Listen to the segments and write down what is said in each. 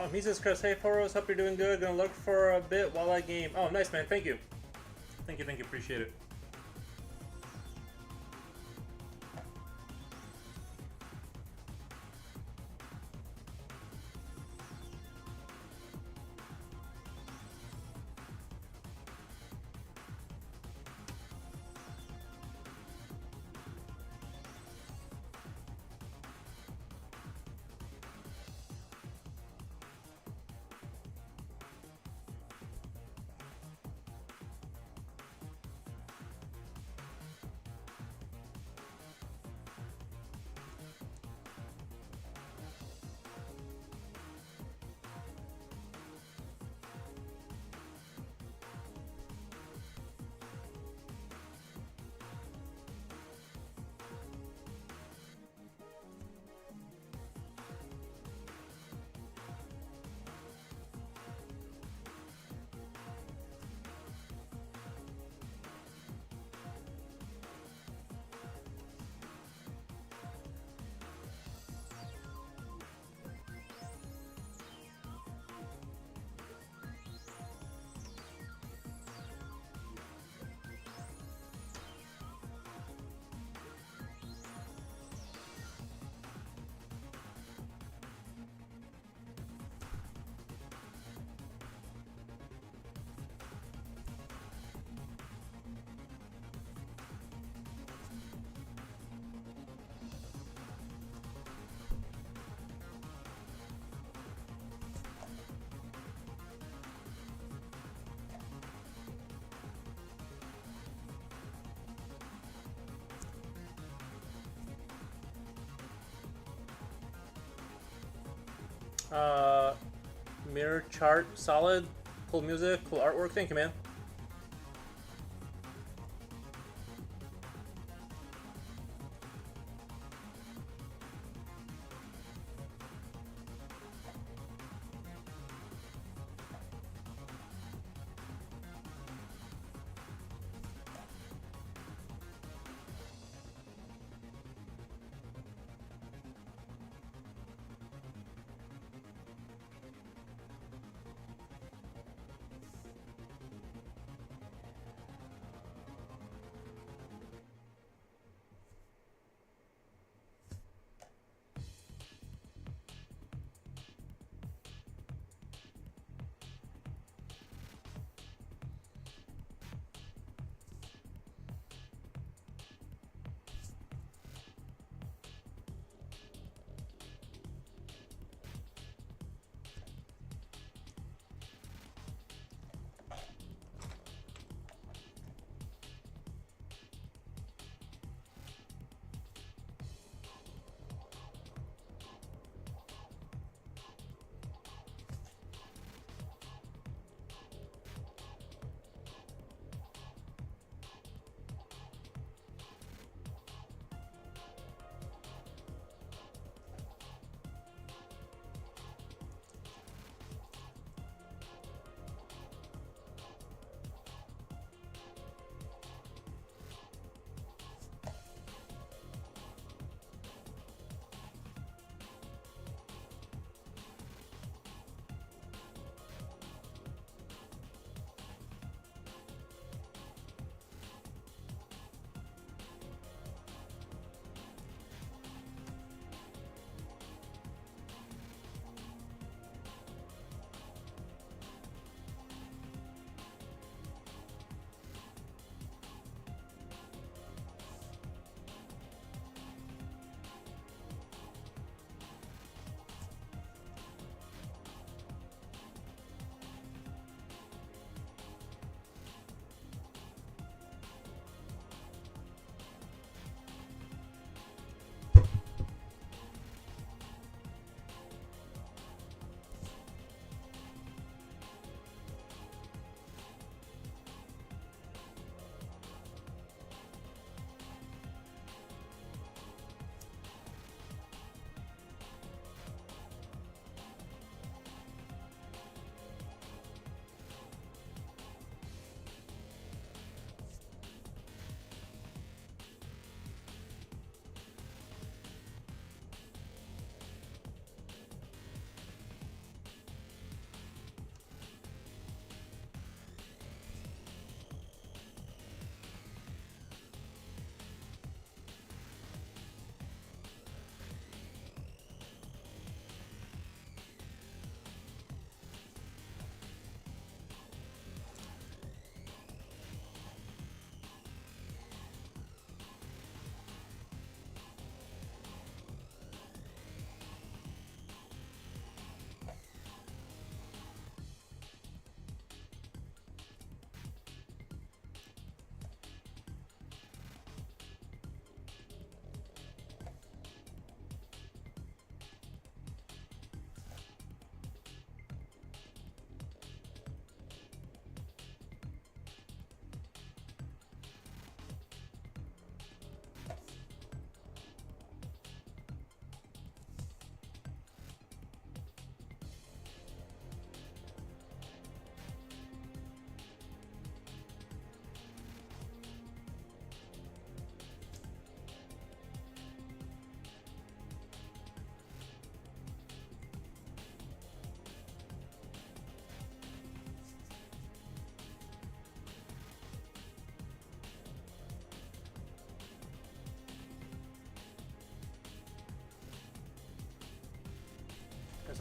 Oh, Mises Chris, hey Foros, hope you're doing good. Gonna look for a bit while I game. Oh, nice man, thank you. Thank you, appreciate it. Mirror chart, solid, cool music, cool artwork. Thank you, man.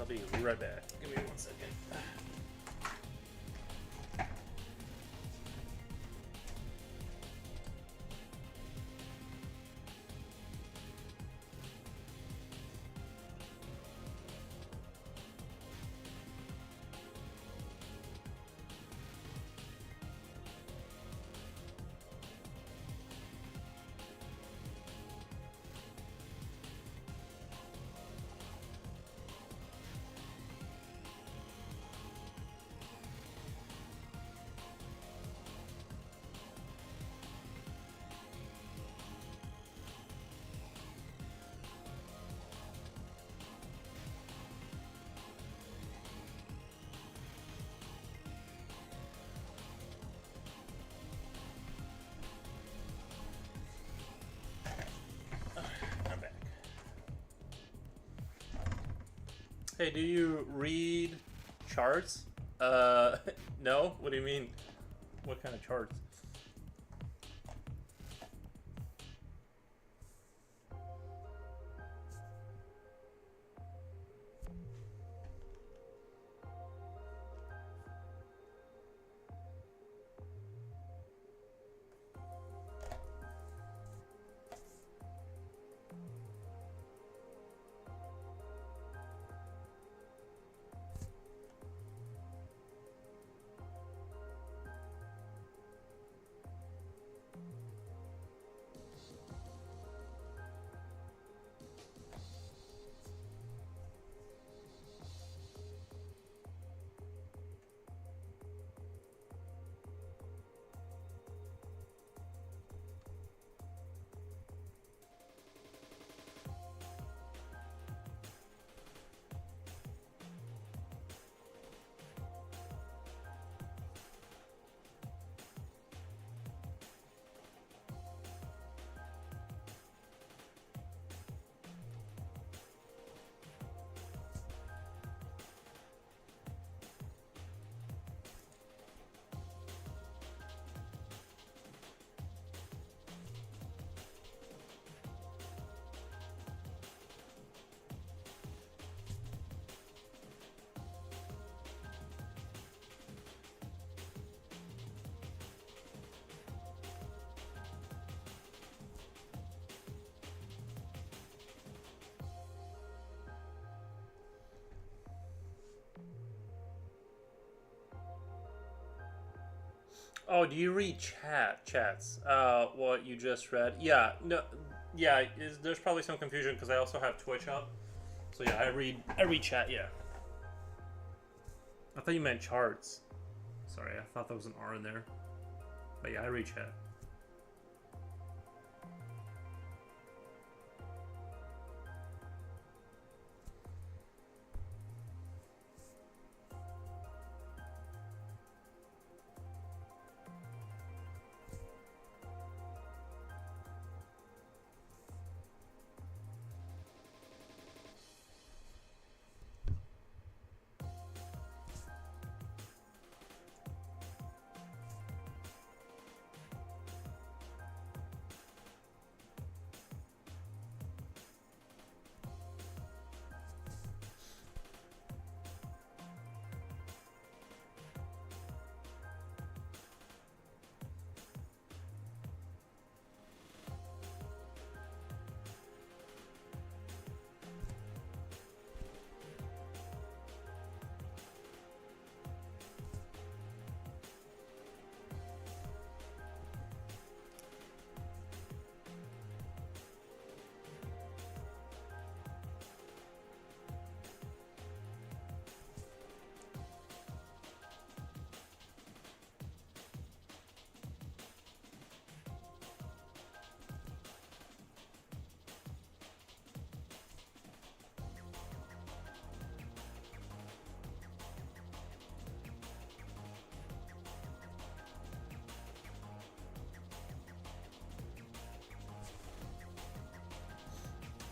I'll be right back. Give me 1 second. Hey, do you read charts? No? What do you mean? What kind of charts? Oh, do you read chats? What you just read? Yeah, no, yeah. There's probably some confusion because I also have Twitch up. So yeah, I read chat. Yeah. I thought you meant charts. Sorry, I thought there was an R in there. But yeah, I read chat.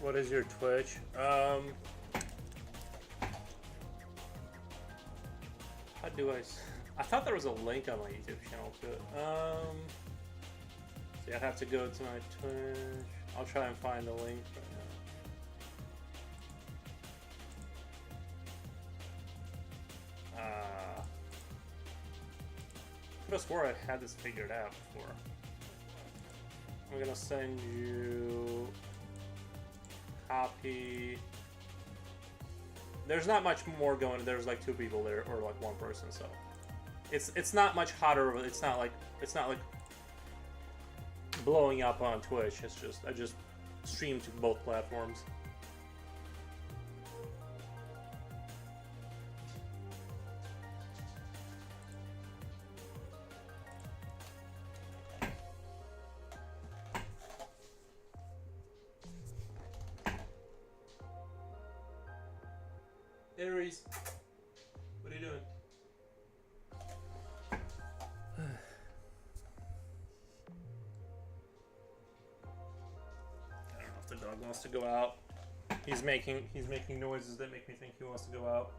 What is your Twitch? How do I thought there was a link on my YouTube channel to it. So I'd have to go to my Twitch. I'll try and find the link right now. have swore I had this figured out before. I'm gonna send you copy. There's not much more going. There's like 2 people there, or like 1 person. So it's not much hotter. It's not like blowing up on Twitch. It's just I just stream to both platforms. Aries, what are you doing? I don't know if the dog wants to go out. He's making noises that make me think he wants to go out.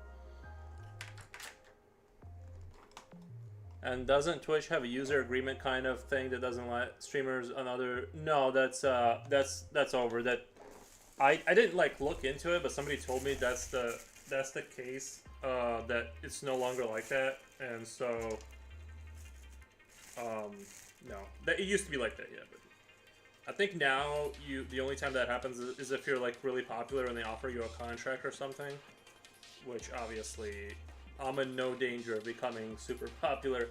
And doesn't Twitch have a user agreement kind of thing that doesn't let streamers on other? No, that's over. That I didn't like look into it, but somebody told me that's the case. That it's no longer like that, and so no, that it used to be like that, yeah. But I think now the only time that happens is if you're like really popular and they offer you a contract or something, which obviously I'm in no danger of becoming super popular.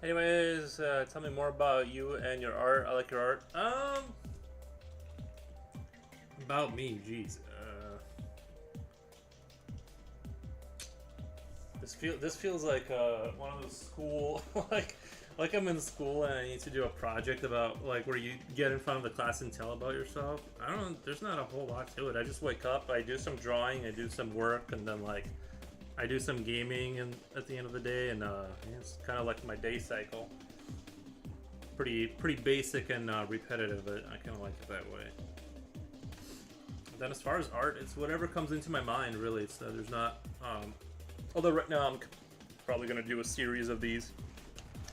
Anyways, tell me more about you and your art. I like your art. About me, jeez. This feels like one of those school like like I'm in school and I need to do a project about like where you get in front of the class and tell about yourself. I don't. There's not a whole lot to it. I just wake up, I do some drawing, I do some work, and then like I do some gaming and at the end of the day, and it's kind of like my day cycle. Pretty basic and repetitive, but I kind of like it that way. Then as far as art, it's whatever comes into my mind, really. It's there's not. Although right now I'm probably gonna do a series of these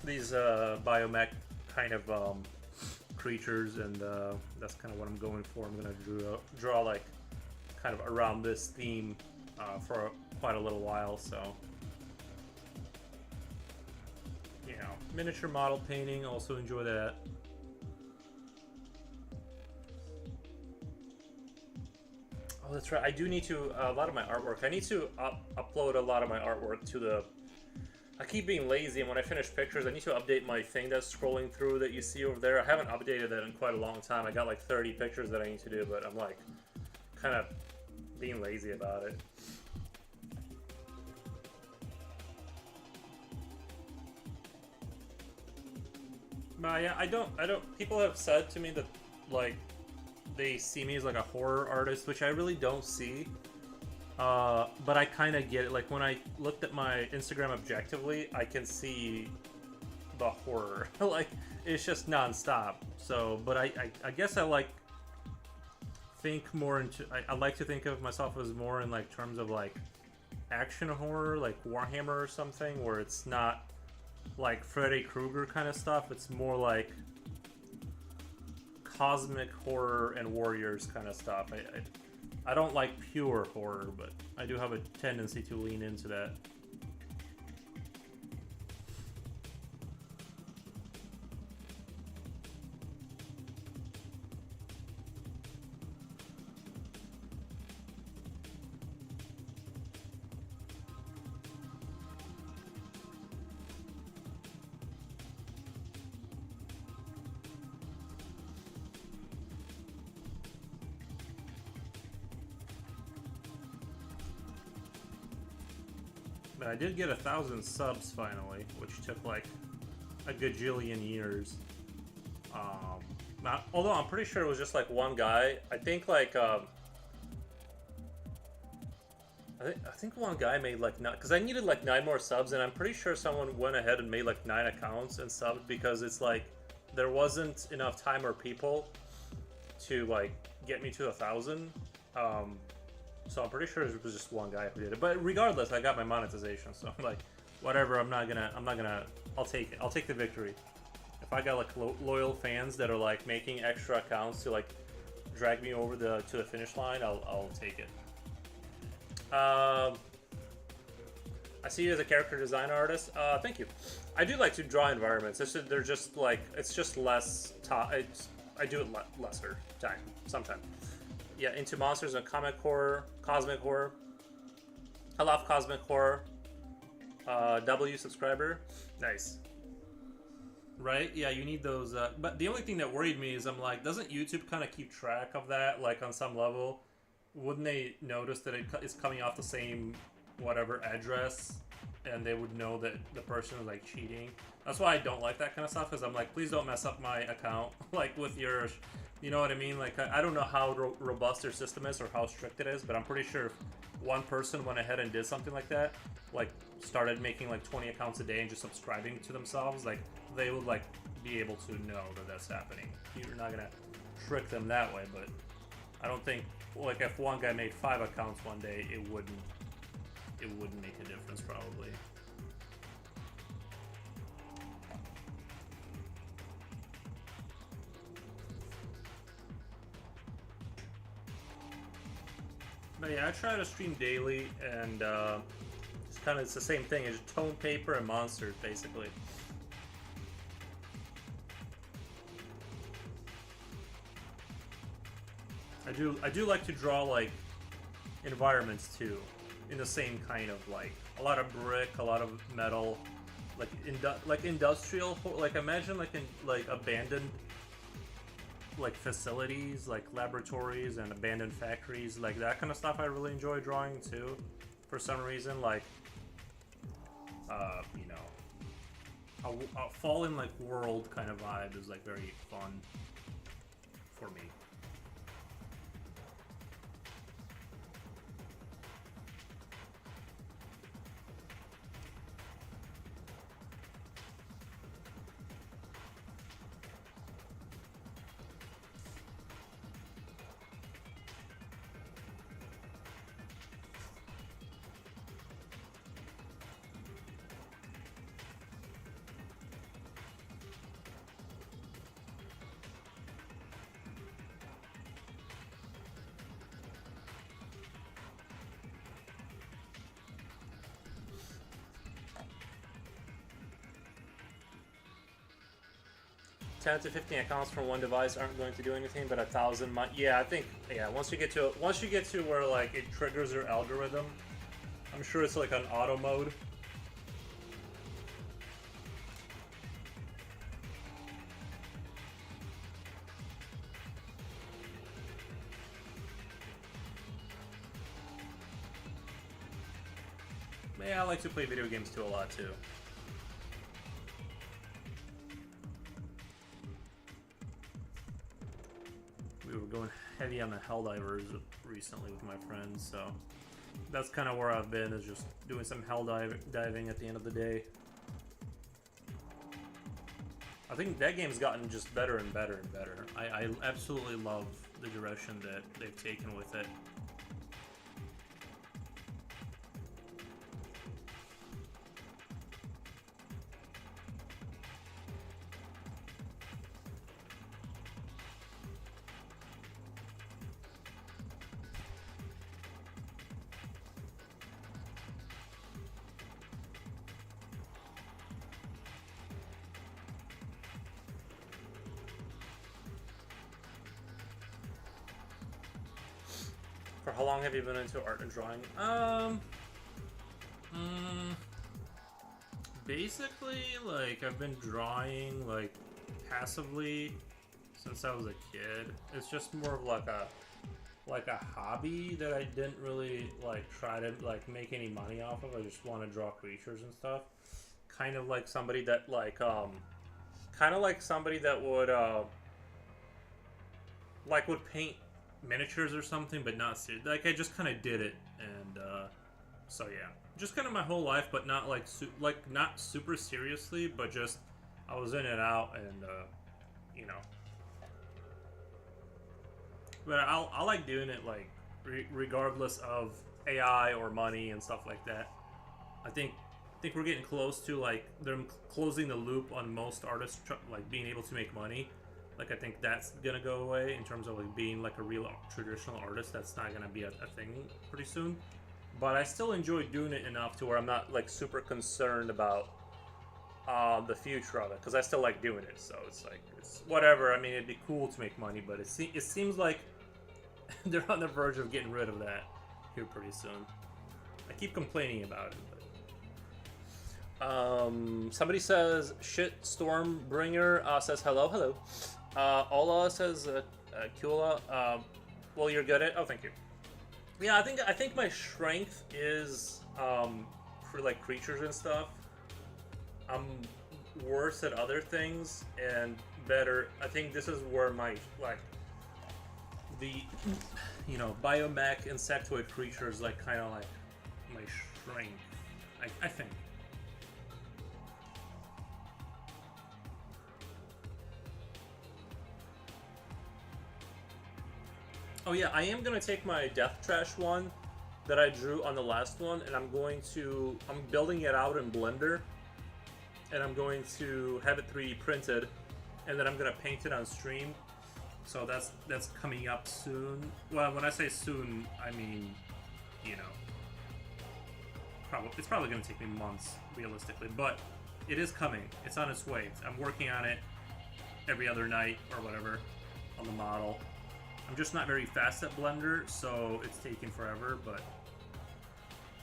biomech kind of creatures, and that's kind of what I'm going for. I'm gonna draw like kind of around this theme for quite a little while. So, you know, miniature model painting, also enjoy that. Oh, that's right. I do need to a lot of my artwork. I need to upload a lot of my artwork to the. I keep being lazy, and when I finish pictures, I need to update my thing that's scrolling through that you see over there. I haven't updated that in quite a long time. I got like 30 pictures that I need to do, but I'm like kind of being lazy about it. But yeah, I don't. People have said to me that like they see me as like a horror artist, which I really don't see. But I kind of get it. Like when I looked at my Instagram objectively, I can see the horror. Like it's just nonstop. So, but I guess I like think more into. I like to think of myself as more in like terms of like action horror, like Warhammer or something, where it's not like Freddy Krueger kind of stuff. It's more like cosmic horror and warriors kind of stuff. I don't like pure horror, but I do have a tendency to lean into that. But I did get 1,000 subs finally, which took like a gajillion years. Although I'm pretty sure it was just like one guy. I think like I think one guy made like because I needed like 9 more subs, and I'm pretty sure someone went ahead and made like 9 accounts and subbed because it's like there wasn't enough time or people to like get me to 1,000. So I'm pretty sure it was just one guy who did it. But regardless, I got my monetization, so I'm like, whatever. I'm not gonna. I'll take it. I'll take the victory. If I got like loyal fans that are like making extra accounts to like drag me over to the finish line, I'll take it. I see you as a character design artist. Thank you. I do like to draw environments. They're just like it's just less. I do it lesser time sometimes. Yeah, into monsters and comic horror, cosmic horror. I love cosmic horror. W subscriber, nice. Right? Yeah, you need those. But the only thing that worried me is I'm like, doesn't YouTube kind of keep track of that? Like on some level, wouldn't they notice that it's coming off the same whatever address, and they would know that the person is like cheating? That's why I don't like that kind of stuff, because I'm like, please don't mess up my account, like with your. You know what I mean? Like, I don't know how robust their system is or how strict it is, but I'm pretty sure if one person went ahead and did something like that, like started making like 20 accounts a day and just subscribing to themselves, like they would like be able to know that that's happening. You're not gonna trick them that way, but I don't think like if one guy made 5 accounts one day, it wouldn't make a difference probably. But yeah, I try to stream daily, and it's the same thing. It's tone paper and monsters, basically. I do like to draw like environments too, in the same kind of like a lot of brick, a lot of metal, like industrial. Like imagine like in like abandoned like facilities, like laboratories and abandoned factories, like that kind of stuff. I really enjoy drawing too, for some reason. Like, you know, a Fallen like world kind of vibe is like very fun for me. $10 to 15 accounts from one device aren't going to do anything, but 1,000 might. Yeah, I think. Yeah, once you get to where like it triggers your algorithm, I'm sure it's like an auto mode. Yeah, I like to play video games too a lot too. We were going heavy on the Helldivers recently with my friends, so that's kind of where I've been, is just doing some diving at the end of the day. I think that game's gotten just better and better and better. I absolutely love the direction that they've taken with it. For how long have you been into art and drawing? Basically, like, I've been drawing, like, passively since I was a kid. It's just more of like a hobby that I didn't really, like, try to, like, make any money off of. I just want to draw creatures and stuff. Kind of like somebody that, like, would paint miniatures or something, but not serious. Like, I just kind of did it, and so yeah, just kind of my whole life, but not like not super seriously, but just I was in and out, and you know. But I like doing it, like, regardless of AI or money and stuff like that. I think we're getting close to, like, them closing the loop on most artists, like, being able to make money. Like, I think that's gonna go away in terms of, like, being like a real traditional artist. That's not gonna be a thing pretty soon. But I still enjoy doing it enough to where I'm not, like, super concerned about the future of it, because I still like doing it. So it's like, it's whatever. I mean, it'd be cool to make money, but it seems like they're on the verge of getting rid of that here pretty soon. I keep complaining about it. But somebody says shit. Stormbringer says hello. Ola says Kula. Well, you're good at. Oh, thank you. Yeah, I think my strength is for, like, creatures and stuff. I'm worse at other things and better. I think this is where my, like, the, you know, biomech insectoid creatures, like, kind of like my strength. I think. Oh yeah, I am going to take my Death Trash one that I drew on the last one, and I'm building it out in Blender, and I'm going to have it 3D printed, and then I'm going to paint it on stream. So that's coming up soon. Well, when I say soon, I mean, you know, it's probably going to take me months, realistically, but it is coming. It's on its way. I'm working on it every other night or whatever on the model. I'm just not very fast at Blender, so it's taking forever, but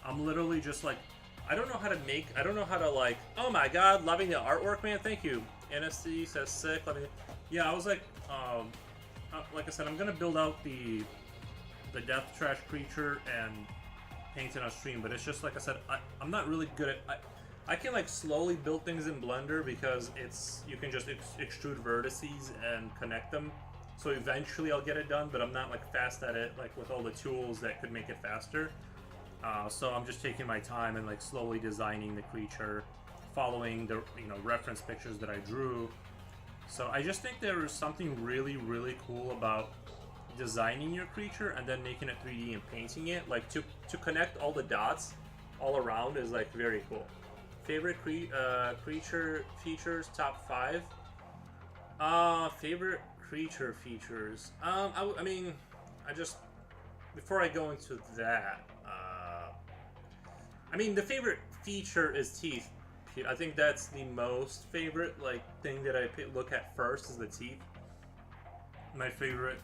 I'm literally just like, I don't know how to like, oh my god, loving the artwork, man, thank you. NSC says sick, yeah, I was like I said, I'm gonna build out the Death Trash creature and paint it on stream, but it's just, like I said, I'm not really good at, I can like slowly build things in Blender because you can just extrude vertices and connect them. So eventually I'll get it done, but I'm not like fast at it like with all the tools that could make it faster. So I'm just taking my time and like slowly designing the creature, following the reference pictures that I drew. So I just think there is something really, really cool about designing your creature and then making it 3D and painting it. Like to connect all the dots all around is like very cool. Favorite creature features, top 5. Favorite creature features. I mean, before I go into that, I mean, the favorite feature is teeth. I think that's the most favorite like thing that I look at first is the teeth. My favorite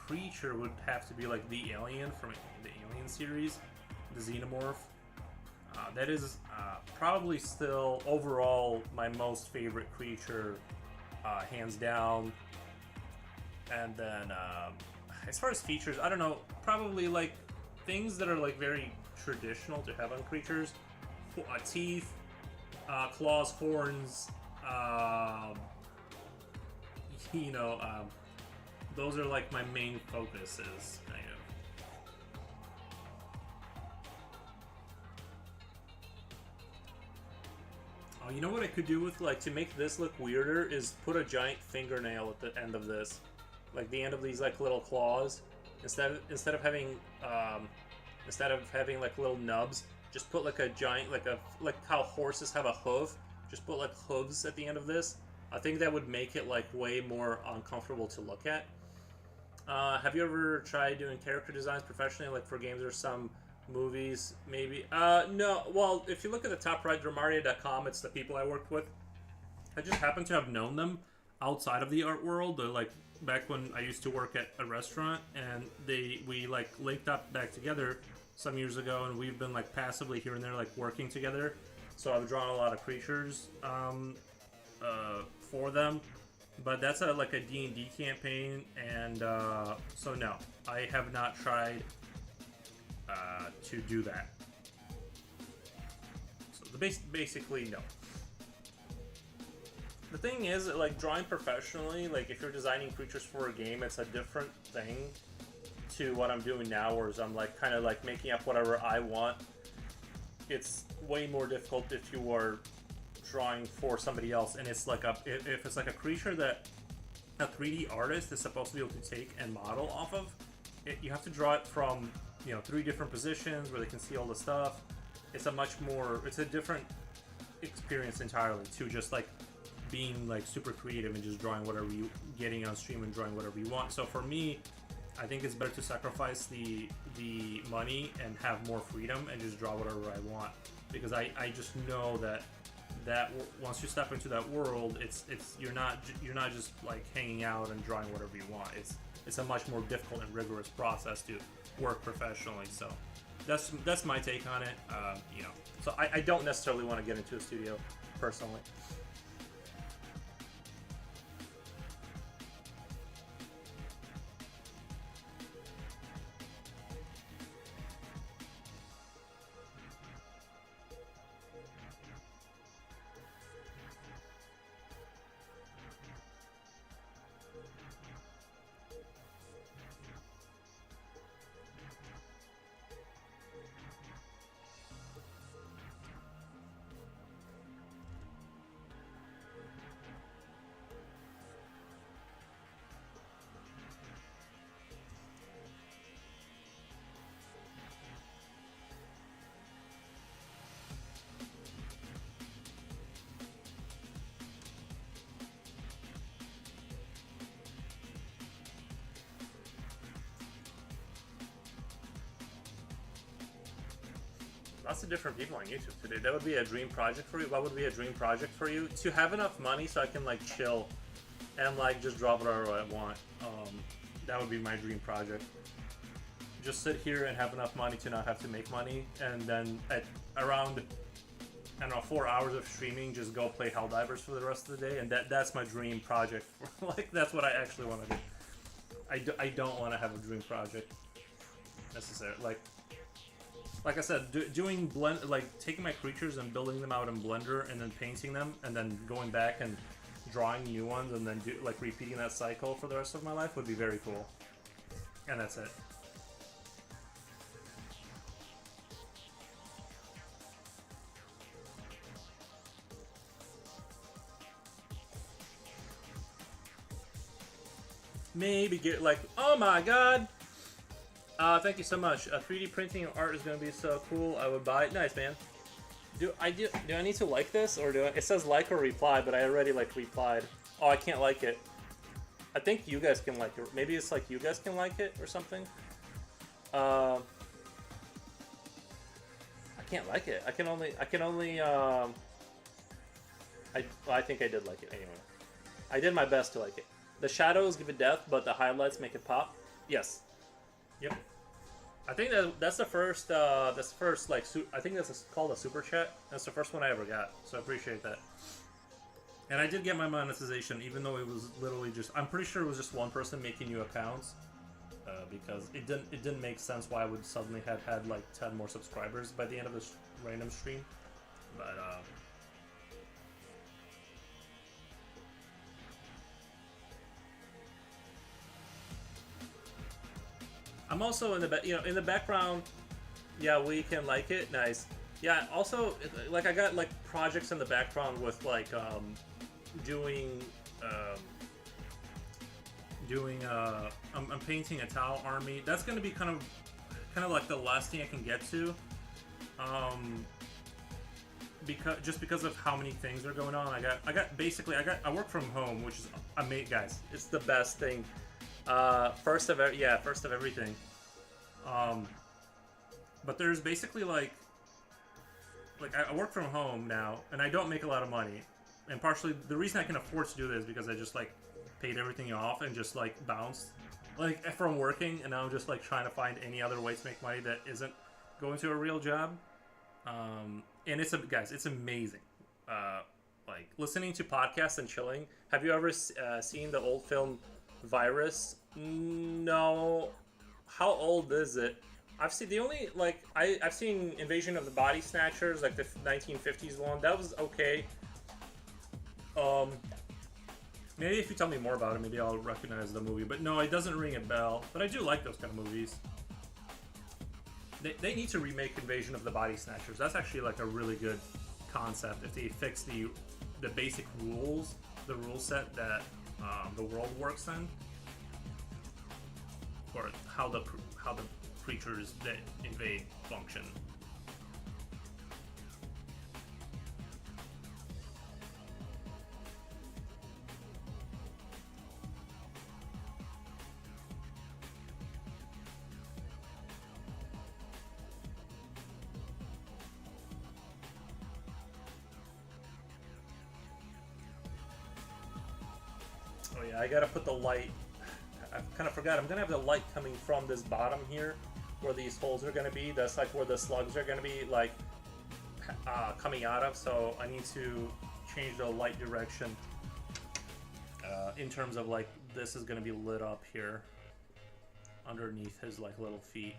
creature would have to be like the alien from the Alien series, the xenomorph. That is probably still overall my most favorite creature, hands down. And then as far as features, I don't know, probably like things that are like very traditional to have on creatures. Teeth, claws, horns, those are like my main focuses, kind of. Oh, you know what I could do with, like, to make this look weirder is put a giant fingernail at the end of this. Like, the end of these, like, little claws. Instead of having like little nubs, just put like a giant, like how horses have a hoof. Just put like hooves at the end of this. I think that would make it like way more uncomfortable to look at. Have you ever tried doing character designs professionally, like for games or some movies, maybe? No. Well, if you look at the top right, Dramaria.com, it's the people I worked with. I just happen to have known them outside of the art world. They're like back when I used to work at a restaurant, and we like linked up back together some years ago, and we've been like passively here and there like working together. So I've drawn a lot of creatures for them, but that's like a D&D campaign, and so no, I have not tried to do that. So basically no. The thing is, like, drawing professionally, like if you're designing creatures for a game, it's a different thing to what I'm doing now, whereas I'm like kind of like making up whatever I want. It's way more difficult if you are drawing for somebody else, and it's like if it's like a creature that a 3D artist is supposed to be able to take and model off of. You have to draw it from 3 different positions where they can see all the stuff. It's a different experience entirely to just like being like super creative and just drawing whatever you getting on stream and drawing whatever you want. So for me, I think it's better to sacrifice the money and have more freedom and just draw whatever I want, because I just know that once you step into that world, you're not just like hanging out and drawing whatever you want. It's a much more difficult and rigorous process to work professionally. So that's my take on it. So I don't necessarily want to get into a studio personally. Lots of different people on YouTube today. That would be a dream project for you. What would be a dream project for you? To have enough money so I can like chill and like just draw whatever I want. That would be my dream project. Just sit here and have enough money to not have to make money, and then at around, I don't know, 4 hours of streaming, just go play Helldivers for the rest of the day, and that's my dream project. Like, that's what I actually want to do. I don't want to have a dream project necessarily. Like like I said, doing blend, like taking my creatures and building them out in Blender and then painting them and then going back and drawing new ones and then like repeating that cycle for the rest of my life would be very cool. And that's it. Maybe get like, oh my god! Thank you so much. 3D printing of art is gonna be so cool. I would buy it. Nice, man. Do I need to like this or it says like or reply, but I already like replied. Oh, I can't like it. I think you guys can like it. Maybe it's like you guys can like it or something. I can't like it. I can only I think I did like it anyway. I did my best to like it. The shadows give it depth, but the highlights make it pop. Yes. Yep. I think that's the first like I think that's called a super chat. That's the first one I ever got, so I appreciate that. And I did get my monetization, even though it was literally just, I'm pretty sure it was just one person making new accounts, because it didn't make sense why I would suddenly have had like 10 more subscribers by the end of this random stream, but I'm also in the in the background. Yeah, we can like it. Nice. Yeah. Also, like I got like projects in the background with like doing I'm painting a Tau army. That's gonna be kind of like the last thing I can get to. Because of how many things are going on. I work from home, which is amazing, guys. It's the best thing. First of everything. But there's basically like I work from home now, and I don't make a lot of money. And partially the reason I can afford to do this is because I just like paid everything off and just like bounced like from working, and now I'm just like trying to find any other way to make money that isn't going to a real job. And it's amazing. Like listening to podcasts and chilling. Have you ever seen the old film Virus? No. How old is it? I've seen I've seen Invasion of the Body Snatchers, like the 1950s one. That was okay. Maybe if you tell me more about it, maybe I'll recognize the movie. But no, it doesn't ring a bell. But I do like those kind of movies. They need to remake Invasion of the Body Snatchers. That's actually like a really good concept if they fix the basic rules, the rule set that the world works in, or how the creatures that invade function. Oh yeah, I gotta put the light. I kind of forgot. I'm gonna have the light coming from this bottom here, where these holes are gonna be. That's like where the slugs are gonna be like coming out of. So I need to change the light direction in terms of like this is gonna be lit up here underneath his like little feet.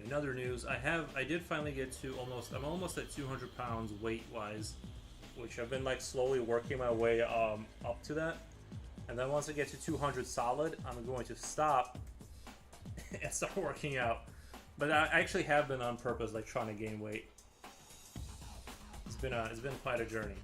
in other news, I did finally get to I'm almost at 200 pounds weight wise, which I've been like slowly working my way up to that. And then once I get to 200 solid, I'm going to stop and start working out. But I actually have been on purpose, like trying to gain weight. It's been quite a journey.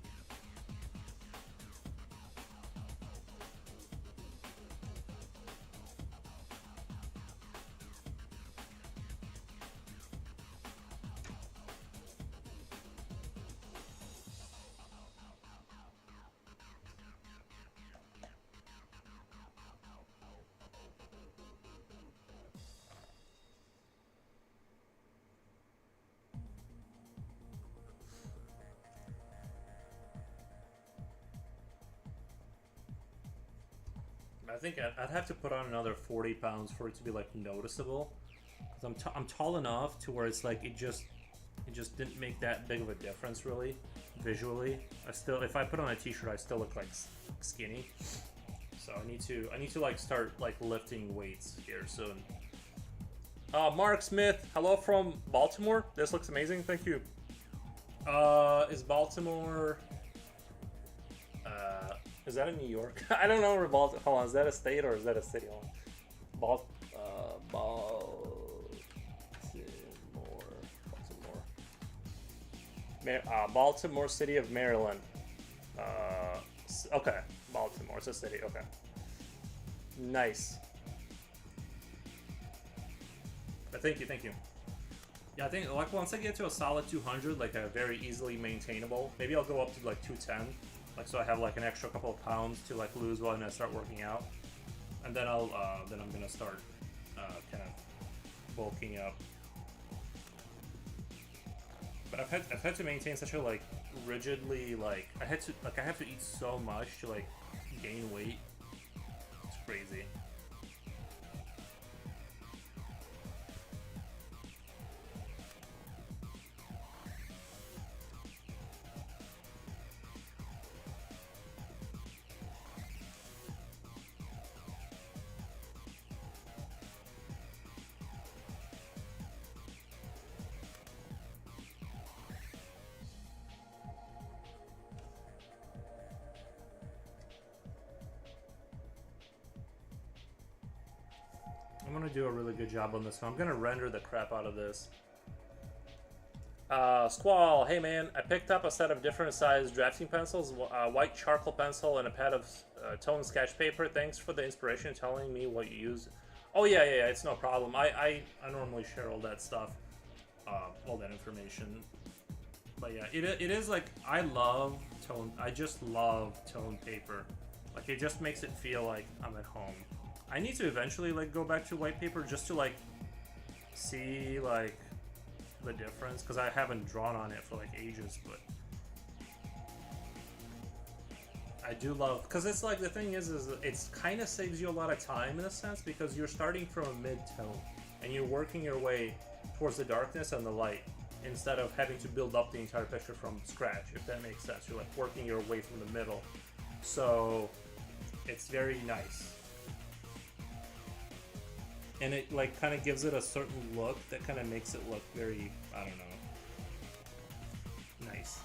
I think I'd have to put on another 40 pounds for it to be like noticeable. Cause I'm tall enough to where it's like it just didn't make that big of a difference really, visually. If I put on a t-shirt, I still look like skinny. So I need to like start like lifting weights here soon. Mark Smith, hello from Baltimore. This looks amazing. Thank you. Is Baltimore? Is that in New York? I don't know where Baltimore. Hold on, is that a state or is that a city? Baltimore. Baltimore, city of Maryland. Okay, Baltimore. It's a city. Okay. Nice. Thank you. Yeah, I think like once I get to a solid 200, like a very easily maintainable, maybe I'll go up to like 210. Like so I have like an extra couple of pounds to like lose when I start working out, and then I'm gonna start kind of bulking up. But I've had to maintain such a like rigidly like I have to eat so much to like gain weight. It's crazy. I'm gonna do a really good job on this one. I'm gonna render the crap out of this. Squall, hey man, I picked up a set of different sized drafting pencils, a white charcoal pencil, and a pad of tone sketch paper. Thanks for the inspiration, telling me what you use. Oh yeah, it's no problem. I normally share all that stuff, all that information. But yeah, it is like I love tone. I just love tone paper. Like it just makes it feel like I'm at home. I need to eventually like go back to white paper just to like see like the difference because I haven't drawn on it for like ages, but I do love because it's like the thing is it's kind of saves you a lot of time in a sense because you're starting from a mid-tone and you're working your way towards the darkness and the light instead of having to build up the entire picture from scratch, if that makes sense. You're like working your way from the middle, so it's very nice. And it like kind of gives it a certain look that kind of makes it look very, I don't know, nice.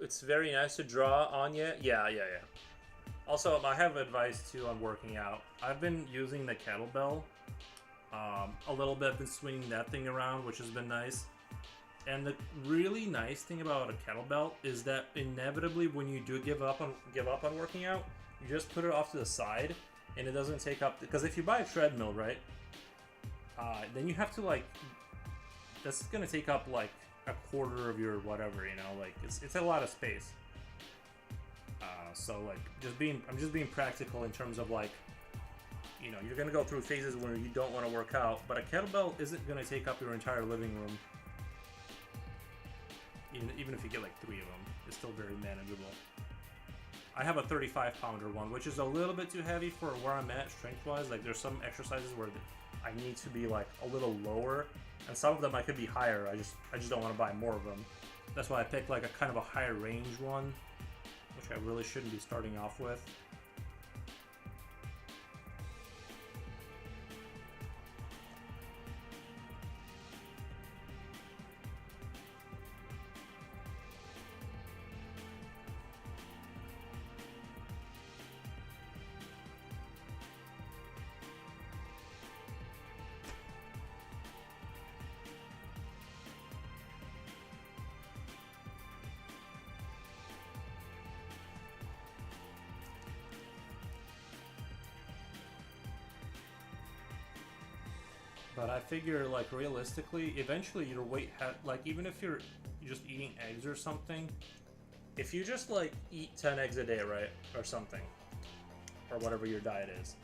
It's very nice to draw on you. Yeah. Also, I have advice too on working out. I've been using the kettlebell a little bit, been swinging that thing around, which has been nice. And the really nice thing about a kettlebell is that inevitably when you do give up on working out, you just put it off to the side and it doesn't take up, because if you buy a treadmill, right? then you have to like, that's gonna take up like a quarter of your whatever, you know, like it's a lot of space. So like I'm just being practical in terms of like, you know, you're gonna go through phases where you don't want to work out, but a kettlebell isn't gonna take up your entire living room. Even if you get like 3 of them, it's still very manageable. I have a 35-pounder one, which is a little bit too heavy for where I'm at strength-wise. Like there's some exercises where I need to be like a little lower, and some of them I could be higher. I just don't want to buy more of them. That's why I picked like a kind of a higher range one, which I really shouldn't be starting off with. But I figure, like, realistically, eventually your weight, like, even if you're just eating eggs or something, if you just, like, eat 10 eggs a day, right, or something, or whatever your diet is,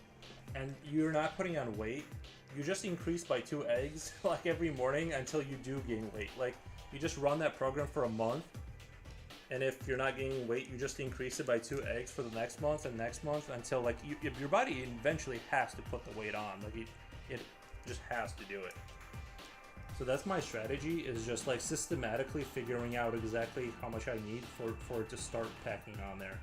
and you're not putting on weight, you just increase by 2 eggs, like, every morning until you do gain weight. Like, you just run that program for a month, and if you're not gaining weight, you just increase it by 2 eggs for the next month and next month until, like, your body eventually has to put the weight on. Like, it just has to do it. So that's my strategy, is just like systematically figuring out exactly how much I need for it to start packing on there.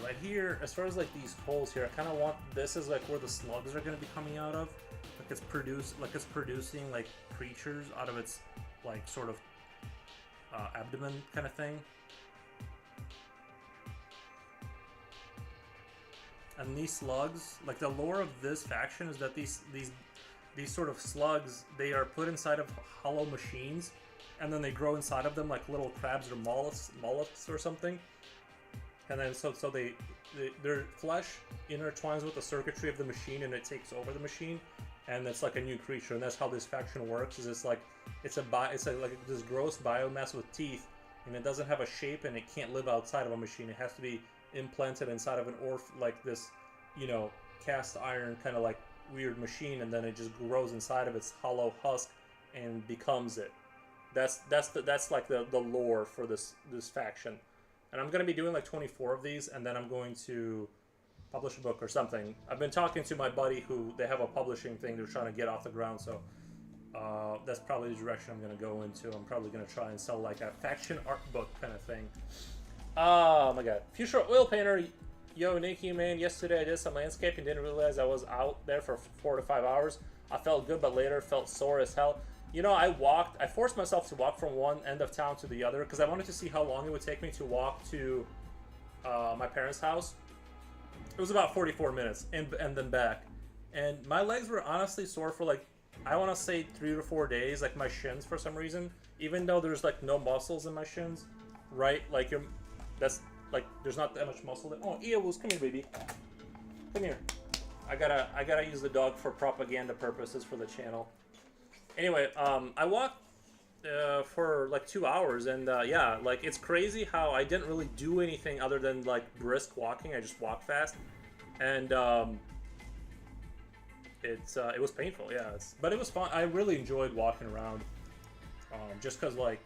Right here, as far as like these holes here, I kind of want this is like where the slugs are going to be coming out of. Like it's producing like creatures out of its like sort of abdomen kind of thing. And these slugs, like the lore of this faction is that these sort of slugs, they are put inside of hollow machines, and then they grow inside of them like little crabs or mollusks or something. And then so their flesh intertwines with the circuitry of the machine, and it takes over the machine, and it's like a new creature. And that's how this faction works. Is it's like like this gross biomass with teeth, and it doesn't have a shape, and it can't live outside of a machine. It has to be implanted inside of an like this, you know, cast iron kind of like weird machine, and then it just grows inside of its hollow husk and becomes it. That's like the lore for this faction. And I'm going to be doing like 24 of these, and then I'm going to publish a book or something. I've been talking to my buddy who, they have a publishing thing they're trying to get off the ground, so that's probably the direction I'm going to go into. I'm probably going to try and sell like a faction art book kind of thing. Oh my god. Future oil painter, yo Nikki, man, yesterday I did some landscaping, didn't realize I was out there for 4 to 5 hours. I felt good, but later felt sore as hell. You know, I forced myself to walk from one end of town to the other because I wanted to see how long it would take me to walk to my parents' house. It was about 44 minutes and then back. And my legs were honestly sore for like, I want to say 3 to 4 days, like my shins for some reason. Even though there's like no muscles in my shins, right? Like that's like, there's not that much muscle there. Oh, Eowulf, come here, baby. Come here. I gotta use the dog for propaganda purposes for the channel. Anyway, I walked for like 2 hours, and yeah, like it's crazy how I didn't really do anything other than like brisk walking. I just walked fast, and it was painful, yeah. But it was fun. I really enjoyed walking around, just cause like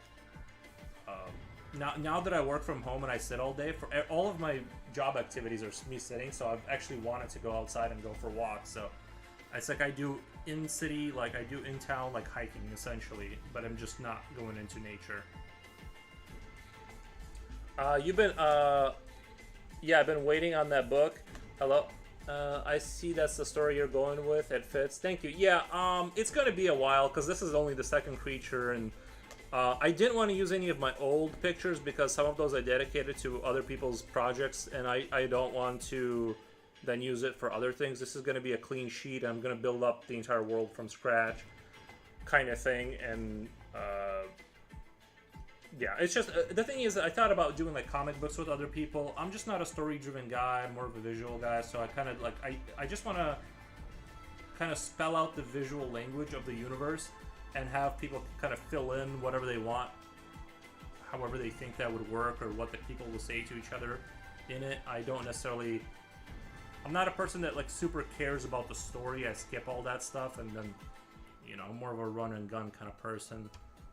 now that I work from home and I sit all day, for all of my job activities are me sitting. So I've actually wanted to go outside and go for walks. So it's like I do in city, like I do in town, like hiking essentially, but I'm just not going into nature. You've been, yeah, I've been waiting on that book. Hello. I see that's the story you're going with. It fits. Thank you. Yeah, it's gonna be a while because this is only the second creature, and I didn't want to use any of my old pictures because some of those I dedicated to other people's projects, and I don't want to then use it for other things. This is going to be a clean sheet. I'm going to build up the entire world from scratch, kind of thing. And yeah, it's just the thing is, I thought about doing like comic books with other people. I'm just not a story-driven guy. I'm more of a visual guy, so I kind of like I just want to kind of spell out the visual language of the universe and have people kind of fill in whatever they want, however they think that would work, or what the people will say to each other in it. I don't necessarily. I'm not a person that like super cares about the story. I skip all that stuff, and then, you know, I'm more of a run and gun kind of person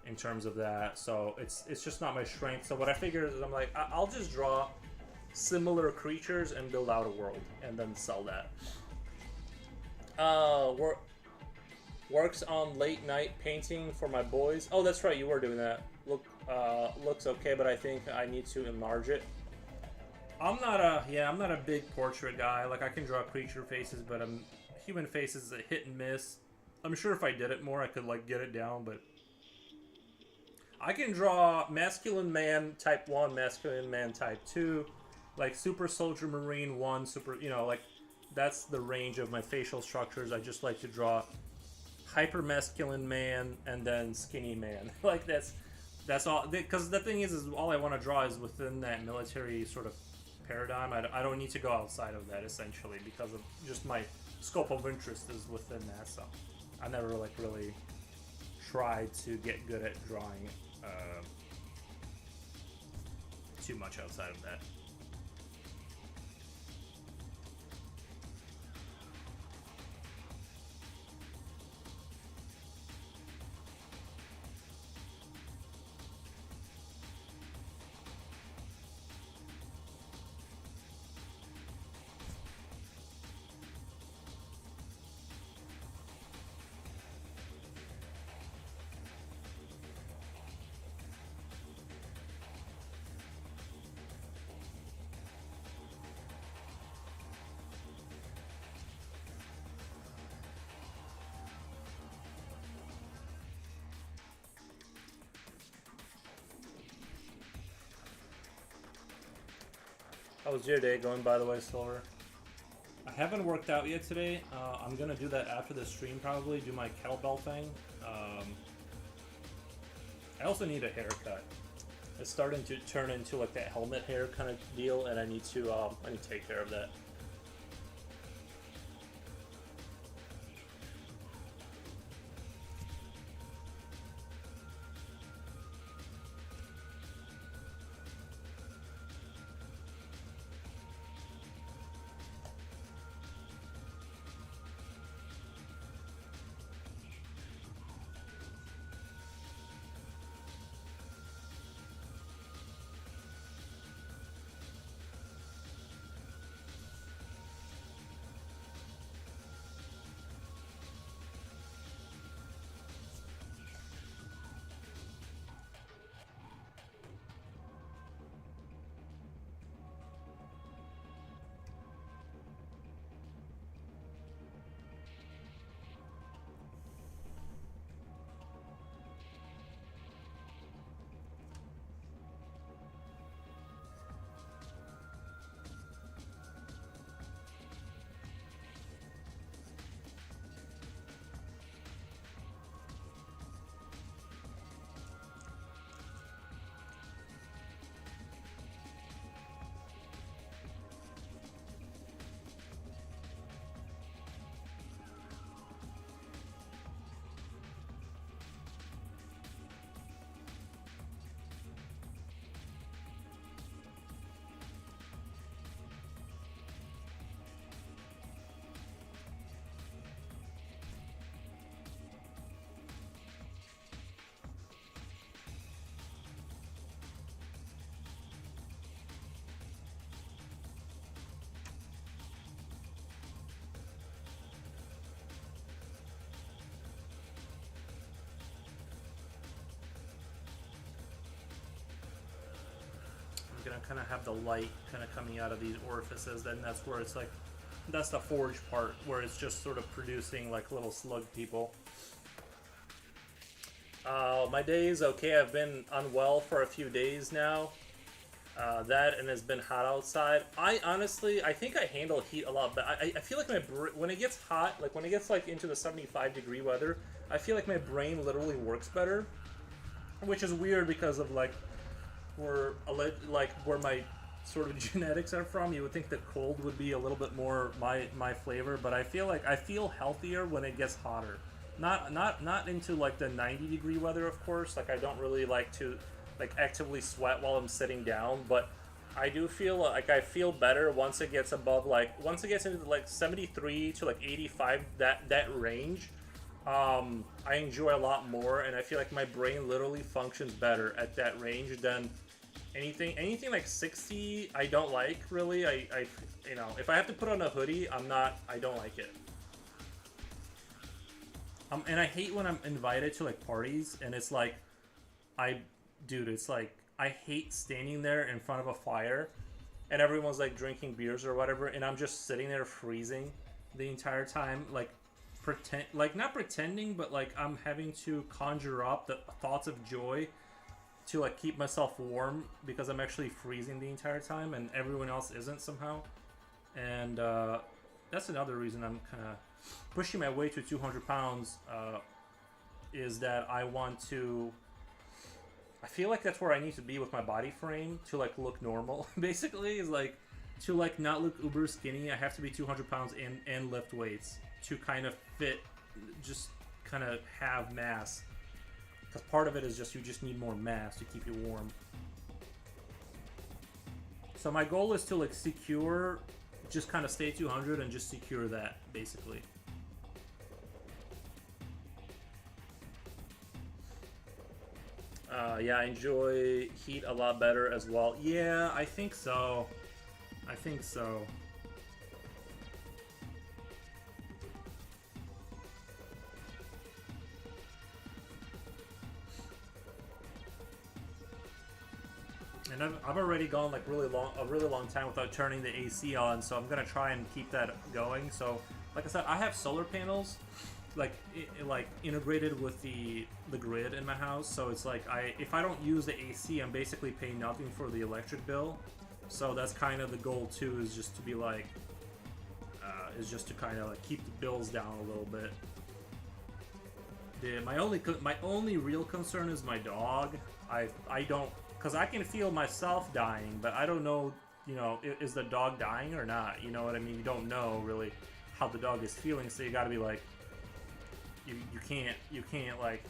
in terms of that. So it's just not my strength. So what I figured is I'm like, I'll just draw similar creatures and build out a world, and then sell that. Works on late night painting for my boys. Oh, that's right, you were doing that. Looks okay, but I think I need to enlarge it. I'm not a big portrait guy. Like, I can draw creature faces, but human faces is a hit and miss. I'm sure if I did it more, I could like get it down, but I can draw masculine man type 1, masculine man type 2, like super soldier marine 1, super, you know, like that's the range of my facial structures. I just like to draw hyper masculine man and then skinny man. Like that's all, because the thing is all I want to draw is within that military sort of paradigm. I don't need to go outside of that, essentially, because of just my scope of interest is within that. So I never like really tried to get good at drawing too much outside of that. How was your day going, by the way, Silver? I haven't worked out yet today. I'm gonna do that after the stream, probably. Do my kettlebell thing. I also need a haircut. It's starting to turn into like that helmet hair kind of deal, and I need to take care of that. Gonna kind of have the light kind of coming out of these orifices. Then that's where it's like, that's the forge part where it's just sort of producing like little slug people. My day is okay. I've been unwell for a few days now. That and it's been hot outside. I honestly, I think I handle heat a lot better. I feel like when it gets hot, like when it gets like into the 75-degree weather, I feel like my brain literally works better, which is weird because of like where my sort of genetics are from. You would think that cold would be a little bit more my flavor, but I feel like I feel healthier when it gets hotter. Not into like the 90-degree weather, of course. Like I don't really like to like actively sweat while I'm sitting down, but I do feel like I feel better once it gets above once it gets into like 73 to like 85, that range. I enjoy a lot more, and I feel like my brain literally functions better at that range than anything like 60. I don't like really. I you know, if I have to put on a hoodie, I don't like it. And I hate when I'm invited to like parties and it's like I dude, it's like I hate standing there in front of a fire and everyone's like drinking beers or whatever, and I'm just sitting there freezing the entire time, like not pretending, but like I'm having to conjure up the thoughts of joy to like keep myself warm because I'm actually freezing the entire time and everyone else isn't somehow. And that's another reason I'm kind of pushing my way to 200 pounds, is that I feel like that's where I need to be with my body frame to like look normal. Basically, is like to like not look uber skinny. I have to be 200 pounds and lift weights to kind of fit, just kind of have mass. Because part of it is just you just need more mass to keep you warm. So my goal is to like secure, just kind of stay 200 and just secure that basically. Yeah, I enjoy heat a lot better as well. Yeah, I think so. I think so. And I've already gone like a really long time without turning the AC on, so I'm gonna try and keep that going. So, like I said, I have solar panels, like integrated with the grid in my house. So it's like if I don't use the AC, I'm basically paying nothing for the electric bill. So that's kind of the goal too, is just to be like, is just to kind of like keep the bills down a little bit. My only real concern is my dog. I don't, because I can feel myself dying, but I don't know, you know, is the dog dying or not? You know what I mean? You don't know really how the dog is feeling, so you got to be like, you can't like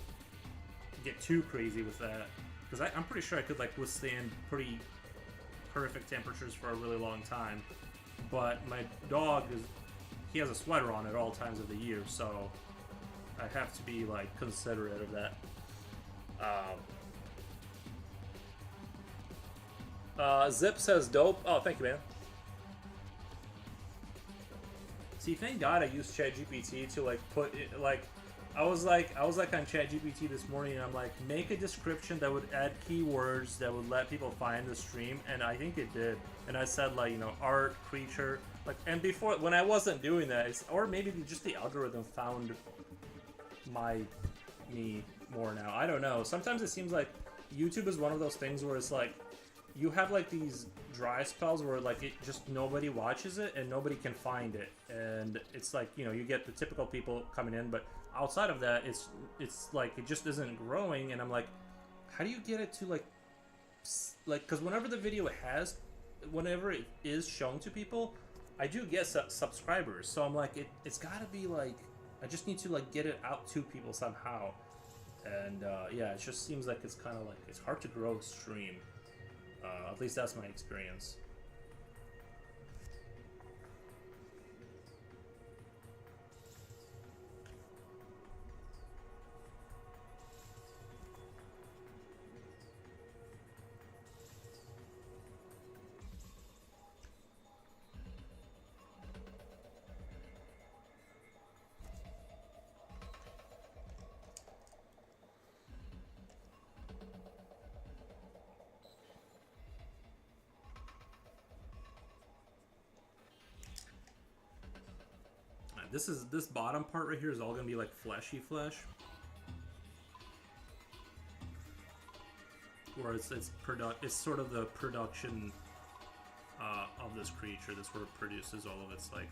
get too crazy with that, because I'm pretty sure I could like withstand pretty perfect temperatures for a really long time. But my dog he has a sweater on at all times of the year, so I have to be like considerate of that. Zip says dope. Oh, thank you, man. See, thank God I used ChatGPT to like put it, like I was like on ChatGPT this morning and I'm like, make a description that would add keywords that would let people find the stream, and I think it did. And I said like, you know, art, creature, like, and before when I wasn't doing that, or maybe just the algorithm found me more now. I don't know. Sometimes it seems like YouTube is one of those things where it's like you have like these dry spells where like it just nobody watches it and nobody can find it, and it's like, you know, you get the typical people coming in, but outside of that it's like it just isn't growing. And I'm like, how do you get it to like because whenever it is shown to people, I do get subscribers, so I'm like, it's gotta be like, I just need to like get it out to people somehow. And yeah, it just seems like it's kind of like it's hard to grow a stream. At least that's my experience. This bottom part right here is all gonna be like fleshy flesh. where it's sort of the production of this creature. This where it produces all of its like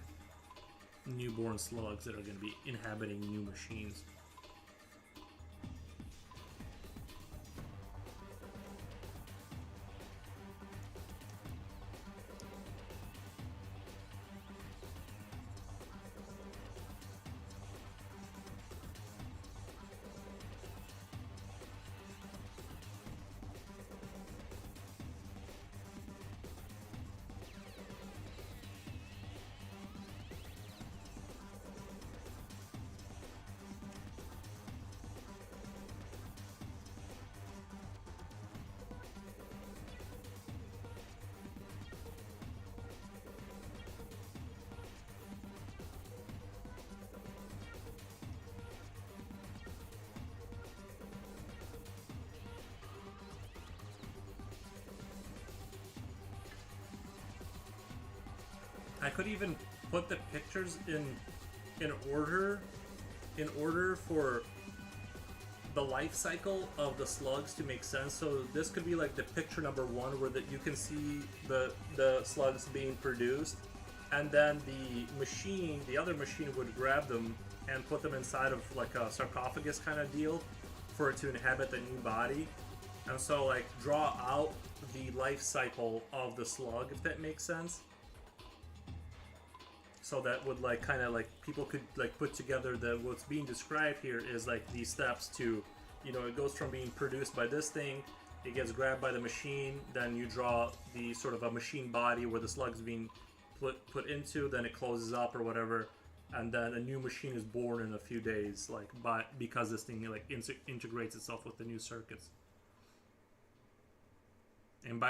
newborn slugs that are going to be inhabiting new machines. I could even put the pictures in order for the life cycle of the slugs to make sense. So this could be like the picture number 1 where that you can see the slugs being produced, and then the other machine would grab them and put them inside of like a sarcophagus kind of deal for it to inhabit the new body. And so like draw out the life cycle of the slug, if that makes sense. So that would like kind of like people could like put together that what's being described here is like these steps to, you know, it goes from being produced by this thing, it gets grabbed by the machine, then you draw the sort of a machine body where the slug's being put into, then it closes up or whatever, and then a new machine is born in a few days, like because this thing like integrates itself with the new circuits. And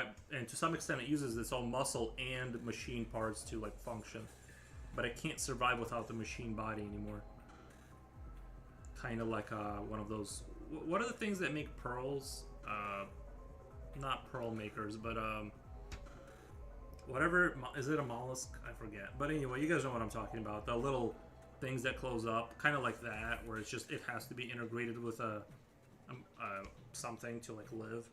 to some extent it uses its own muscle and machine parts to like function. But it can't survive without the machine body anymore. Kind of like one of those... What are the things that make pearls? Not pearl makers, but whatever... Is it a mollusk? I forget. But anyway, you guys know what I'm talking about. The little things that close up. Kind of like that, where it's just... It has to be integrated with something to like live.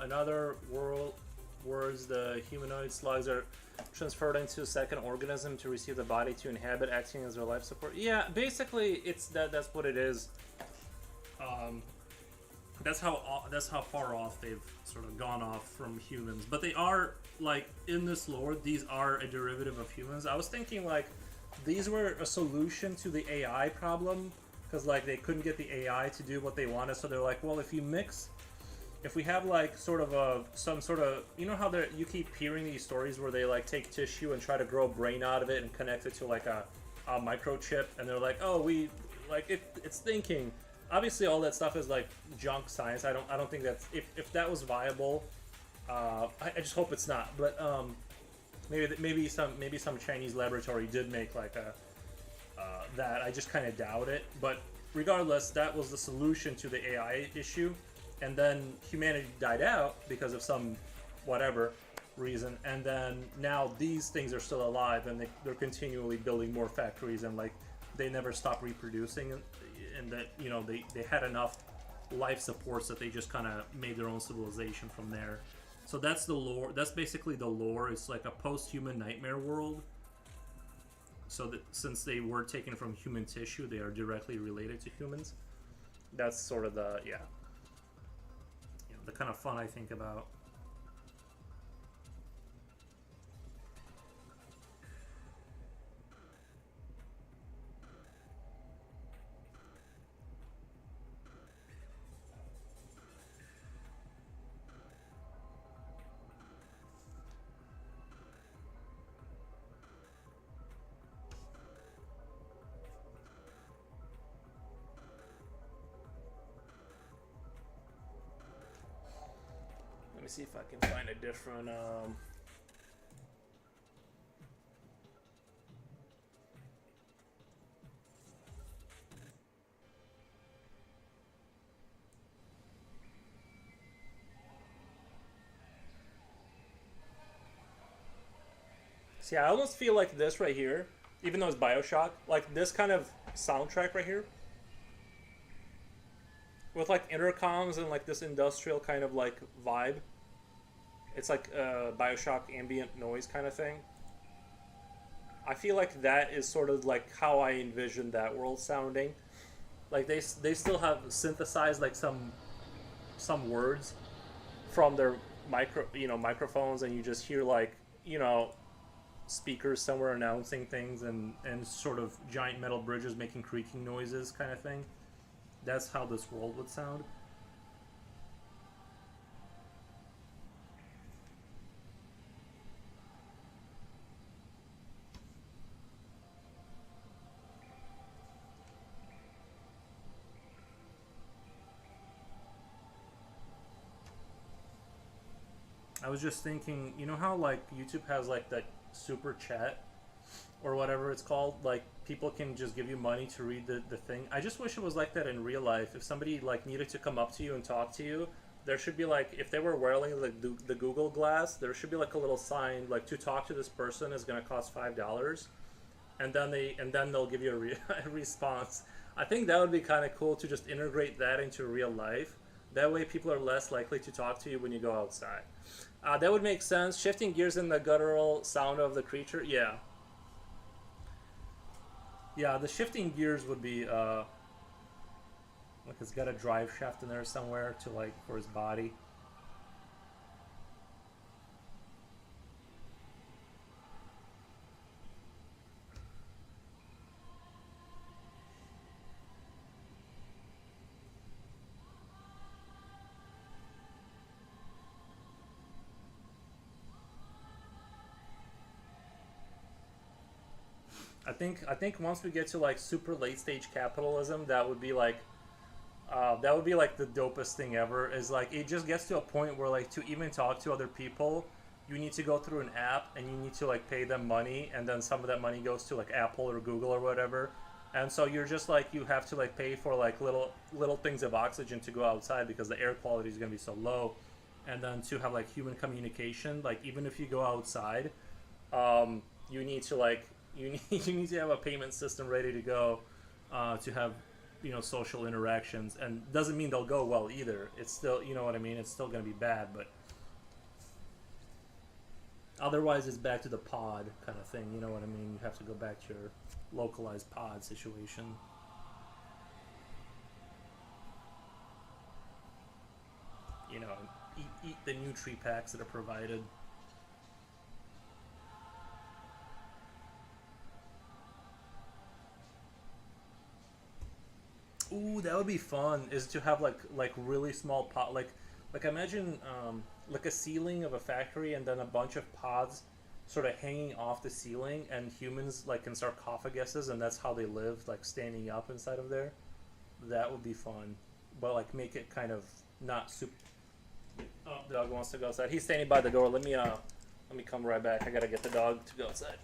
Another world words the humanoid slugs are transferred into a second organism to receive the body to inhabit, acting as their life support. Yeah, basically it's that's what it is. That's how far off they've sort of gone off from humans. But they are like in this lore, these are a derivative of humans. I was thinking like these were a solution to the AI problem, because like they couldn't get the AI to do what they wanted, so they're like, well, if we have like sort of some sort of, you know how you keep hearing these stories where they like take tissue and try to grow a brain out of it and connect it to like a microchip, and they're like, oh, it's thinking. Obviously all that stuff is like junk science. I don't think that's, if that was viable, I just hope it's not. But maybe some Chinese laboratory did make like that. I just kind of doubt it. But regardless, that was the solution to the AI issue. And then humanity died out because of some whatever reason, and then now these things are still alive, and they're continually building more factories, and like they never stop reproducing, and that, you know, they had enough life supports that they just kind of made their own civilization from there. So that's the lore. That's basically the lore. It's like a post-human nightmare world. So that since they were taken from human tissue, they are directly related to humans. That's sort of the the kind of fun I think about. see if I can find a different. See, I almost feel like this right here, even though it's Bioshock, like this kind of soundtrack right here, with like intercoms and like this industrial kind of like vibe. It's like Bioshock ambient noise kind of thing. I feel like that is sort of like how I envision that world sounding. Like they still have synthesized like some words from their microphones, and you just hear like speakers somewhere announcing things, and sort of giant metal bridges making creaking noises kind of thing. That's how this world would sound. I was just thinking, you know how like YouTube has like that super chat or whatever it's called, like people can just give you money to read the thing. I just wish it was like that in real life. If somebody like needed to come up to you and talk to you, there should be like, if they were wearing like the Google Glass, there should be like a little sign like, to talk to this person is going to cost $5, and then they'll give you a response. I think that would be kind of cool to just integrate that into real life. That way people are less likely to talk to you when you go outside. That would make sense. Shifting gears in the guttural sound of the creature, yeah. Yeah, the shifting gears would be like it's got a drive shaft in there somewhere to like for his body. I think once we get to like super late stage capitalism, that would be like the dopest thing ever. Is like it just gets to a point where like to even talk to other people, you need to go through an app and you need to like pay them money, and then some of that money goes to like Apple or Google or whatever. And so you're just like you have to like pay for like little things of oxygen to go outside because the air quality is going to be so low, and then to have like human communication, like even if you go outside, you need to like you need to have a payment system ready to go to have social interactions, and doesn't mean they'll go well either. It's still, you know what I mean, it's still going to be bad, but otherwise it's back to the pod kind of thing, you know what I mean. You have to go back to your localized pod situation. you know eat the nutri packs that are provided. Ooh, that would be fun. Is to have like really small pot, like imagine like a ceiling of a factory, and then a bunch of pods sort of hanging off the ceiling, and humans like in sarcophaguses, and that's how they live, like standing up inside of there. That would be fun, but like make it kind of not super. Oh, the dog wants to go outside. He's standing by the door. Let me come right back. I gotta get the dog to go outside.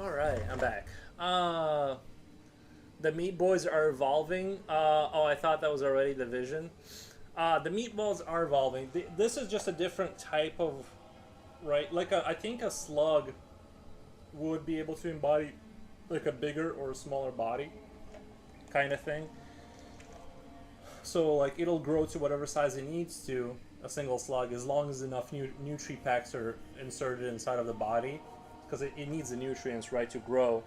All right, I'm back. The Meat Boys are evolving. Oh, I thought that was already the vision. The meatballs are evolving. This is just a different type of right. I think a slug would be able to embody like a bigger or a smaller body kind of thing. So like it'll grow to whatever size it needs to, a single slug, as long as enough nutri packs are inserted inside of the body, because it needs the nutrients, right, to grow.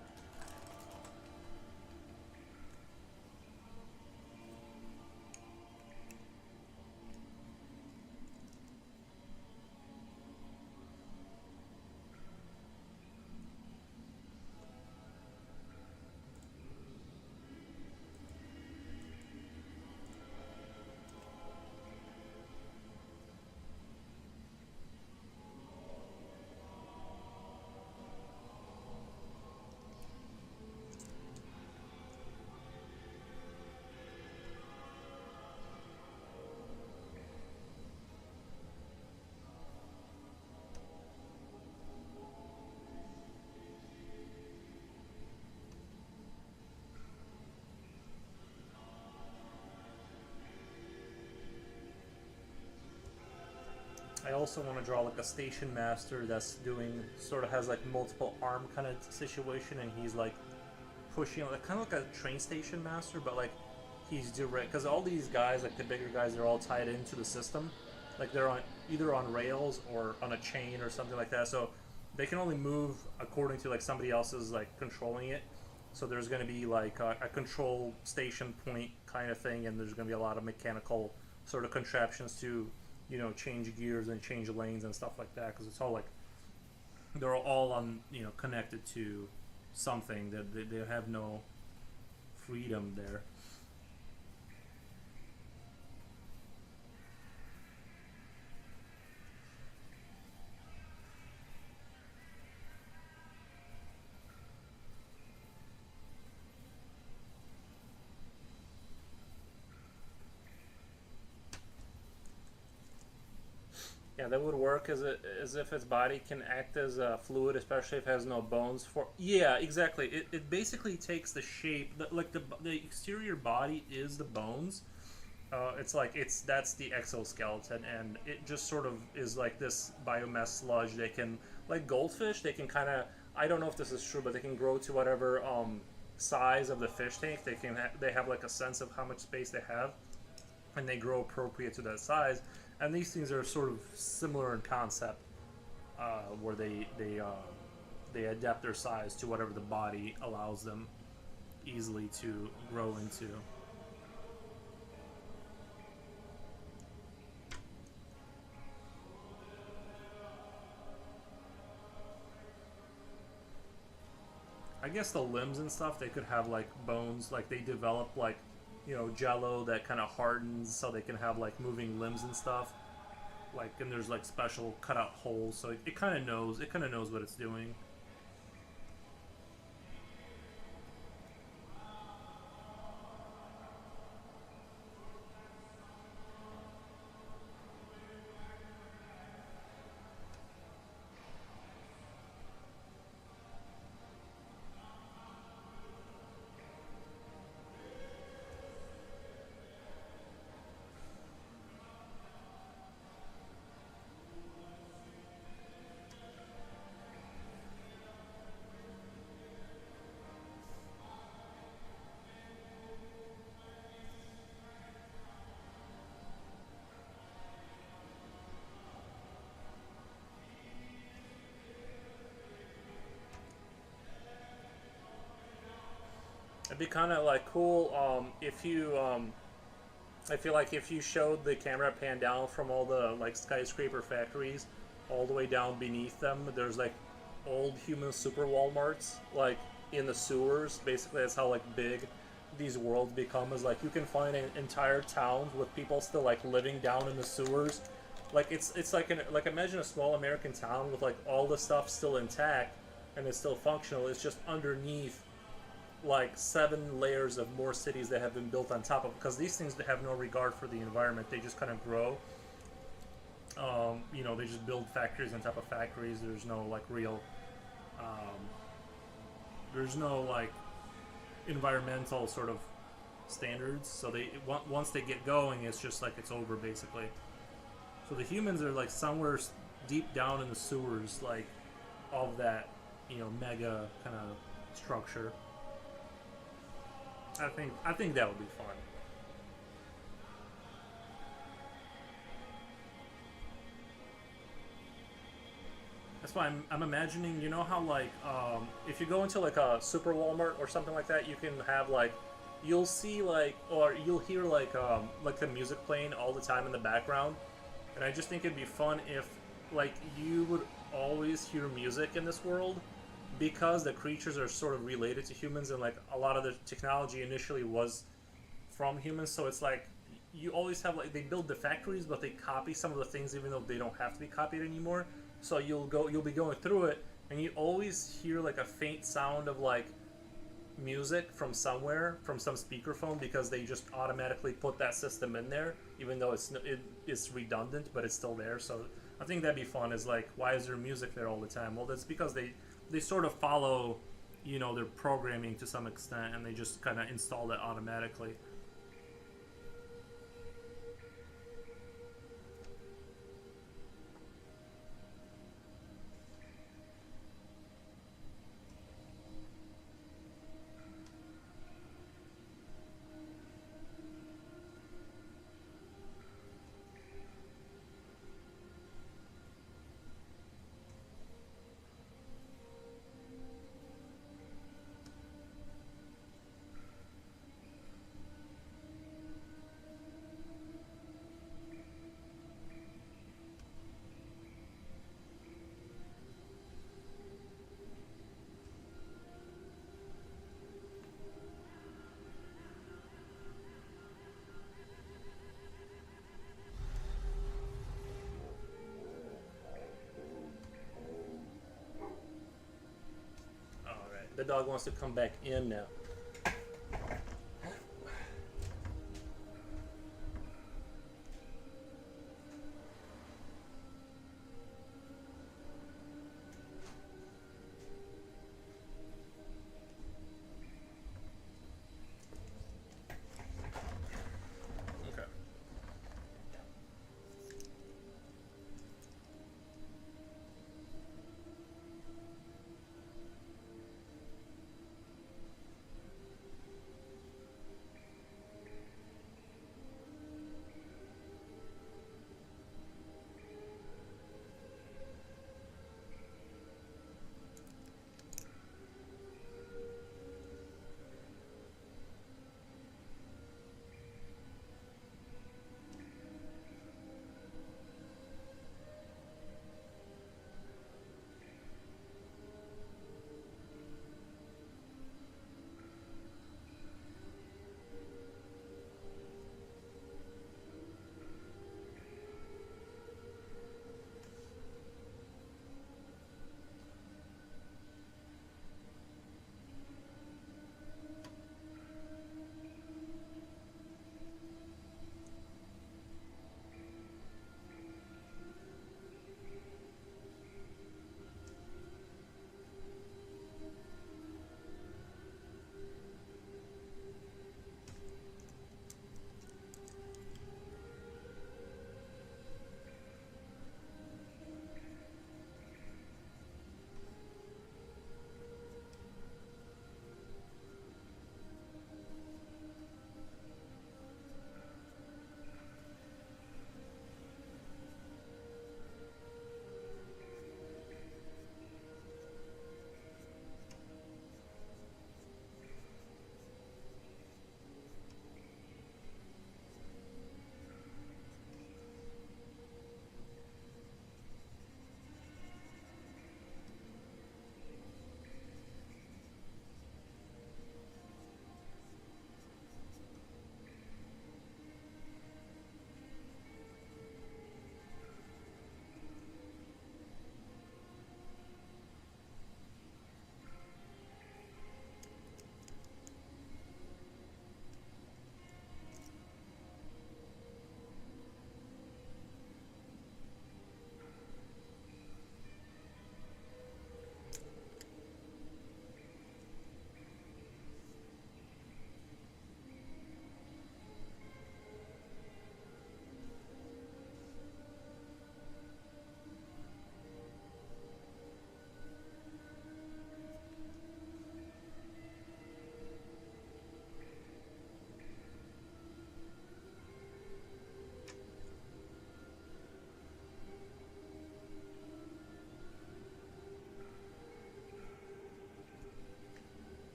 I also want to draw like a station master that's doing sort of has like multiple arm kind of situation, and he's like pushing like kind of like a train station master, but like he's direct because all these guys, like the bigger guys, they're all tied into the system, like they're on either on rails or on a chain or something like that. So they can only move according to like somebody else's like controlling it. So there's going to be like a control station point kind of thing, and there's going to be a lot of mechanical sort of contraptions to change gears and change lanes and stuff like that, because it's all like they're all on connected to something that they have no freedom there. Yeah, that would work as if its body can act as a fluid, especially if it has no bones. For yeah, exactly. It basically takes the shape, the exterior body is the bones. It's like that's the exoskeleton, and it just sort of is like this biomass sludge. They can like goldfish. They can kind of, I don't know if this is true, but they can grow to whatever size of the fish tank. They have like a sense of how much space they have, and they grow appropriate to that size. And these things are sort of similar in concept, where they adapt their size to whatever the body allows them easily to grow into. I guess the limbs and stuff, they could have like bones, like they develop like jello that kind of hardens so they can have like moving limbs and stuff. Like, and there's like special cutout holes, so it kind of knows what it's doing. It'd be kind of like cool if you I feel like if you showed the camera pan down from all the like skyscraper factories all the way down beneath them, there's like old human super Walmarts like in the sewers. Basically, that's how like big these worlds become. Is like you can find entire towns with people still like living down in the sewers. Like it's like imagine a small American town with like all the stuff still intact and it's still functional. It's just underneath like 7 layers of more cities that have been built on top of, because these things have no regard for the environment. They just kind of grow. They just build factories on top of factories. There's no like real There's no like environmental sort of standards. So once they get going, it's just like it's over basically. So the humans are like somewhere deep down in the sewers, like of that, mega kind of structure. I think that would be fun. That's why I'm imagining, how like if you go into like a super Walmart or something like that, you can have like you'll see like or you'll hear like the music playing all the time in the background, and I just think it'd be fun if like you would always hear music in this world because the creatures are sort of related to humans and like a lot of the technology initially was from humans, so it's like you always have like they build the factories but they copy some of the things even though they don't have to be copied anymore. So you'll be going through it and you always hear like a faint sound of like music from somewhere from some speakerphone because they just automatically put that system in there even though it's redundant but it's still there. So I think that'd be fun. Is like, why is there music there all the time? Well, that's because they sort of follow their programming to some extent and they just kind of install it automatically. All right, the dog wants to come back in now. Okay.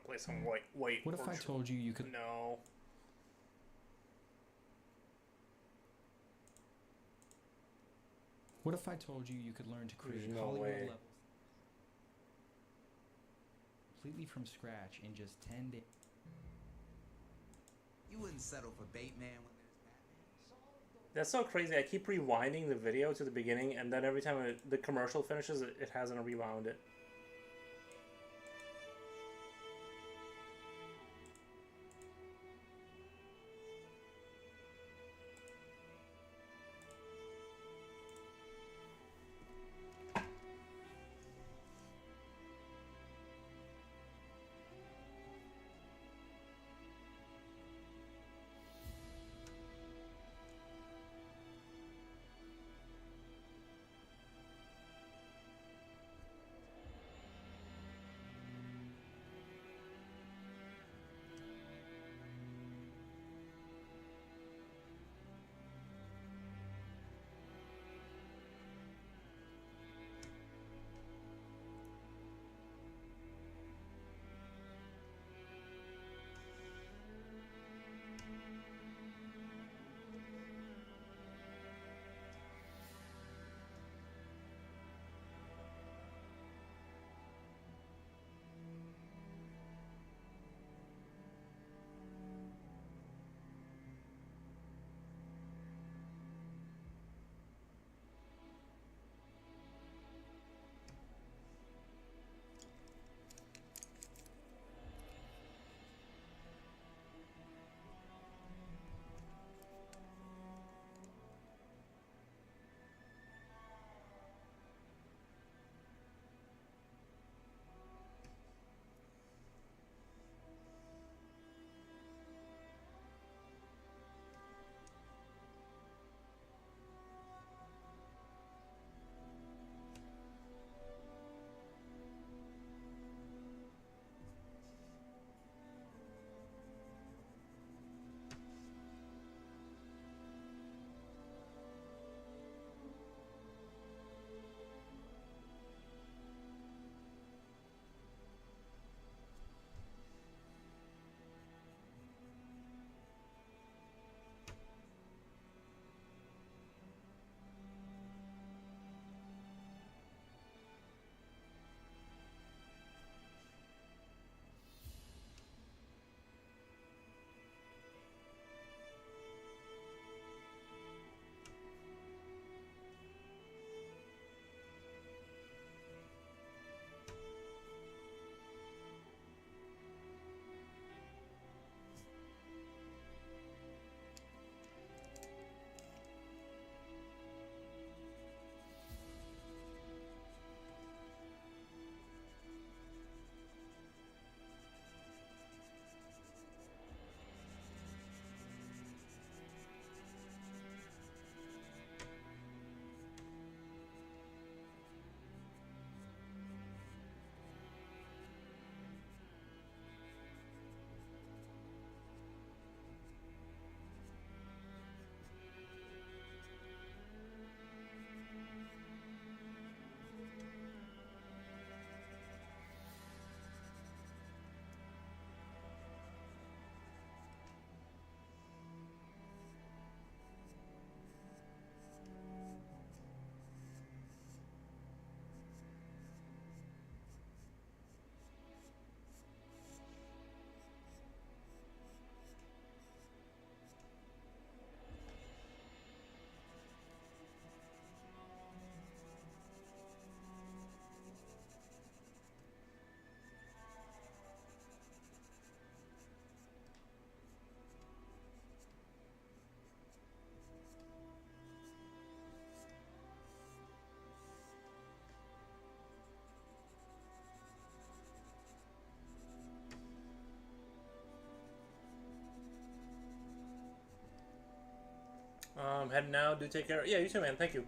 play some white. What if I told you you could... No. What if I told you you could learn to create There's no Hollywood way. levels completely from scratch in just 10 days? You wouldn't settle for Bateman when there's Batman. That's so crazy. I keep rewinding the video to the beginning, and then every time the commercial finishes, it hasn't rewound it. Head now. Do take care. Yeah, you too, man. Thank you.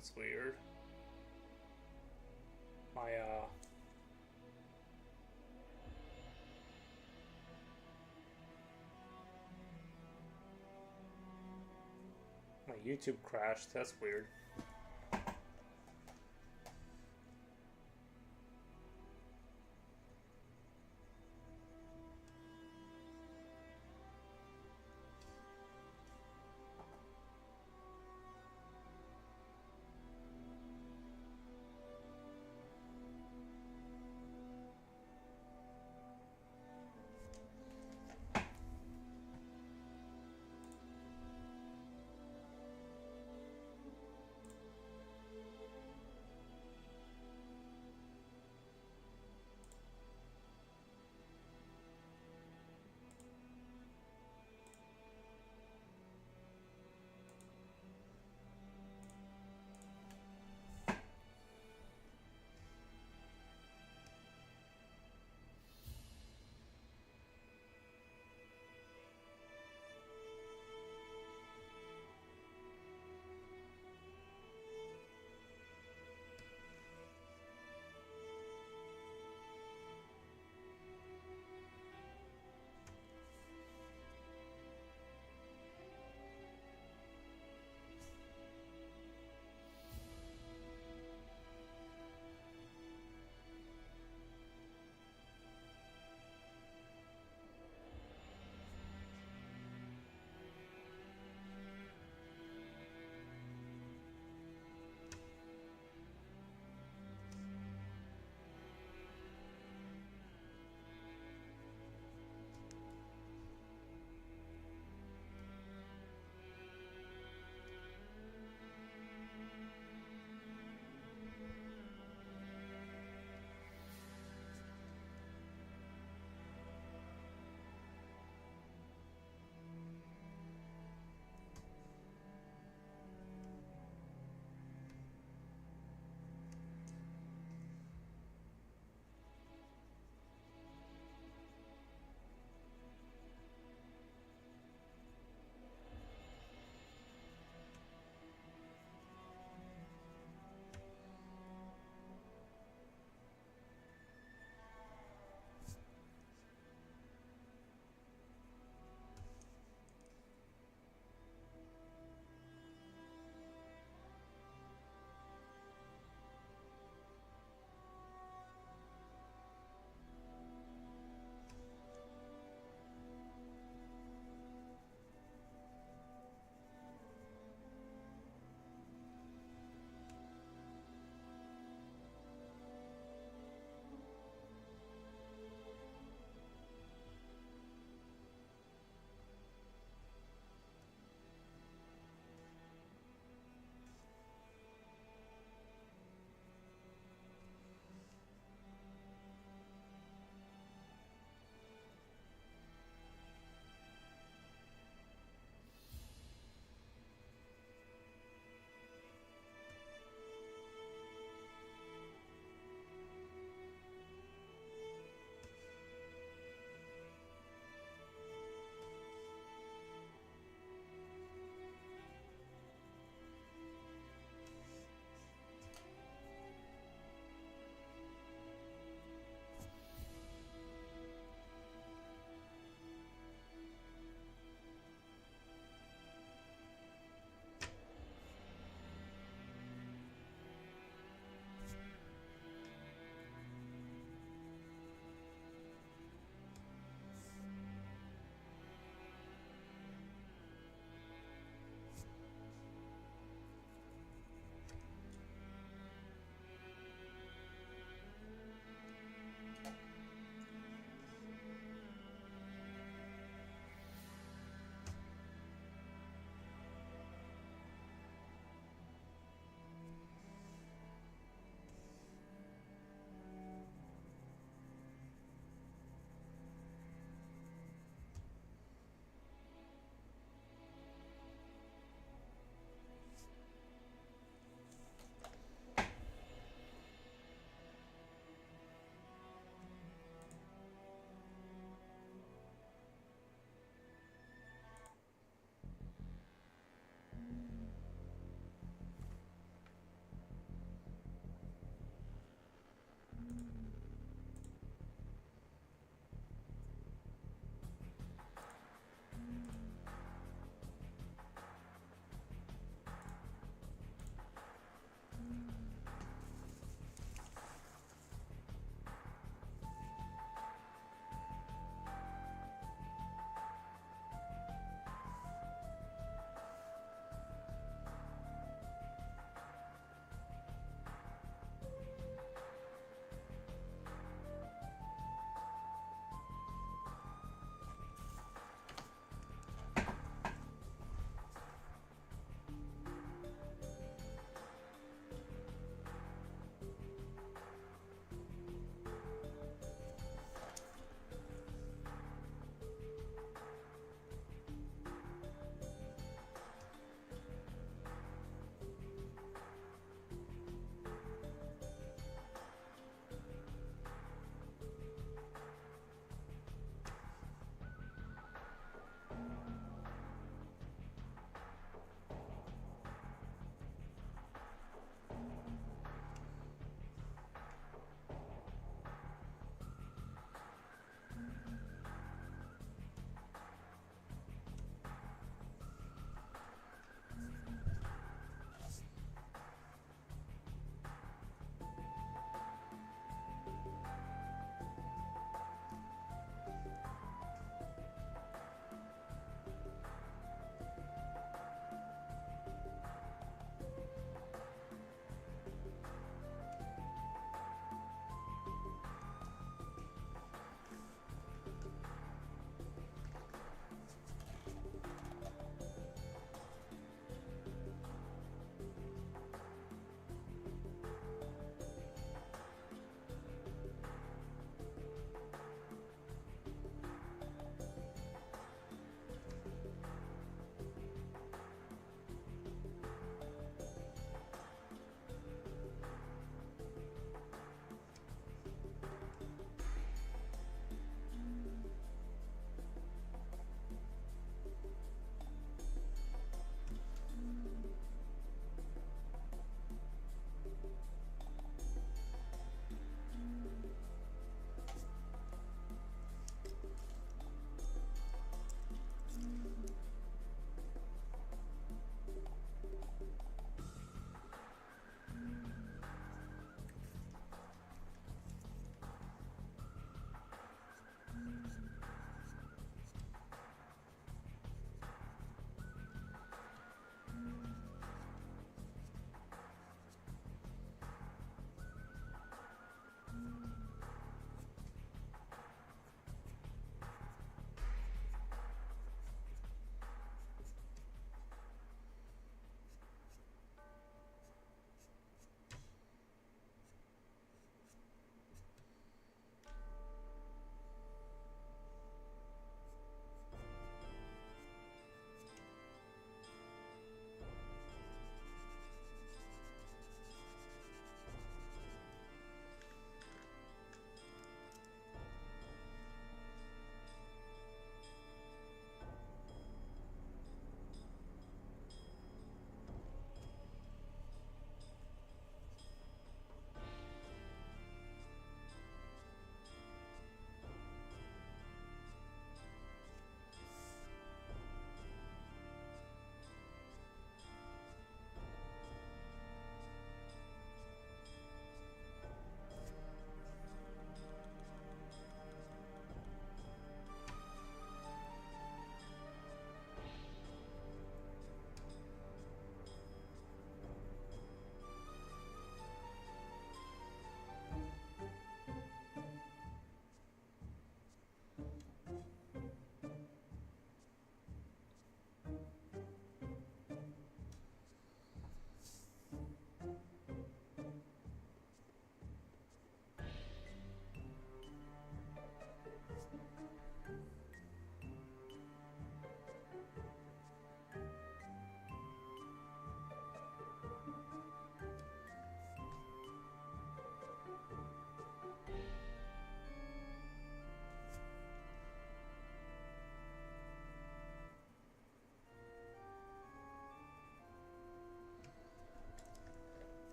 That's weird. My my YouTube crashed. That's weird.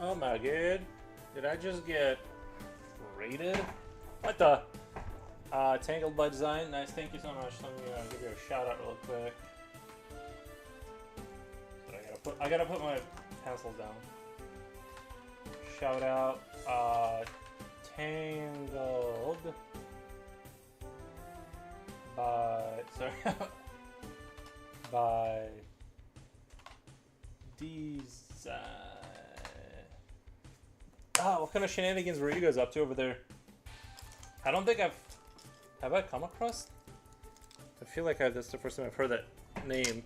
Oh my god. Did I just get raided? What the? Tangled by Design. Nice, thank you so much. Let me give you a shout out real quick. But I gotta put my pencils down. Shout out, Tangled by, sorry, by Design. Ah, what kind of shenanigans were you guys up to over there? I don't think have I come across? I feel like that's the first time I've heard that name.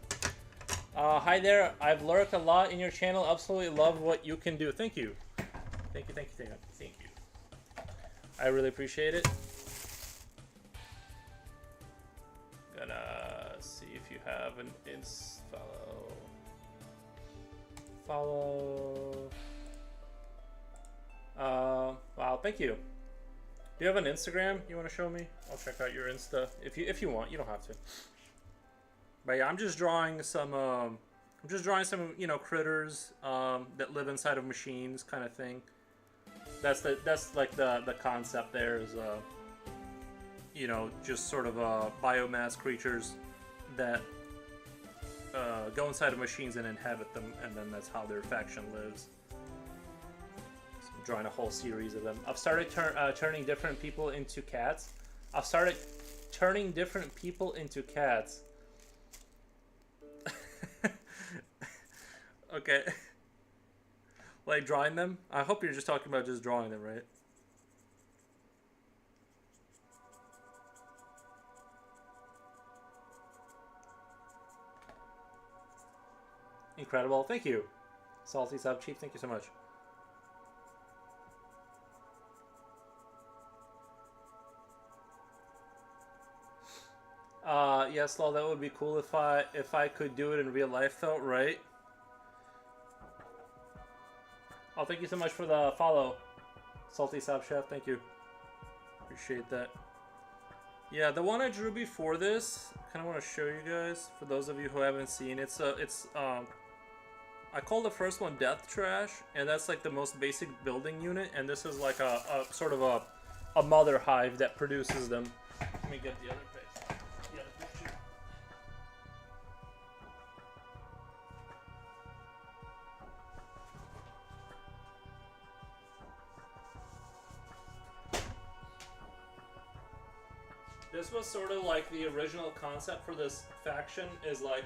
Hi there, I've lurked a lot in your channel, absolutely love what you can do. Thank you. Thank you, thank you, thank you. I really appreciate it. Gonna see if you have an follow. Wow, thank you. Do you have an Instagram you want to show me? I'll check out your Insta if you want. You don't have to. But yeah, I'm just drawing some you know, critters that live inside of machines, kind of thing. That's like the concept there is you know, just sort of biomass creatures that go inside of machines and inhabit them, and then that's how their faction lives. So I'm drawing a whole series of them. I've started turning different people into cats. I've started turning different people into cats. Okay. Like drawing them? I hope you're just talking about just drawing them, right? Incredible. Thank you. Salty Sub Chief, thank you so much. Yes, Lol, that would be cool if I could do it in real life though, right? Oh, thank you so much for the follow, Salty Sub Chef. Thank you. Appreciate that. Yeah, the one I drew before this, kind of want to show you guys for those of you who haven't seen. I call the first one Death Trash, and that's like the most basic building unit, and this is like a sort of a mother hive that produces them. Let me get the other page. The other picture. This was sort of like the original concept for this faction is like,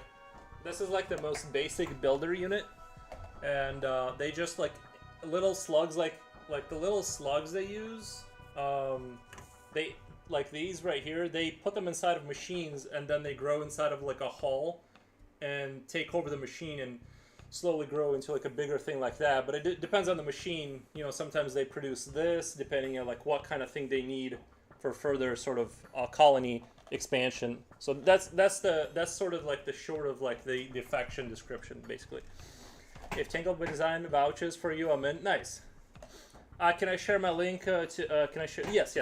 this is like the most basic builder unit, and they just like little slugs, like the little slugs they use, they like these right here, they put them inside of machines and then they grow inside of like a hull and take over the machine and slowly grow into like a bigger thing like that. But it depends on the machine, you know. Sometimes they produce this depending on like what kind of thing they need for further sort of colony expansion. So that's sort of like the short of like the faction description basically. If Tangled by Design vouches for you, I'm in. Nice. Can I share my link can I share? Yes.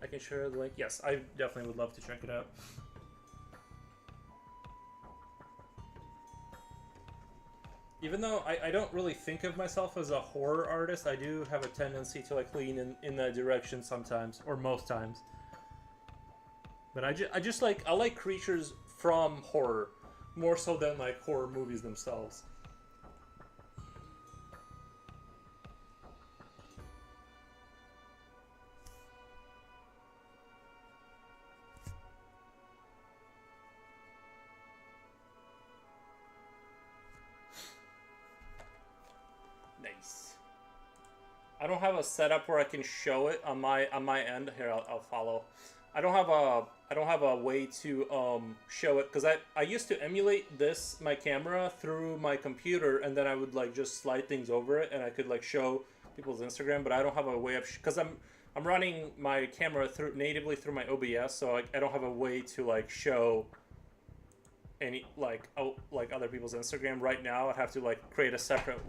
I can share the link. Yes, I definitely would love to check it out. Even though I don't really think of myself as a horror artist, I do have a tendency to like lean in that direction sometimes, or most times. But I just like, I like creatures from horror, more so than like horror movies themselves. Nice. I don't have a setup where I can show it on my end. Here, I'll follow. I don't have a way to show it because I used to emulate my camera through my computer, and then I would like just slide things over it and I could like show people's Instagram, but I don't have a way of because I'm running my camera natively through my OBS, so I don't have a way to like show any like other people's Instagram right now. I'd have to like create a separate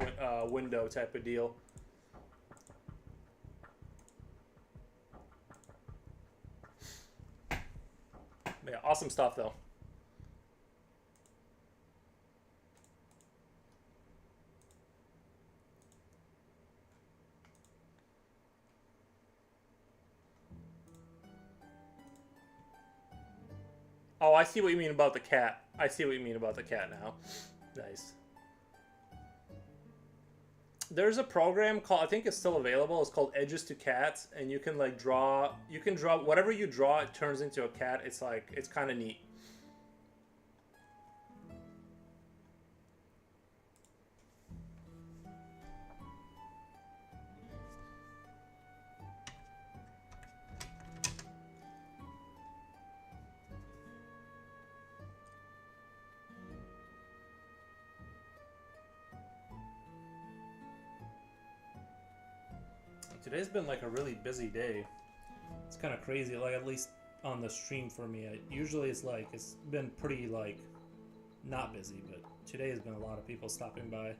window type of deal. Yeah, awesome stuff though. Oh, I see what you mean about the cat. I see what you mean about the cat now. Nice. There's a program called, I think it's still available. It's called Edges to Cats, and you can like draw. You can draw whatever you draw. It turns into a cat. It's like it's kind of neat. Today's been like a really busy day. It's kind of crazy, like at least on the stream for me. Usually it's like, it's been pretty like not busy, but today has been a lot of people stopping by.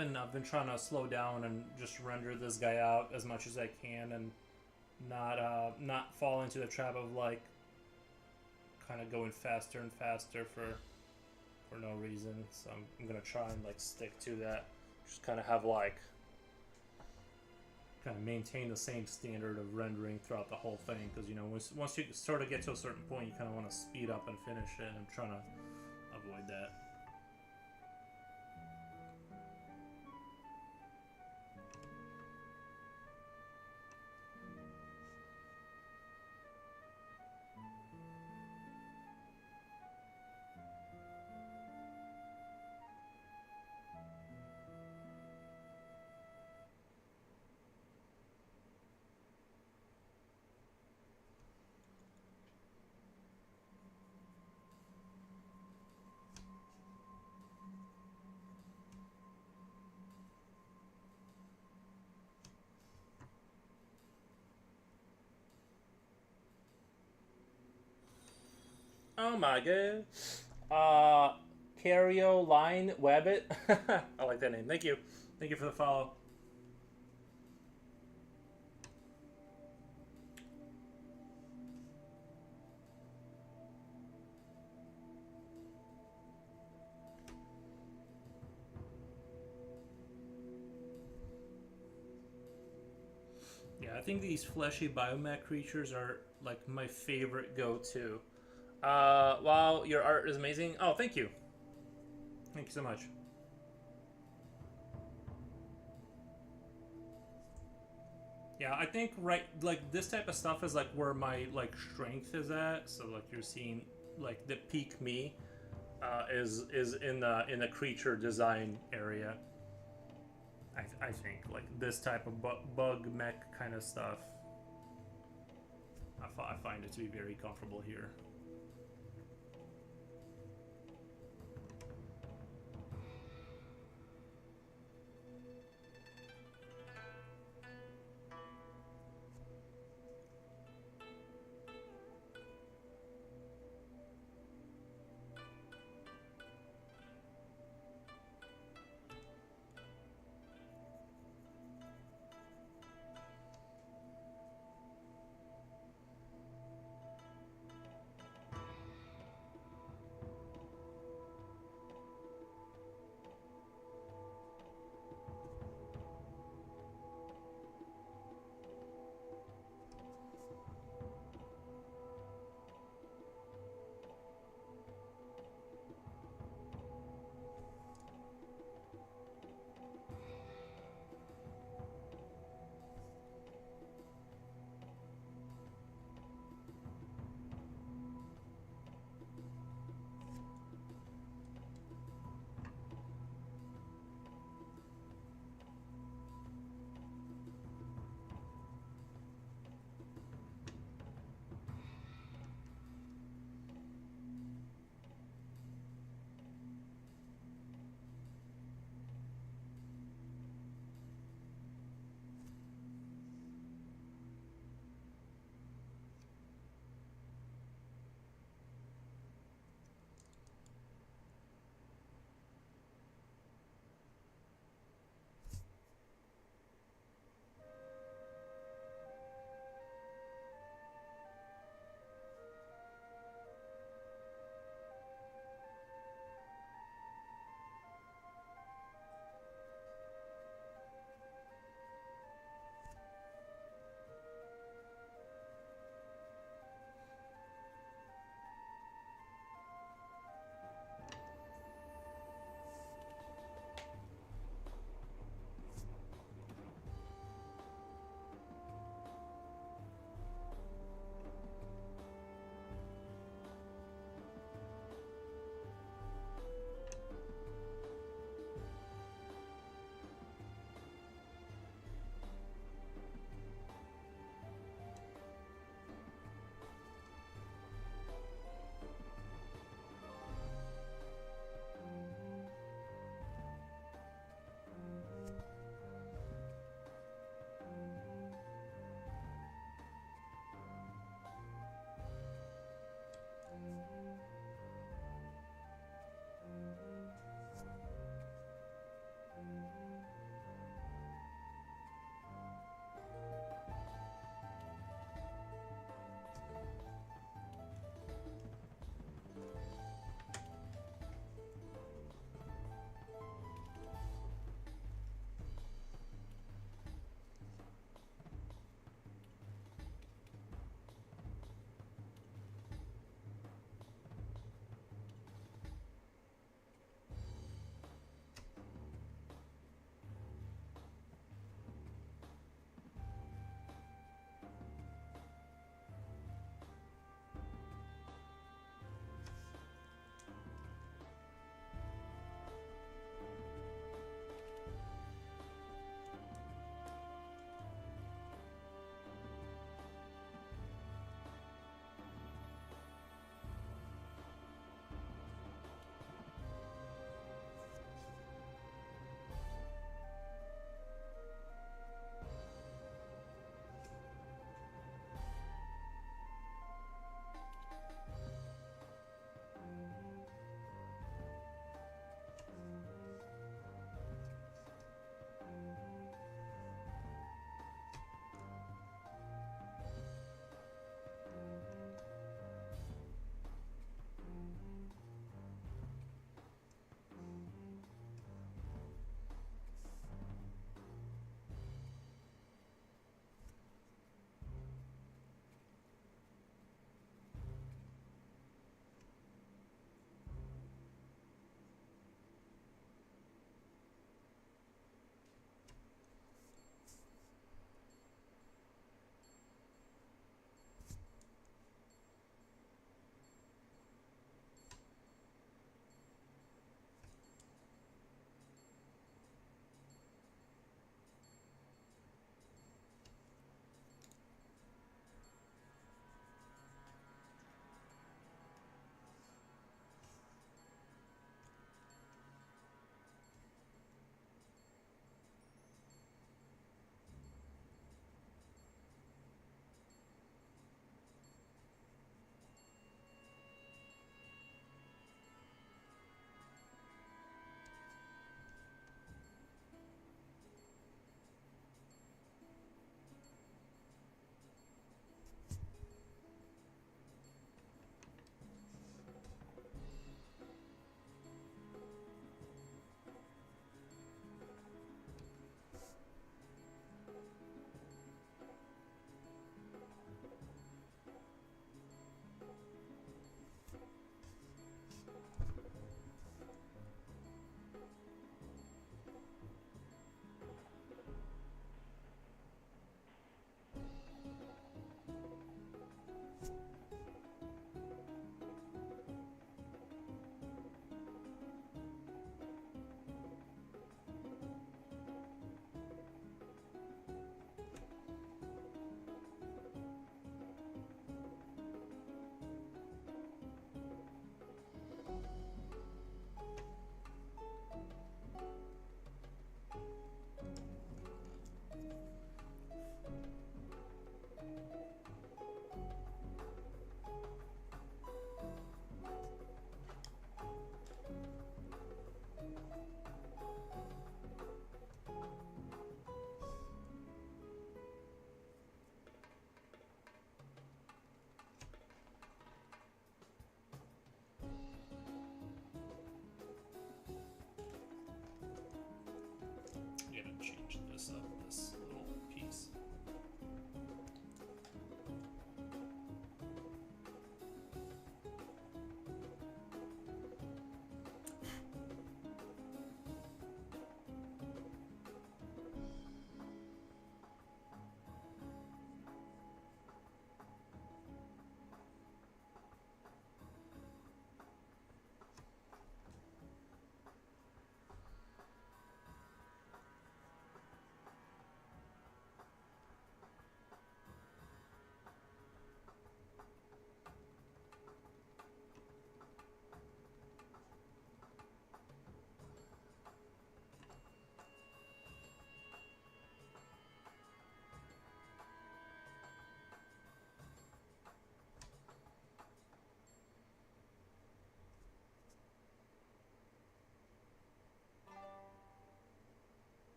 I've been trying to slow down and just render this guy out as much as I can, and not fall into the trap of like kind of going faster and faster for no reason. So I'm gonna try and like stick to that. Just kind of have like kind of maintain the same standard of rendering throughout the whole thing, because you know once you sort of get to a certain point, you kind of want to speed up and finish it. And I'm trying to avoid that. Oh my god. Cario Line Wabbit. I like that name. Thank you. Thank you for the follow. Yeah, I think these fleshy biomech creatures are like my favorite go-to. Wow, your art is amazing. Oh, thank you. Thank you so much. Yeah, I think like this type of stuff is like where my like strength is at. So like you're seeing like the peak me is in the creature design area. I think like this type of bug mech kind of stuff. I find it to be very comfortable here.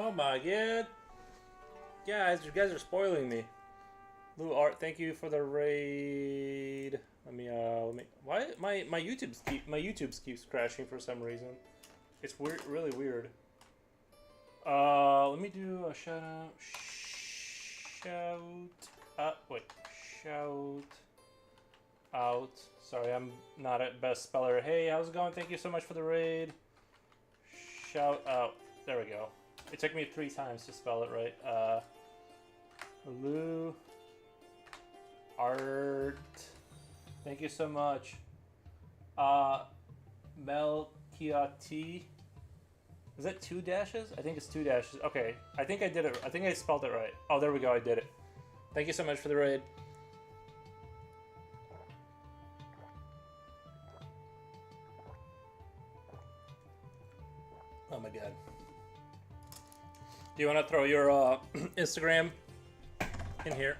Oh my god. Guys, you guys are spoiling me. Lou Art, thank you for the raid. Let me why my YouTube keeps crashing for some reason. It's weird, really weird. Let me do a shout out. Shout out. Sorry, I'm not at best speller. Hey, how's it going? Thank you so much for the raid. Shout out. There we go. It took me 3 times to spell it right. Lou Art. Thank you so much. Mel Kiati. Is that 2 dashes? I think it's 2 dashes. Okay, I think I did it. I think I spelled it right. Oh, there we go. I did it. Thank you so much for the raid. Oh my god. Do you want to throw your Instagram in here?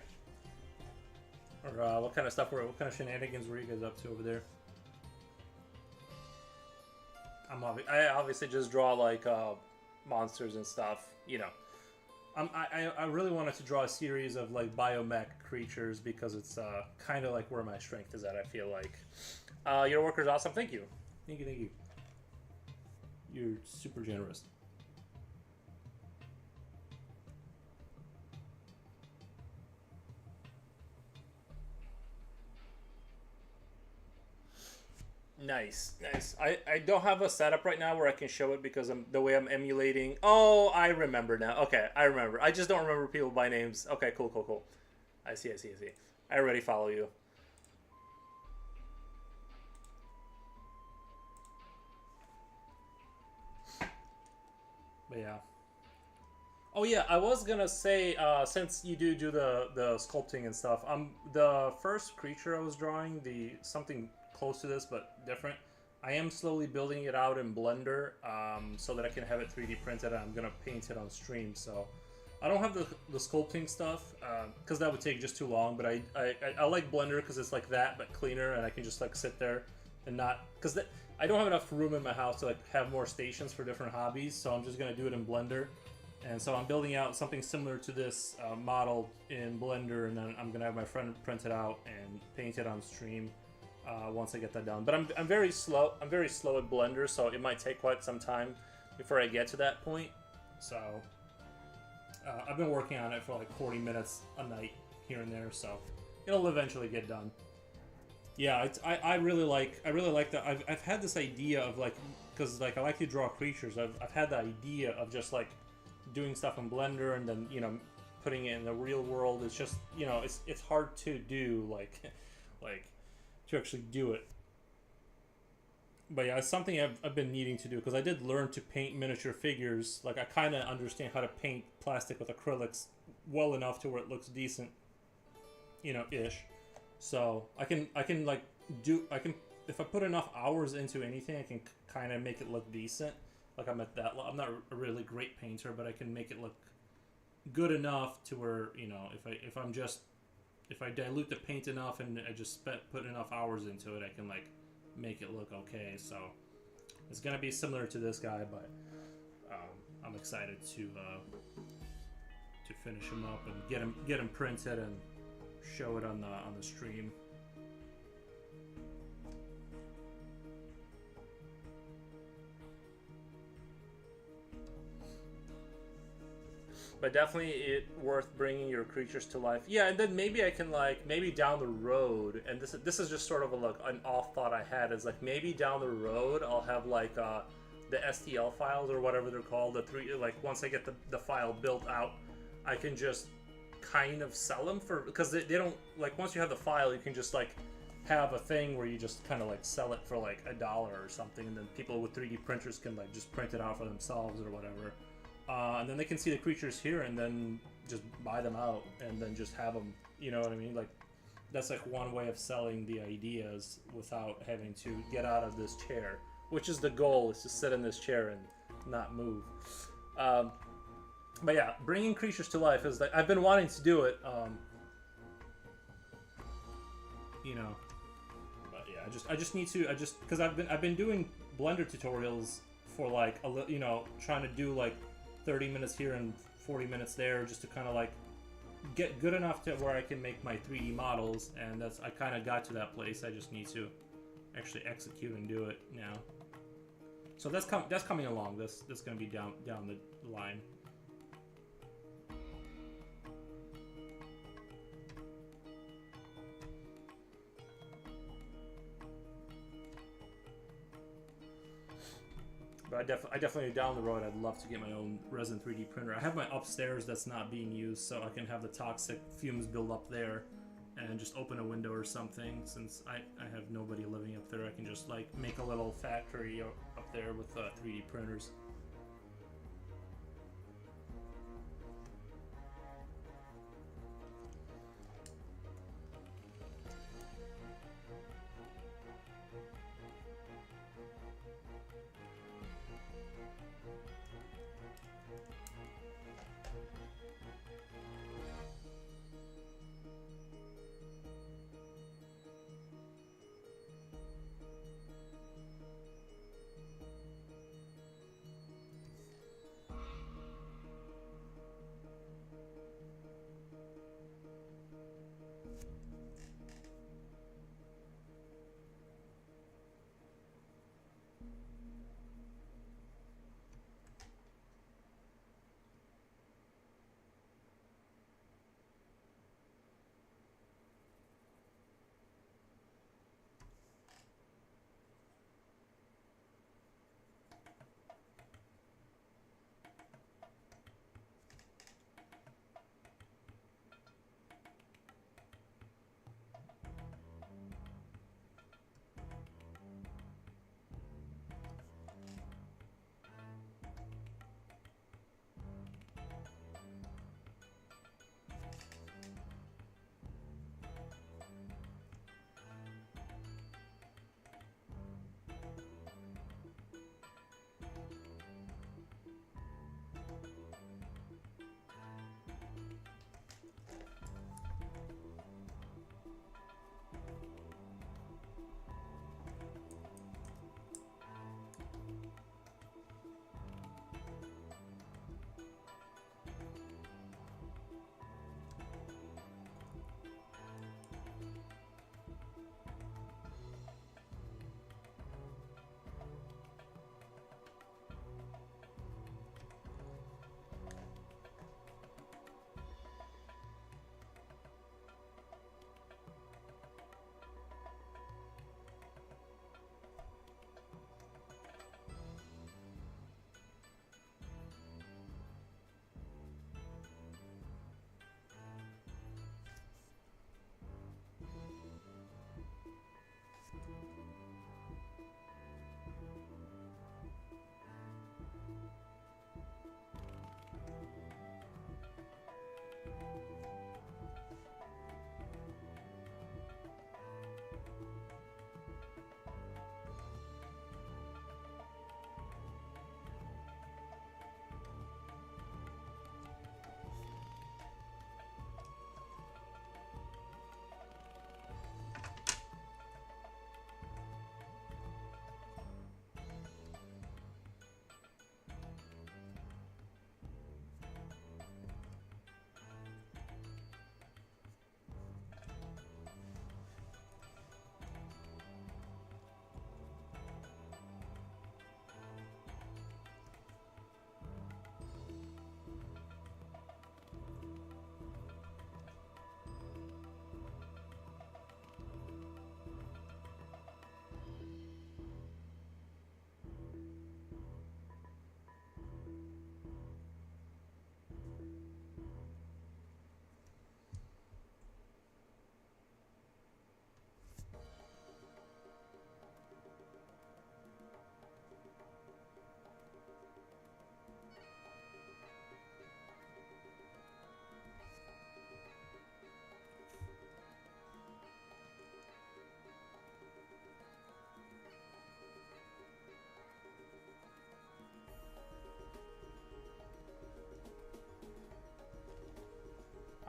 Or what kind of stuff what kind of shenanigans were you guys up to over there? I obviously just draw like monsters and stuff, you know. I really wanted to draw a series of like biomech creatures because it's kind of like where my strength is at, I feel like. Your work is awesome. Thank you. Thank you, thank you. You're super generous. Nice, nice. I don't have a setup right now where I can show it because the way I'm emulating. Oh, I remember now. Okay, I remember. I just don't remember people by names. Okay, cool, cool, cool. I see. I already follow you. But yeah. Oh yeah, I was gonna say since you do the sculpting and stuff, the first creature I was drawing, something close to this but different. I am slowly building it out in Blender so that I can have it 3D printed, and I'm gonna paint it on stream. So I don't have the sculpting stuff because that would take just too long. But I like Blender because it's like that but cleaner, and I can just like sit there and not because I don't have enough room in my house to like have more stations for different hobbies. So I'm just gonna do it in Blender. And so I'm building out something similar to this model in Blender, and then I'm gonna have my friend print it out and paint it on stream once I get that done. But I'm very slow. I'm very slow at Blender, so it might take quite some time before I get to that point. So I've been working on it for like 40 minutes a night here and there, so it'll eventually get done. Yeah, I really like that. I've had this idea of like, because like I like to draw creatures. I've had the idea of just like doing stuff in Blender and then, you know, putting it in the real world. It's just, you know, it's hard to do like to actually do it. But yeah, it's something I've been needing to do because I did learn to paint miniature figures. Like I kind of understand how to paint plastic with acrylics well enough to where it looks decent, you know, ish. So I can like if I put enough hours into anything, I can kind of make it look decent. Like I'm at that. I'm not a really great painter, but I can make it look good enough to where, you know, if I dilute the paint enough and I just put enough hours into it, I can like make it look okay. So it's gonna be similar to this guy, but I'm excited to finish him up and get him printed and show it on the stream. But definitely it worth bringing your creatures to life. Yeah, and then maybe I can like maybe down the road, and this is just sort of an off thought I had, is like maybe down the road I'll have like the STL files or whatever they're called, like once I get the file built out, I can just kind of sell them for, because they don't, like once you have the file you can just like have a thing where you just kind of like sell it for like $1 or something, and then people with 3D printers can like just print it out for themselves or whatever. And then they can see the creatures here and then just buy them out and then just have them, you know what I mean? Like, that's like one way of selling the ideas without having to get out of this chair, which is the goal, is to sit in this chair and not move. But yeah, bringing creatures to life is like, I've been wanting to do it, you know, but yeah, I just need to, because I've been doing Blender tutorials for like, you know, trying to do like 30 minutes here and 40 minutes there, just to kind of like get good enough to where I can make my 3D models, and that's I kind of got to that place. I just need to actually execute and do it now. So that's coming along. That's going to be down the line. But I definitely down the road, I'd love to get my own resin 3D printer. I have my upstairs that's not being used, so I can have the toxic fumes build up there and just open a window or something. Since I have nobody living up there, I can just like make a little factory up there with 3D printers.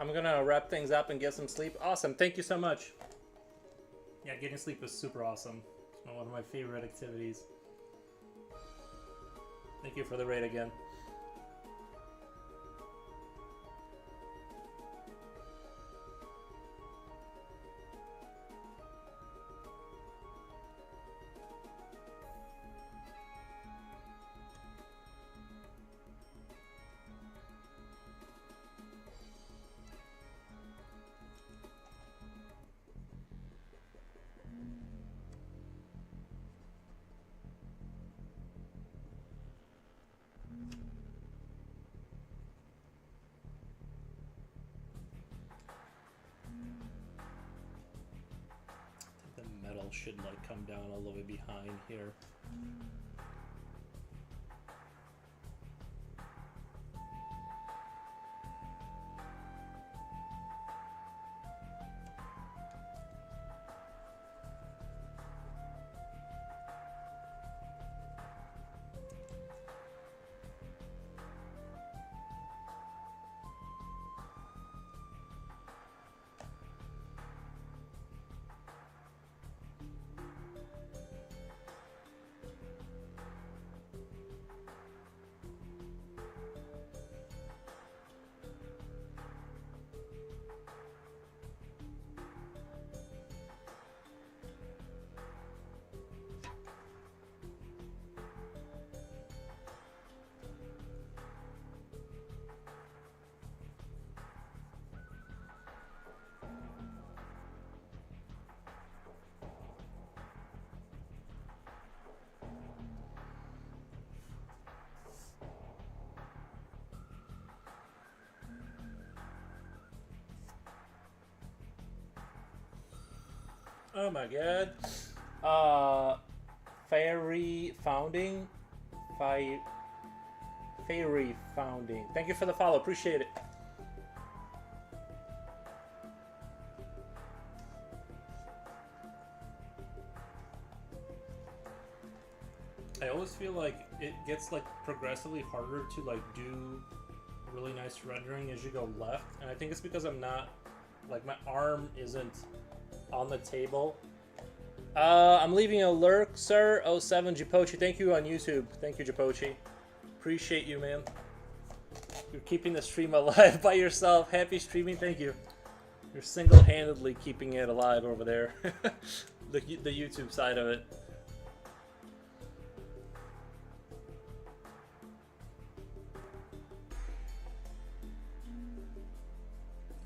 I'm gonna wrap things up and get some sleep. Awesome, thank you so much. Yeah, getting sleep is super awesome. It's one of my favorite activities. Thank you for the raid again. channel should like come down a little bit behind here. Oh my god. Fairy Founding. Fairy Founding. Thank you for the follow. Appreciate it. I always feel like it gets like progressively harder to like do really nice rendering as you go left, and I think it's because I'm not like my arm isn't on the table. I'm leaving a lurk, sir. 07 Japochi. Thank you on YouTube. Thank you, Japochi. Appreciate you, man. You're keeping the stream alive by yourself. Happy streaming. Thank you. You're single-handedly keeping it alive over there. the YouTube side of it.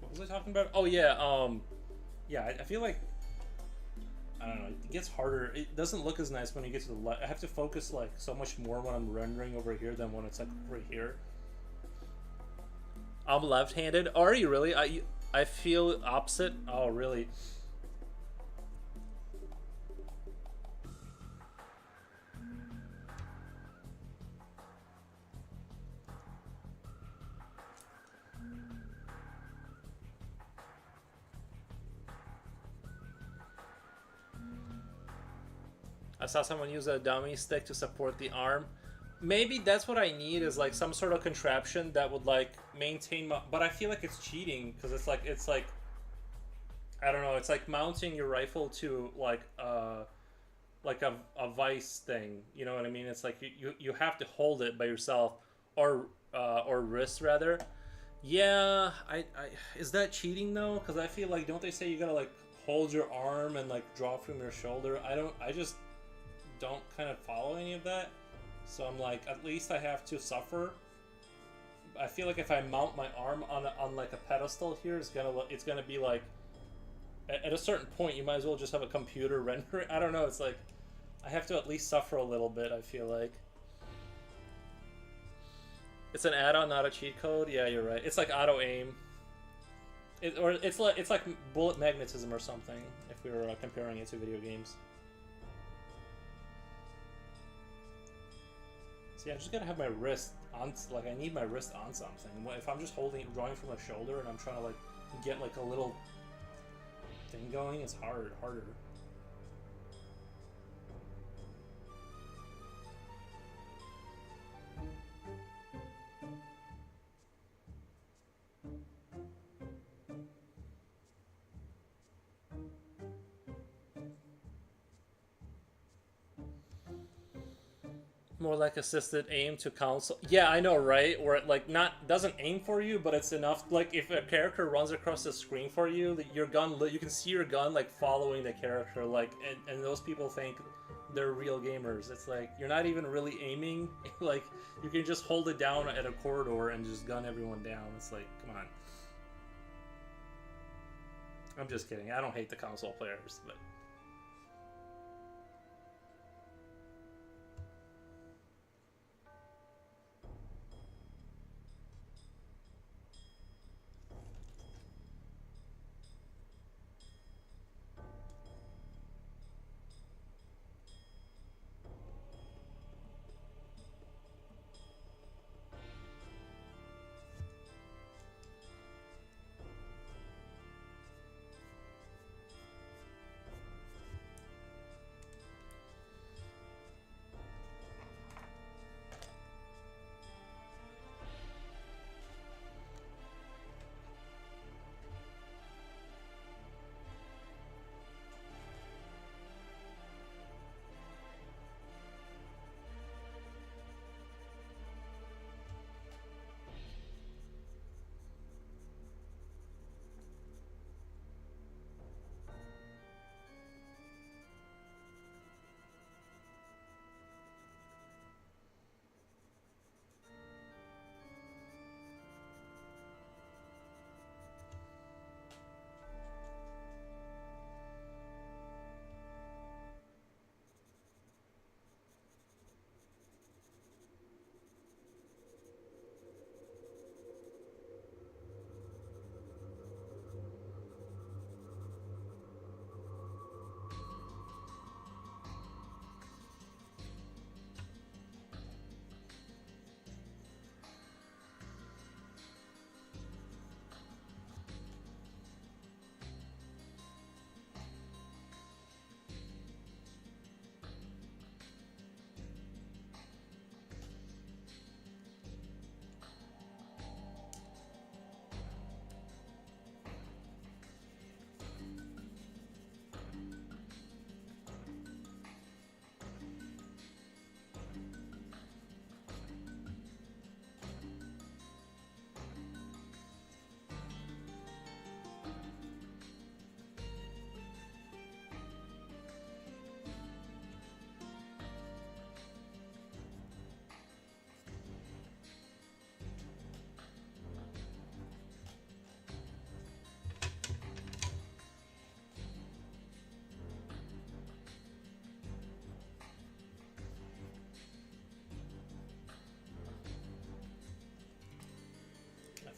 What was I talking about? Oh yeah. Yeah. I feel like, I don't know, it gets harder. It doesn't look as nice when you get to the left. I have to focus like so much more when I'm rendering over here than when it's like over here. I'm left-handed. Are you really? I feel opposite. Oh, really? I saw someone use a dummy stick to support the arm. Maybe that's what I need, is like some sort of contraption that would like maintain my, but I feel like it's cheating because it's like I don't know, it's like mounting your rifle to like a vice thing, you know what I mean? It's like you have to hold it by yourself, or wrist rather. Yeah, I is that cheating though? Because I feel like, don't they say you gotta like hold your arm and like draw from your shoulder? I just don't kind of follow any of that. So I'm like, at least I have to suffer. I feel like if I mount my arm on like a pedestal here, it's gonna be like, at a certain point you might as well just have a computer render it. I don't know, it's like I have to at least suffer a little bit, I feel like. It's an add-on, not a cheat code. Yeah, you're right. It's like auto aim. It's like bullet magnetism or something, if we were comparing it to video games. So yeah, I just gotta have my wrist on, like I need my wrist on something. If I'm just drawing from my shoulder and I'm trying to like get like a little thing going, it's harder. More like assisted aim to console. Yeah, I know, right? Where it like doesn't aim for you, but it's enough. Like if a character runs across the screen for you, your gun, you can see your gun like following the character. Like, and those people think they're real gamers. It's like you're not even really aiming. Like you can just hold it down at a corridor and just gun everyone down. It's like, come on. I'm just kidding. I don't hate the console players, but.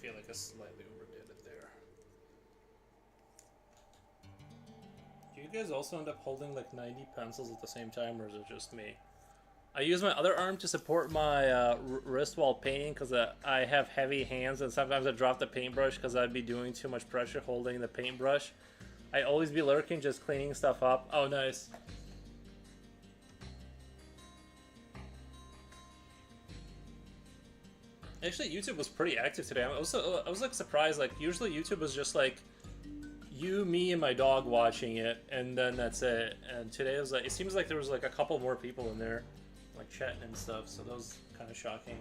feel like I slightly overdid it there. Do you guys also end up holding like 90 pencils at the same time, or is it just me? I use my other arm to support my wrist while painting because I have heavy hands, and sometimes I drop the paintbrush because I'd be doing too much pressure holding the paintbrush. I always be lurking, just cleaning stuff up. Oh, nice. Actually, YouTube was pretty active today. I was like surprised. Like usually YouTube was just like you, me, and my dog watching it, and then that's it. And today it was like, it seems like there was like a couple more people in there, like chatting and stuff. So that was kind of shocking.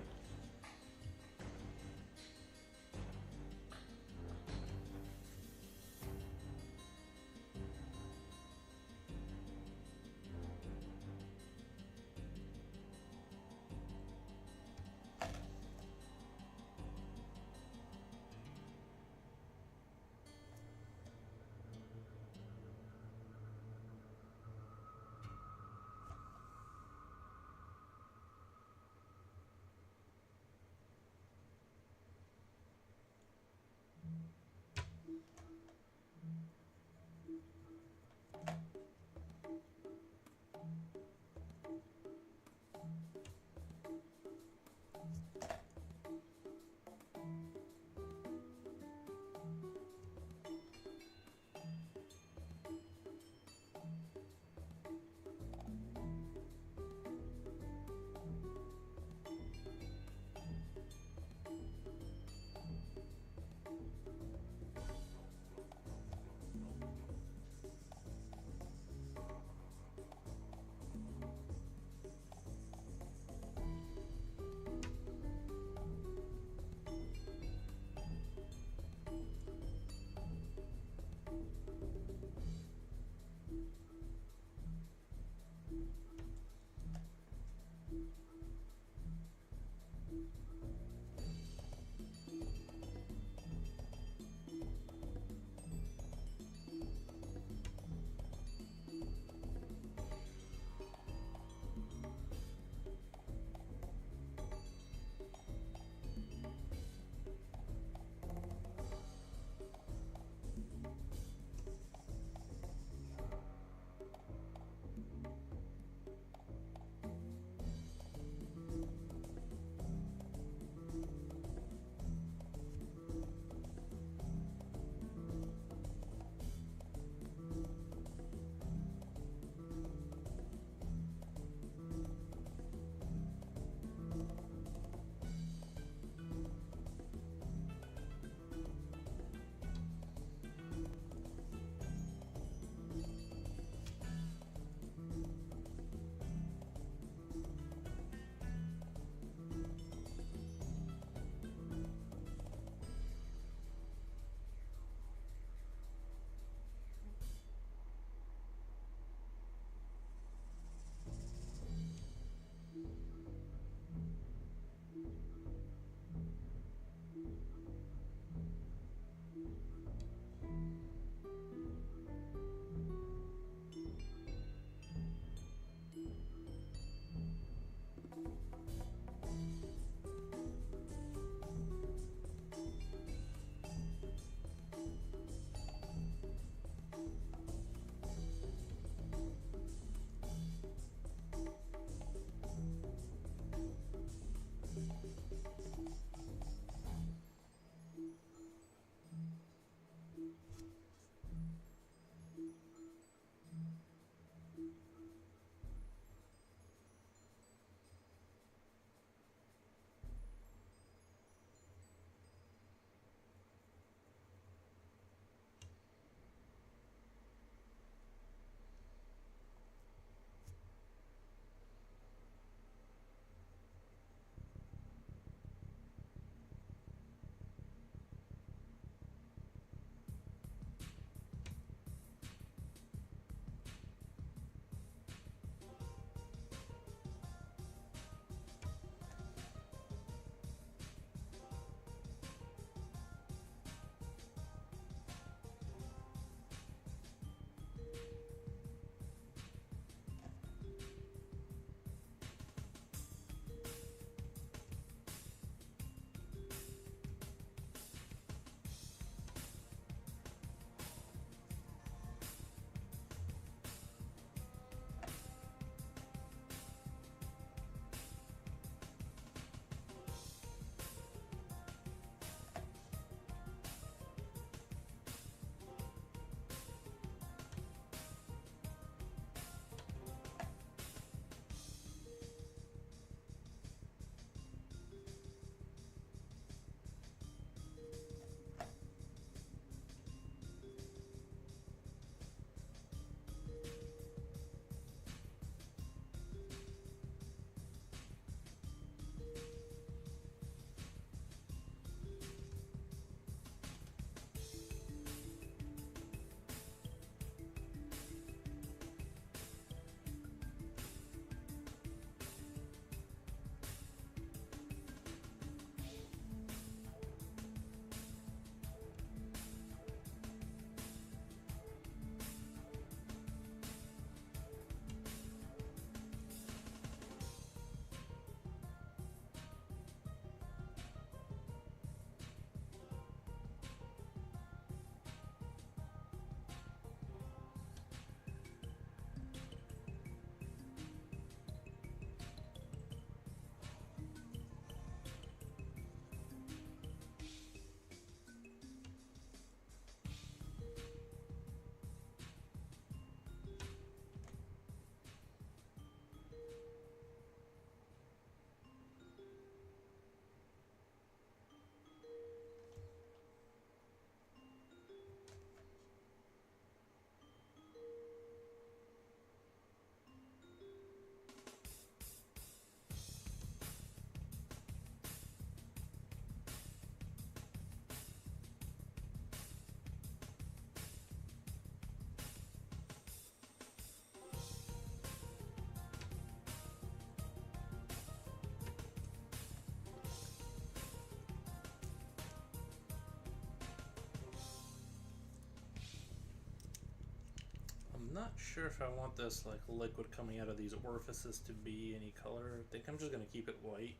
not sure if I want this like liquid coming out of these orifices to be any color. I think I'm just gonna keep it white,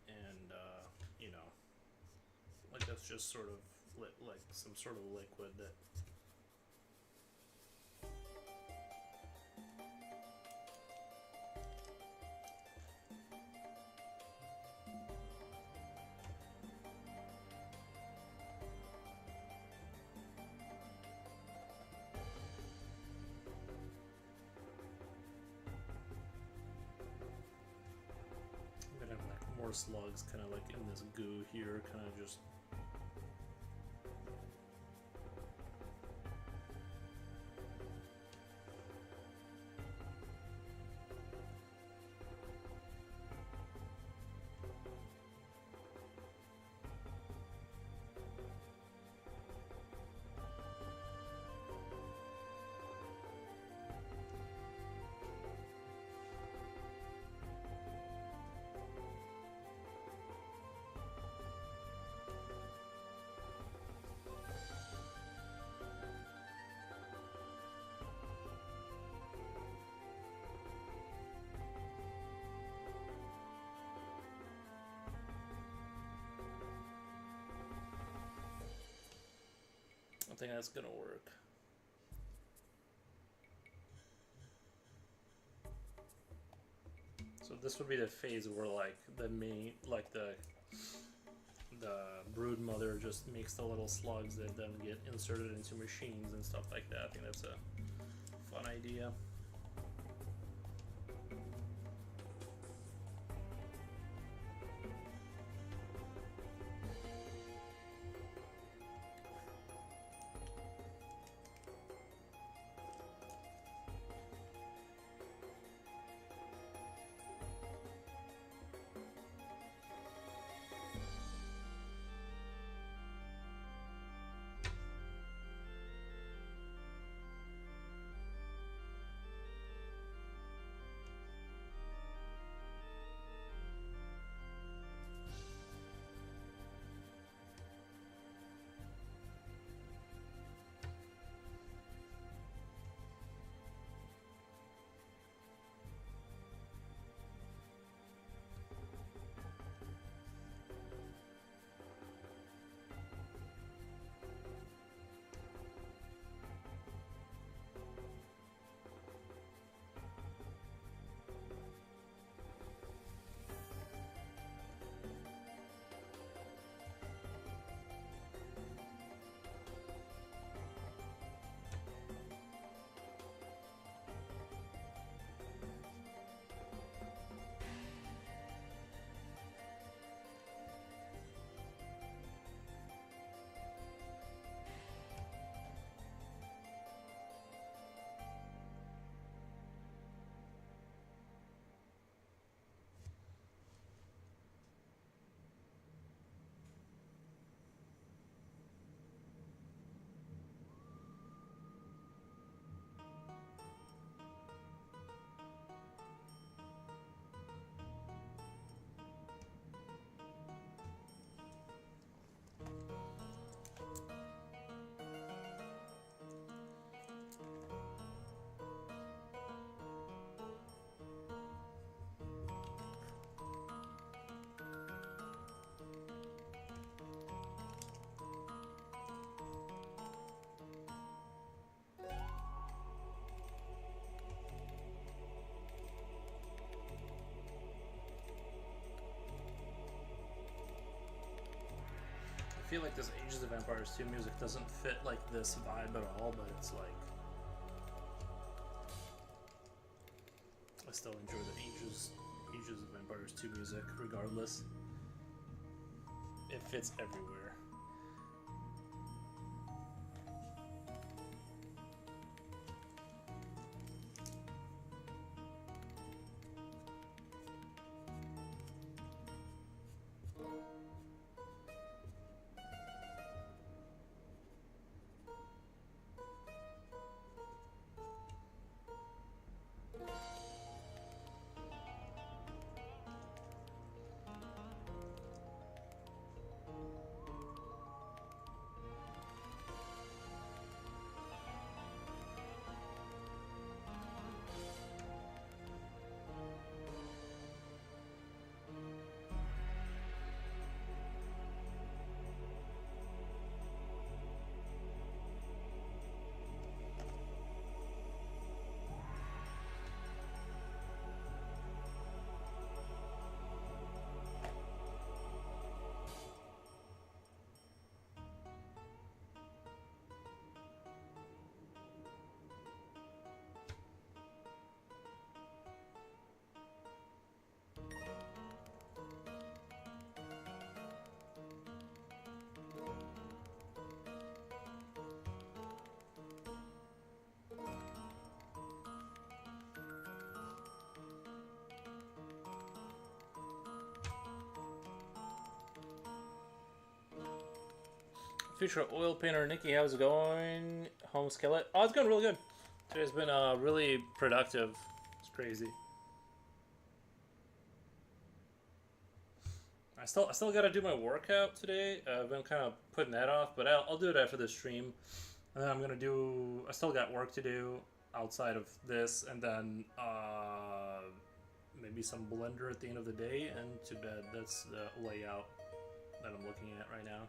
and you know, like that's just sort of like some sort of liquid that. I'm gonna have like more slugs, kind of like in this goo here, kind of just. I think that's gonna work. So this would be the phase where like the main, like the brood mother just makes the little slugs that then get inserted into machines and stuff like that. I think that's a fun idea. I feel like this Ages of Empires 2 music doesn't fit like this vibe at all, but it's like I still enjoy the Ages of Empires 2 music regardless. It fits everywhere. Future oil painter Nikki, how's it going? Home skillet. Oh, it's going really good. Today's been really productive. It's crazy. I still gotta do my workout today. I've been kind of putting that off, but I'll do it after the stream. And then I'm gonna do. I still got work to do outside of this, and then maybe some blender at the end of the day and to bed. That's the layout that I'm looking at right now.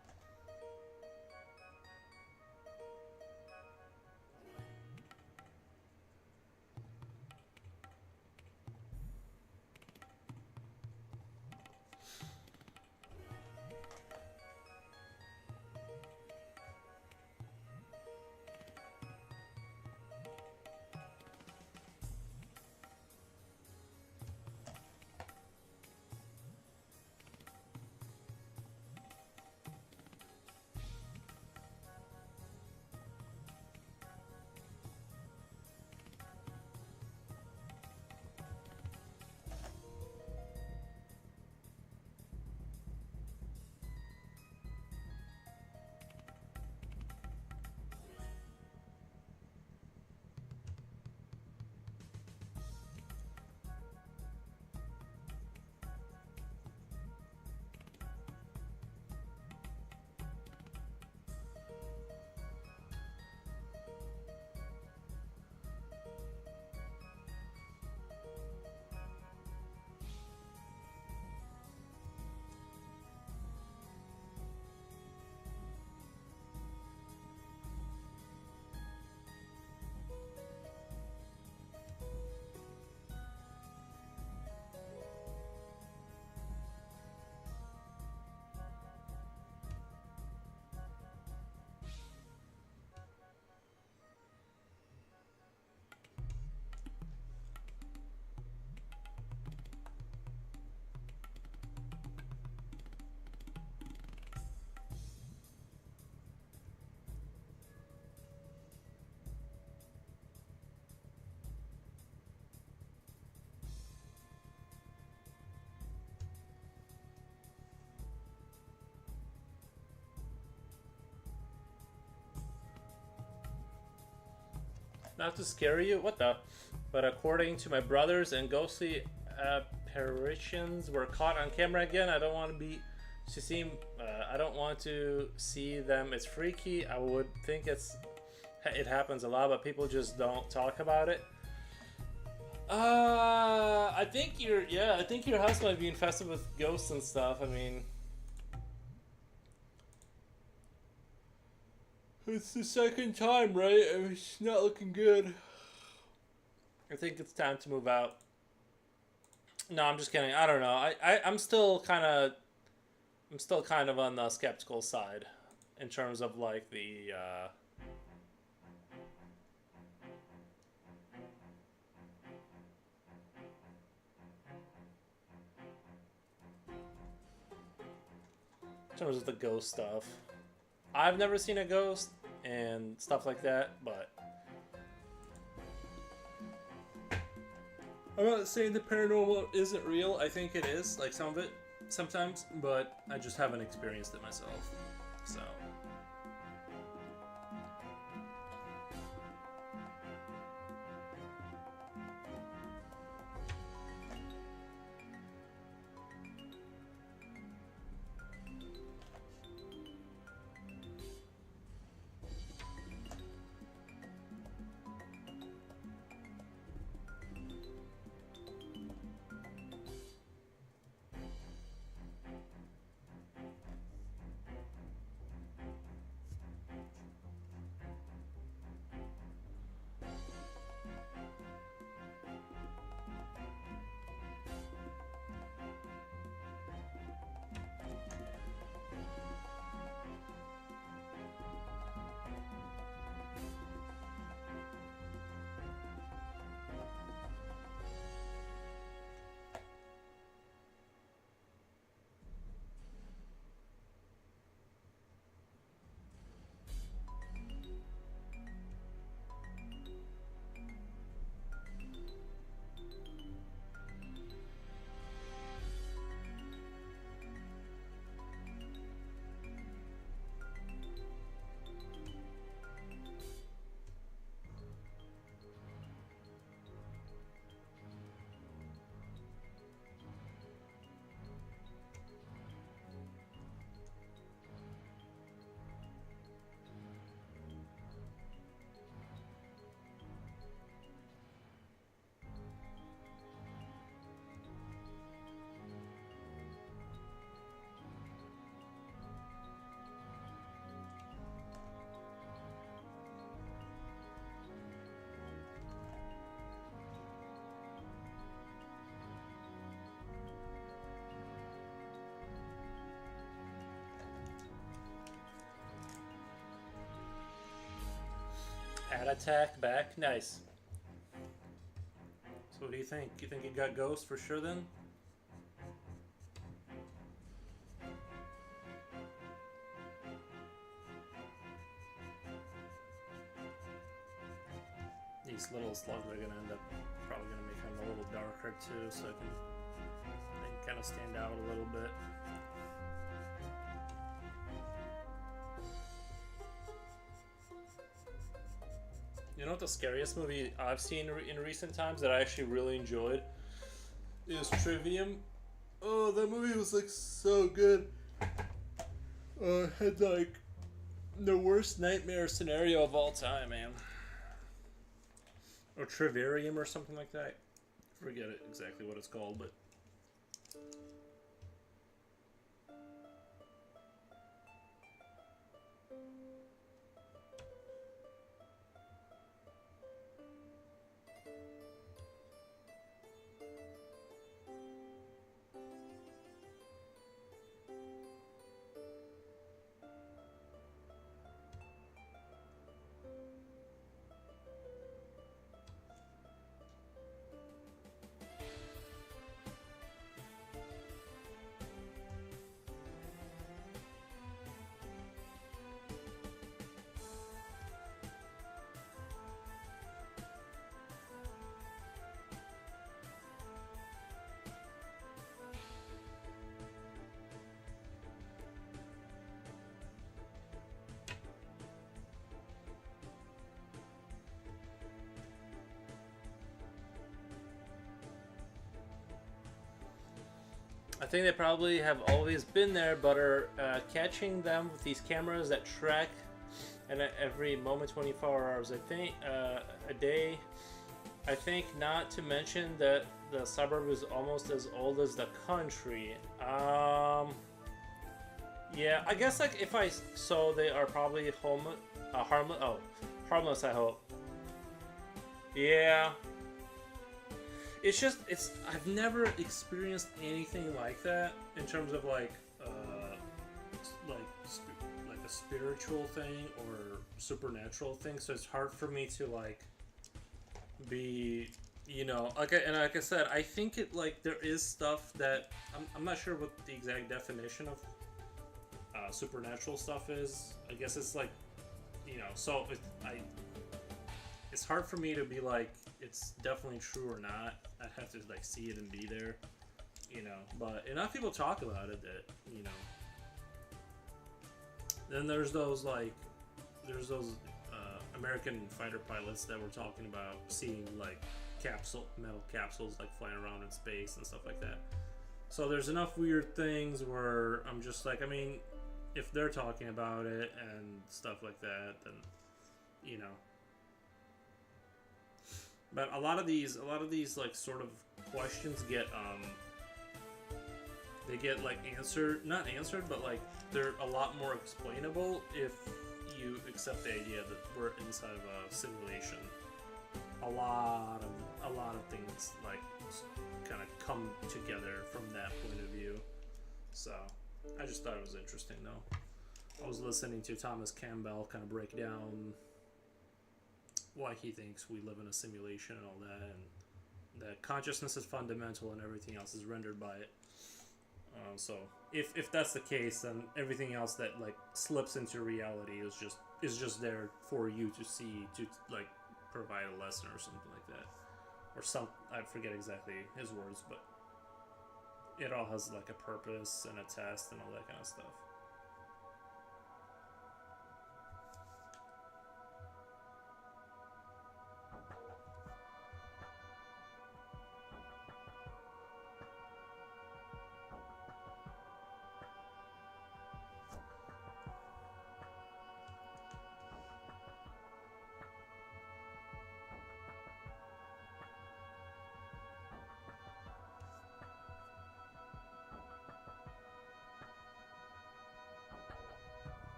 Not to scare you, what the? But according to my brothers and ghostly apparitions were caught on camera again. I don't want to be to see. I don't want to see them. It's freaky. I would think it happens a lot, but people just don't talk about it. I think I think your house might be infested with ghosts and stuff. I mean, it's the second time, right? I mean, it's not looking good. I think it's time to move out. No, I'm just kidding. I don't know. I'm still kind of on the skeptical side in terms of like the in terms of the ghost stuff. I've never seen a ghost and stuff like that, but I'm not saying the paranormal isn't real. I think it is, like some of it, sometimes, but I just haven't experienced it myself, so. Rat attack back. Nice. So what do you think? You think it got ghost for sure then? These little slugs are gonna end up probably gonna make them a little darker too, so they can kind of stand out a little bit. You know what the scariest movie I've seen in recent times that I actually really enjoyed is Trivium. Oh, that movie was like so good. It had like the worst nightmare scenario of all time, man. Or Trivarium or something like that. I forget exactly what it's called, but I think they probably have always been there, but are catching them with these cameras that track, and at every moment, 24 hours, I think, a day. I think not to mention that the suburb is almost as old as the country. Yeah, I guess like if I so they are probably harmless. Oh, harmless. I hope. Yeah. It's just I've never experienced anything like that in terms of like a spiritual thing or supernatural thing. So it's hard for me to like be, you know, like I said, I think it like there is stuff that I'm not sure what the exact definition of supernatural stuff is. I guess it's like, you know, so it's hard for me to be like it's definitely true or not. I'd have to like see it and be there, you know. But enough people talk about it that, you know. Then there's those American fighter pilots that were talking about seeing like metal capsules like flying around in space and stuff like that. So there's enough weird things where I'm just like, I mean, if they're talking about it and stuff like that, then, you know. But a lot of these like sort of questions get they get like not answered, but like they're a lot more explainable if you accept the idea that we're inside of a simulation. A lot of things like kind of come together from that point of view. So I just thought it was interesting though. I was listening to Thomas Campbell kind of break down why he thinks we live in a simulation and all that, and that consciousness is fundamental and everything else is rendered by it. So if that's the case, then everything else that like slips into reality is just there for you to see, to like provide a lesson or something like that, or some, I forget exactly his words, but it all has like a purpose and a test and all that kind of stuff.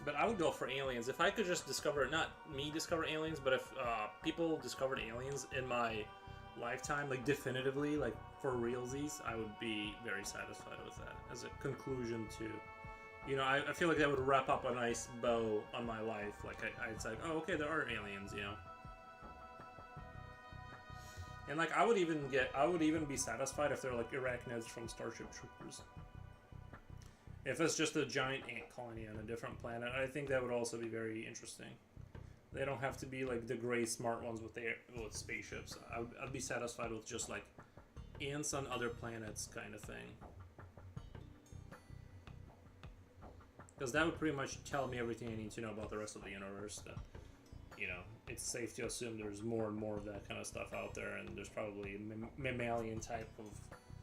But I would go for aliens. If I could just discover, not me discover aliens, but if people discovered aliens in my lifetime, like definitively, like for realsies, I would be very satisfied with that as a conclusion to You know, I feel like that would wrap up a nice bow on my life. Like, I'd say, oh, okay, there are aliens, you know. And, like, I would even be satisfied if they're, like, arachnids from Starship Troopers. If it's just a giant ant colony on a different planet, I think that would also be very interesting. They don't have to be, like, the gray smart ones with spaceships. I'd be satisfied with just, like, ants on other planets kind of thing. Because that would pretty much tell me everything I need to know about the rest of the universe. That, you know, it's safe to assume there's more and more of that kind of stuff out there, and there's probably mammalian type of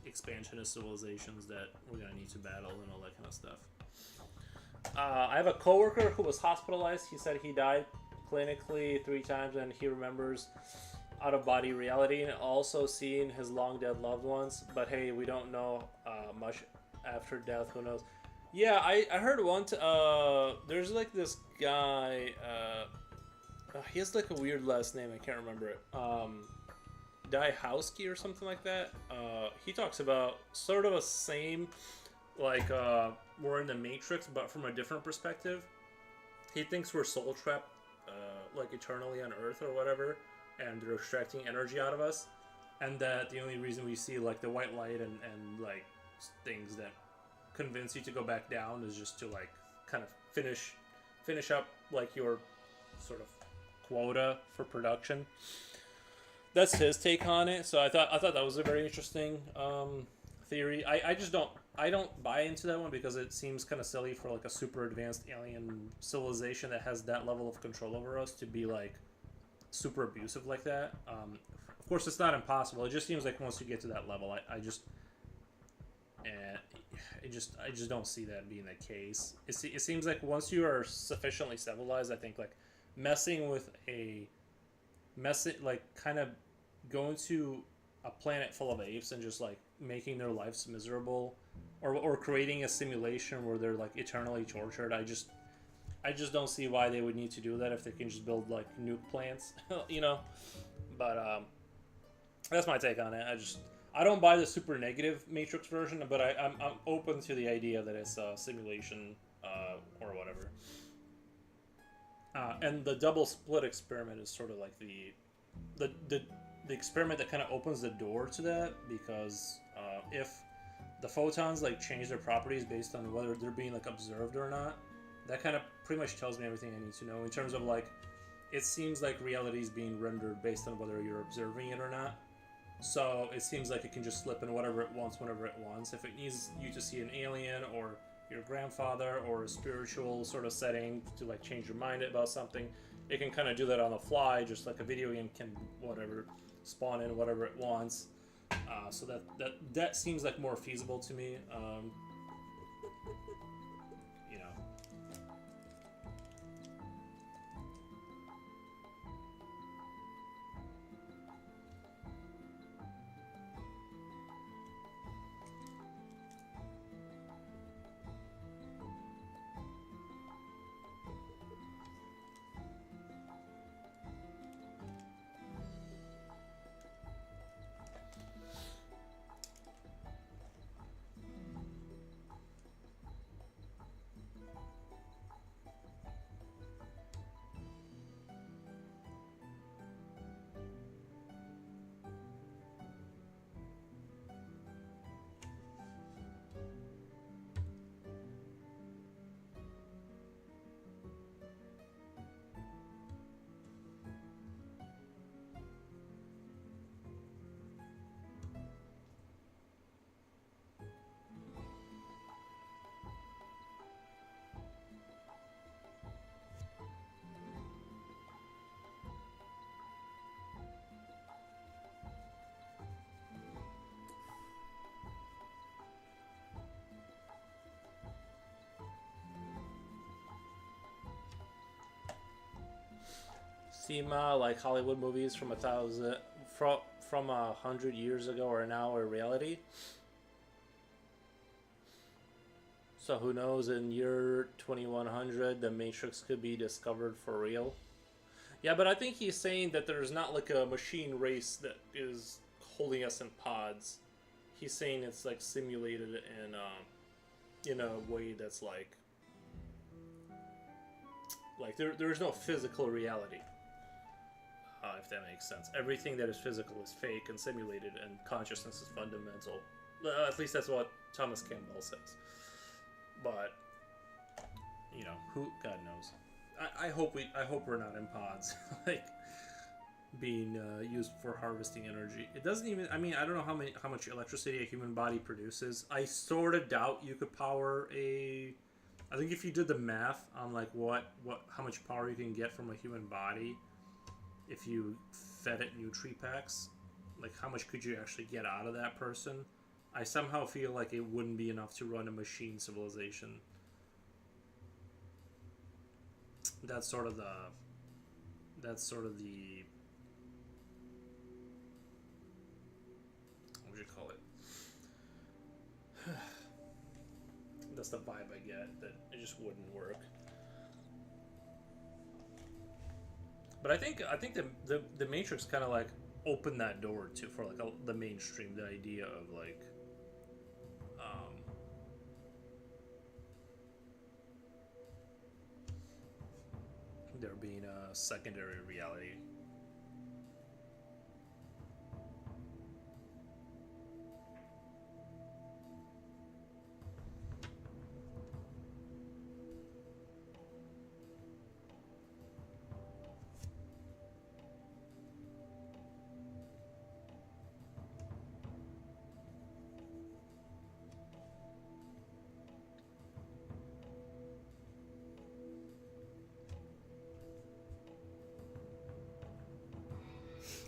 expansionist civilizations that we're going to need to battle and all that kind of stuff. I have a coworker who was hospitalized. He said he died clinically 3 times, and he remembers out-of-body reality and also seeing his long-dead loved ones. But hey, we don't know much after death. Who knows? Yeah, I heard there's like this guy, he has like a weird last name, I can't remember it, Diehowski or something like that. He talks about sort of a same, like, we're in the Matrix, but from a different perspective. He thinks we're soul trapped, like, eternally on Earth or whatever, and they're extracting energy out of us, and that the only reason we see, like, the white light and like, things that convince you to go back down is just to, like, kind of finish up, like, your sort of quota for production. That's his take on it. So I thought that was a very interesting theory. I don't buy into that one because it seems kind of silly for, like, a super advanced alien civilization that has that level of control over us to be, like, super abusive like that. Of course, it's not impossible. It just seems like once you get to that level, I just don't see that being the case. It seems like once you are sufficiently civilized, I think, like, kind of going to a planet full of apes and just, like, making their lives miserable, or creating a simulation where they're, like, eternally tortured. I just don't see why they would need to do that if they can just build, like, nuke plants, you know. But that's my take on it. I don't buy the super negative Matrix version, but I'm open to the idea that it's a simulation or whatever. And the double split experiment is sort of like the experiment that kind of opens the door to that, because if the photons, like, change their properties based on whether they're being, like, observed or not, that kind of pretty much tells me everything I need to know in terms of, like, it seems like reality is being rendered based on whether you're observing it or not. So it seems like it can just slip in whatever it wants whenever it wants. If it needs you to see an alien or your grandfather or a spiritual sort of setting to, like, change your mind about something, it can kind of do that on the fly, just like a video game can, whatever, spawn in whatever it wants. So that seems like more feasible to me. You know. SEMA, like Hollywood movies from 100 years ago are now a reality. So who knows, in year 2100 the Matrix could be discovered for real. Yeah, but I think he's saying that there's not, like, a machine race that is holding us in pods. He's saying it's, like, simulated in a way that's, like, Like there is no physical reality. If that makes sense. Everything that is physical is fake and simulated, and consciousness is fundamental. At least that's what Thomas Campbell says. But you know, who God knows. I hope we're not in pods, like being used for harvesting energy. It doesn't even. I mean, I don't know how much electricity a human body produces. I sort of doubt you could power a. I think if you did the math on like how much power you can get from a human body, if you fed it Nutri-Packs, like how much could you actually get out of that person? I somehow feel like it wouldn't be enough to run a machine civilization. That's sort of the what would you call it? That's the vibe I get, that it just wouldn't work. But I think the Matrix kind of like opened that door to for like the mainstream, the idea of like there being a secondary reality.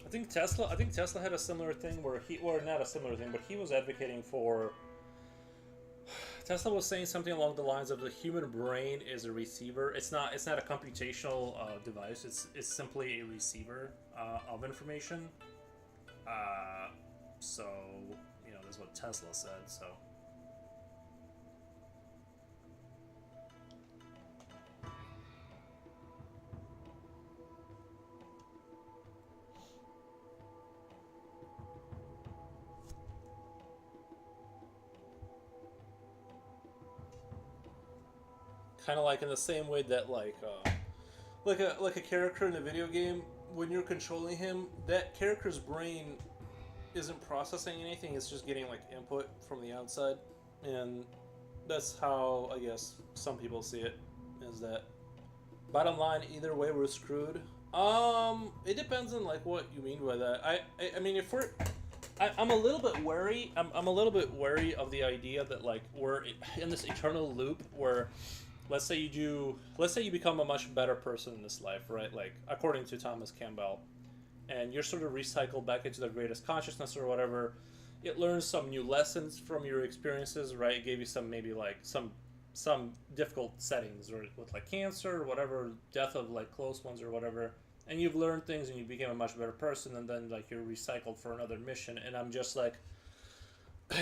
I think Tesla had a similar thing where or not a similar thing, but he was advocating for. Tesla was saying something along the lines of the human brain is a receiver. It's not a computational device. It's simply a receiver of information. So you know, that's what Tesla said. So. Kind of like in the same way that like a character in a video game, when you're controlling him, that character's brain isn't processing anything. It's just getting like input from the outside, and that's how I guess some people see it. Is that bottom line? Either way, we're screwed. It depends on like what you mean by that. I mean, if we're I'm a little bit wary. I'm a little bit wary of the idea that like we're in this eternal loop where. Let's say you become a much better person in this life, right? Like, according to Thomas Campbell, and you're sort of recycled back into the greatest consciousness or whatever. It learns some new lessons from your experiences, right? It gave you some maybe like some difficult settings or with like cancer or whatever, death of like close ones or whatever. And you've learned things and you became a much better person, and then like you're recycled for another mission. And I'm just like,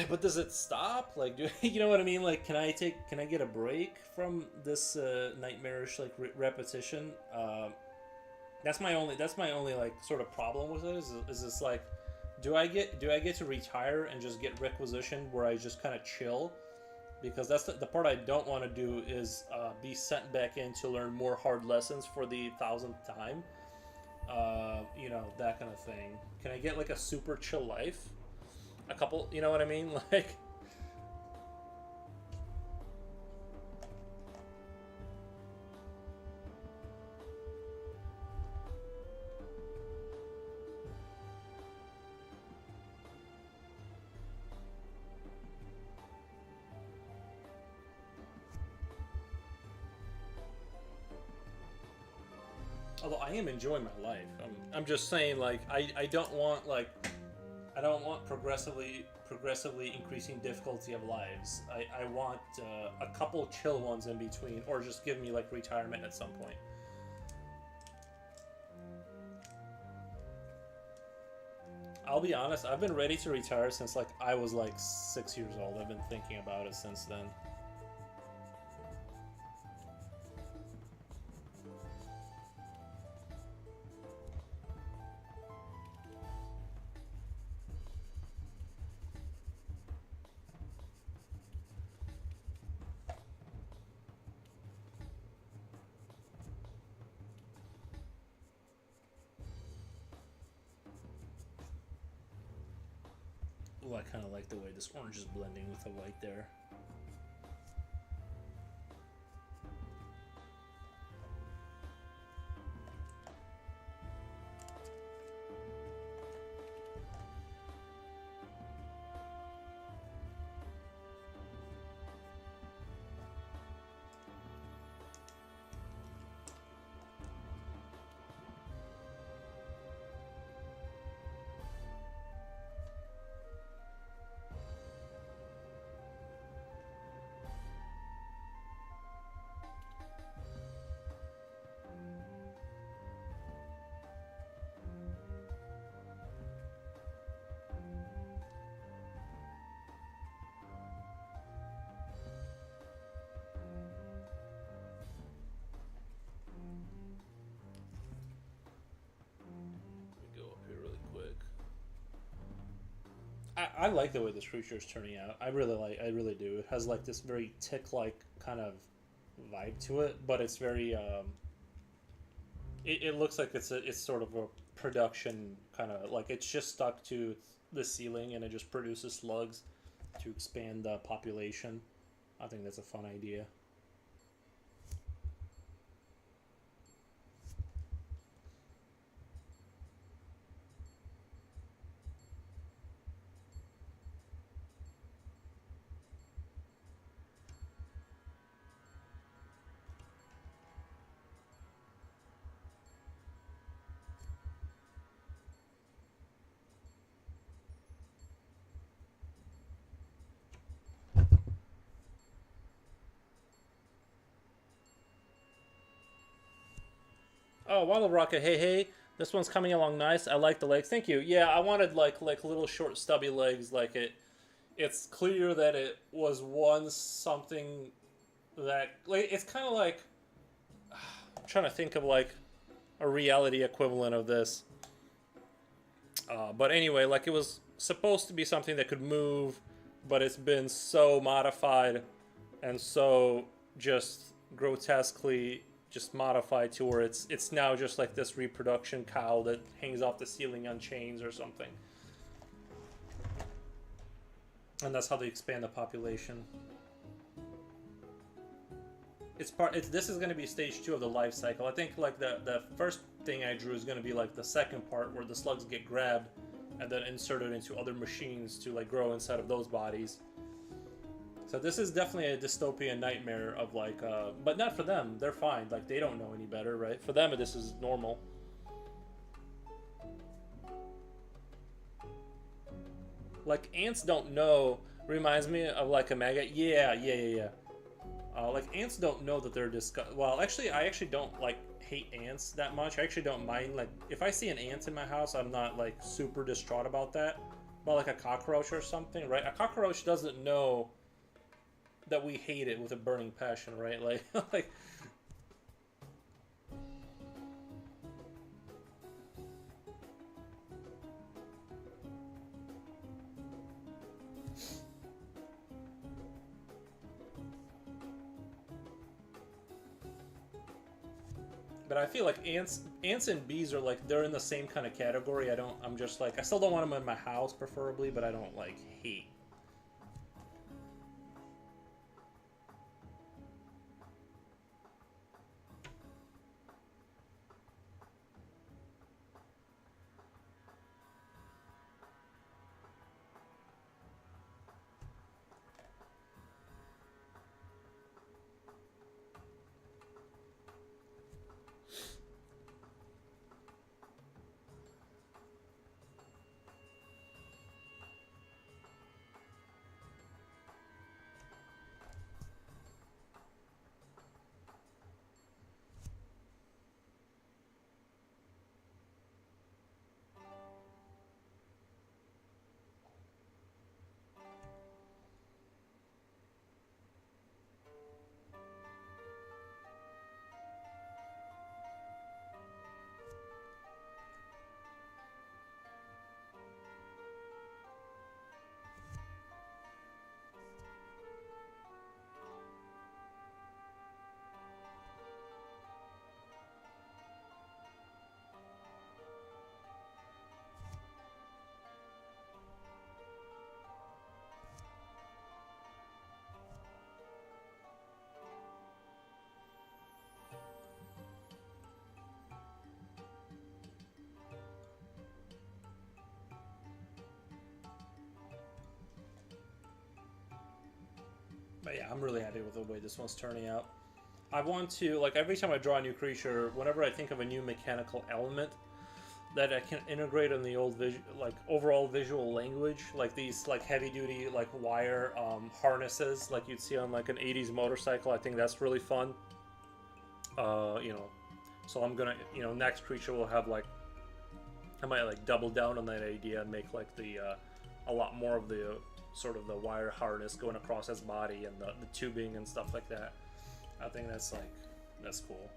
but does it stop? Like, do you know what I mean? Like, can I get a break from this nightmarish like repetition? That's my only like sort of problem with it. Is this like, do I get to retire and just get requisitioned where I just kind of chill? Because that's the part I don't want to do is be sent back in to learn more hard lessons for the 1,000th time. You know, that kind of thing. Can I get like a super chill life? A couple, you know what I mean? Like, although I am enjoying my life. I'm just saying, like, I don't want progressively increasing difficulty of lives. I want a couple chill ones in between, or just give me like retirement at some point. I'll be honest, I've been ready to retire since like I was like 6 years old. I've been thinking about it since then. Oh, I kind of like the way this orange is blending with the white there. I like the way this creature is turning out. I really do. It has like this very tick-like kind of vibe to it, but it's very it looks like it's sort of a production kind of like it's just stuck to the ceiling and it just produces slugs to expand the population. I think that's a fun idea. Oh, Waddle Rocket, hey hey. This one's coming along nice. I like the legs. Thank you. Yeah, I wanted like little short stubby legs. Like it's clear that it was once something that like it's kind of like I'm trying to think of like a reality equivalent of this. But anyway, like it was supposed to be something that could move, but it's been so modified and so just grotesquely just modified to where it's now just like this reproduction cow that hangs off the ceiling on chains or something. And that's how they expand the population. This is going to be stage 2 of the life cycle. I think like the first thing I drew is going to be like the second part where the slugs get grabbed and then inserted into other machines to like grow inside of those bodies. So this is definitely a dystopian nightmare of like, but not for them. They're fine. Like they don't know any better, right? For them, this is normal. Like ants don't know. Reminds me of like a maggot. Yeah. Like ants don't know that they're well, actually, I actually don't like hate ants that much. I actually don't mind. Like if I see an ant in my house, I'm not like super distraught about that. But like a cockroach or something, right? A cockroach doesn't know that we hate it with a burning passion, right? Like, like. But I feel like ants and bees are like they're in the same kind of category. I'm just like I still don't want them in my house, preferably, but I don't like hate. But yeah, I'm really happy with the way this one's turning out. I want to, like, every time I draw a new creature, whenever I think of a new mechanical element that I can integrate in the old overall visual language, like these like heavy duty like wire harnesses like you'd see on like an 80s motorcycle. I think that's really fun. You know, so I'm gonna, you know, next creature will have like, I might like double down on that idea and make like the a lot more of the sort of the wire harness going across his body and the tubing and stuff like that. I think that's cool.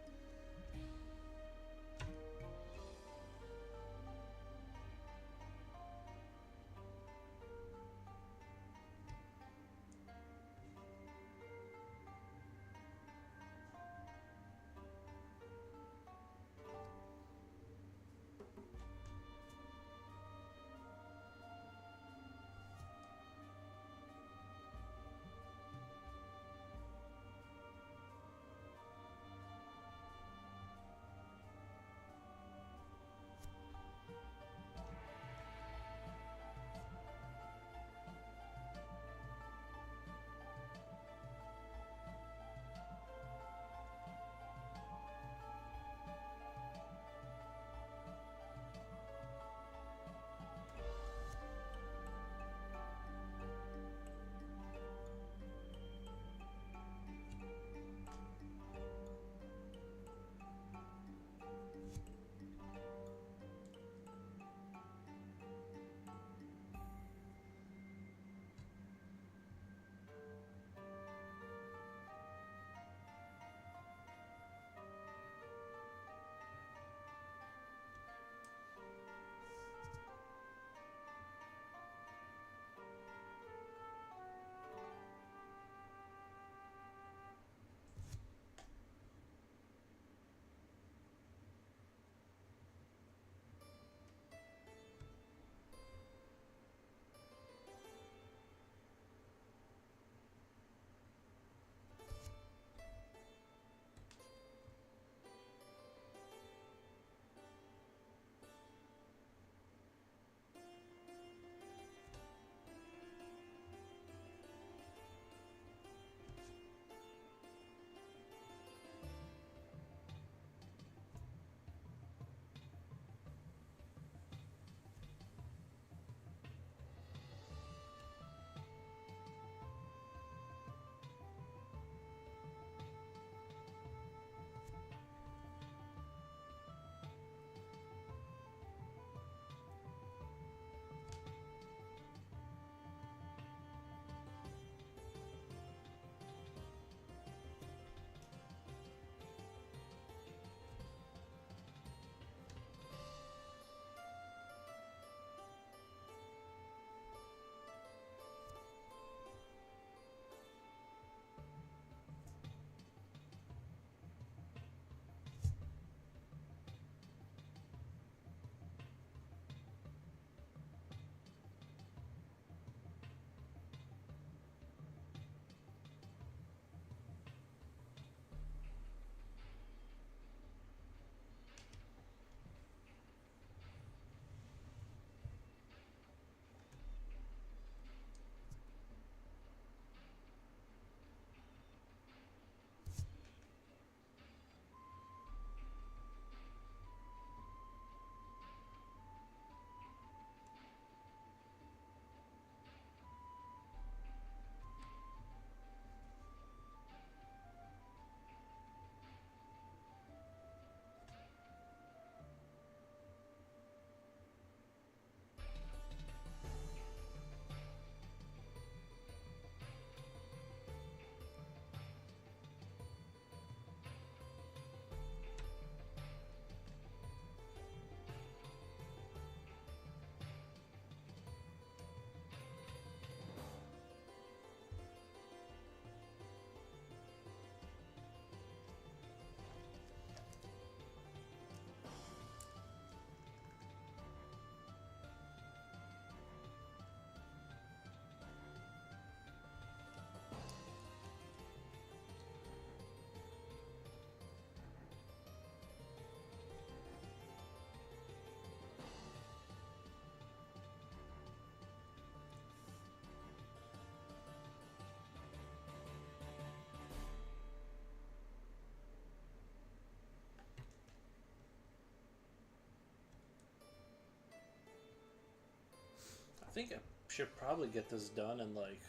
think I should probably get this done in like,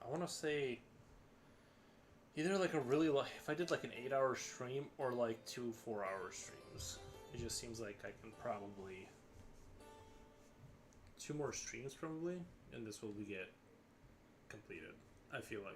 I want to say either like a really like, if I did like an 8-hour stream or like 2 4-hour streams. It just seems like I can probably 2 more streams probably, and this will be get completed. I feel like.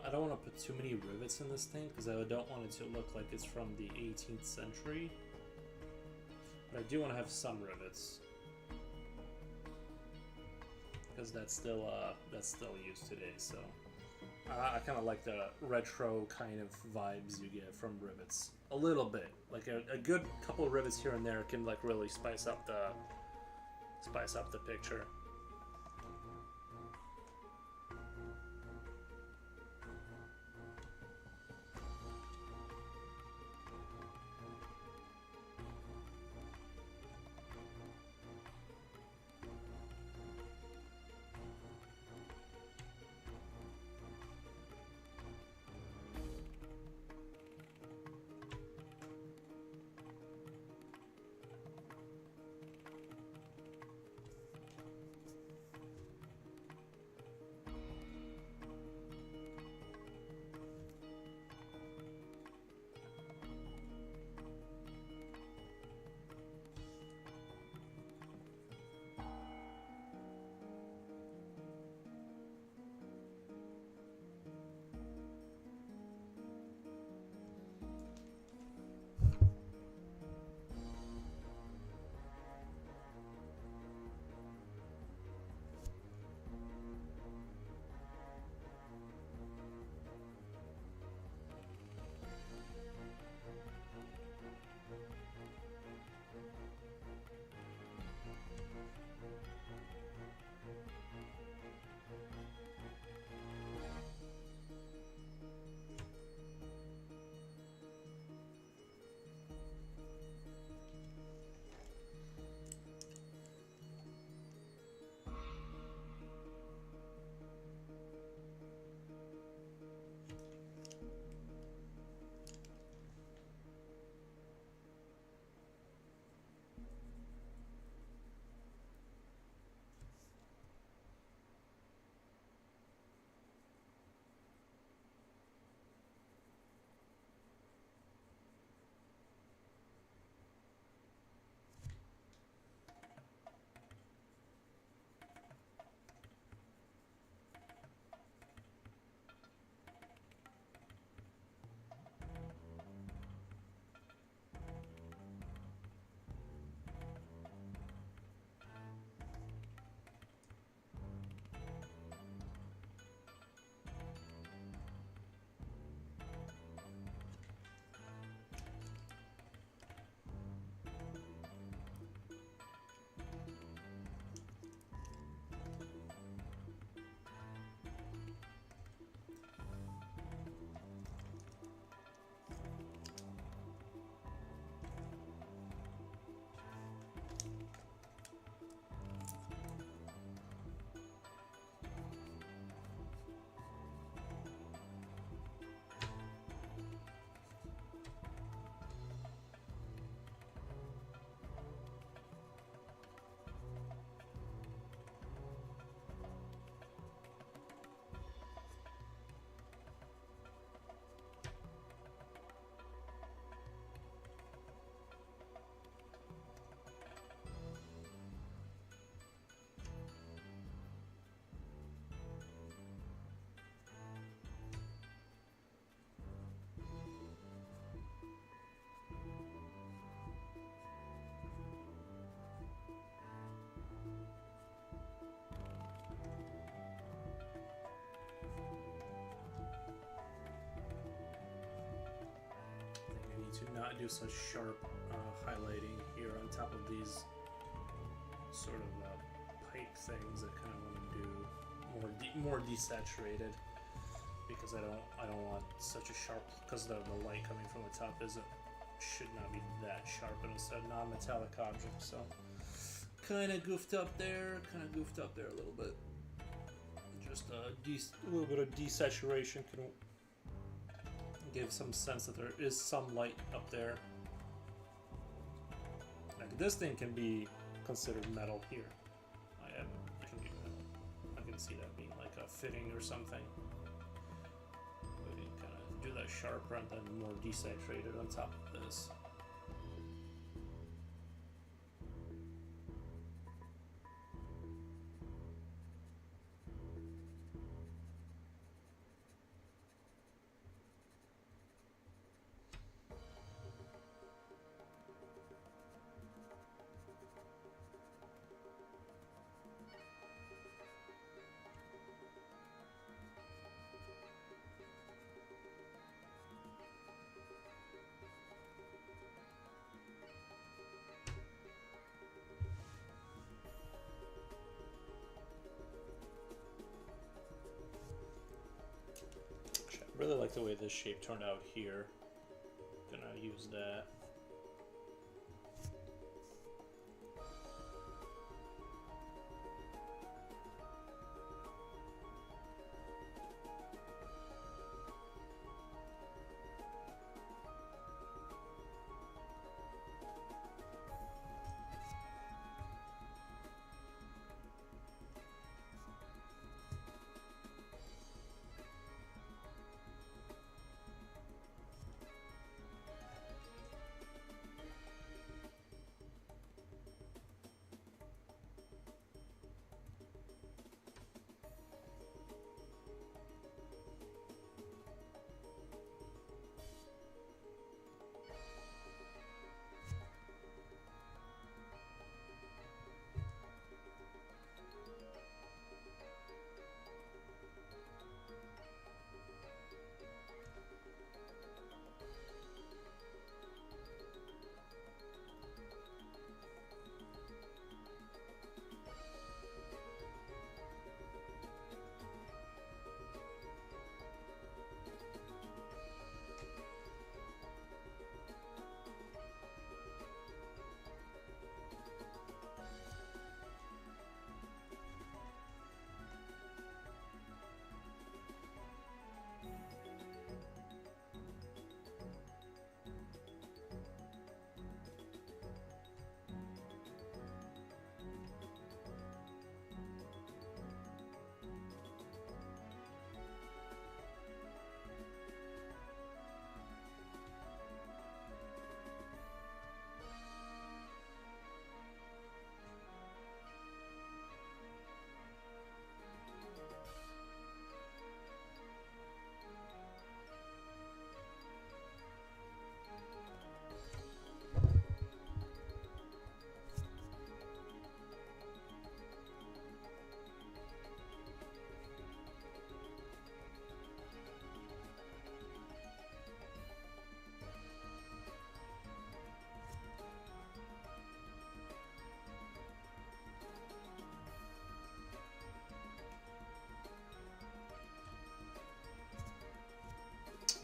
I don't want to put too many rivets in this thing because I don't want it to look like it's from the 18th century. But I do want to have some rivets because that's still used today. So I kind of like the retro kind of vibes you get from rivets a little bit. Like a good couple of rivets here and there can like really spice up the picture. not do such sharp highlighting here on top of these sort of pipe things. I kind of want to do more desaturated, because I don't want such a sharp, because the light coming from the top should not be that sharp, and it's a non-metallic object. So kind of goofed up there a little bit. Just a little bit of desaturation can give some sense that there is some light up there. Like this thing can be considered metal here. I can see that being like a fitting or something. We can kind of do that sharper and then more desaturated on top of this. I really like the way this shape turned out here. Gonna use that.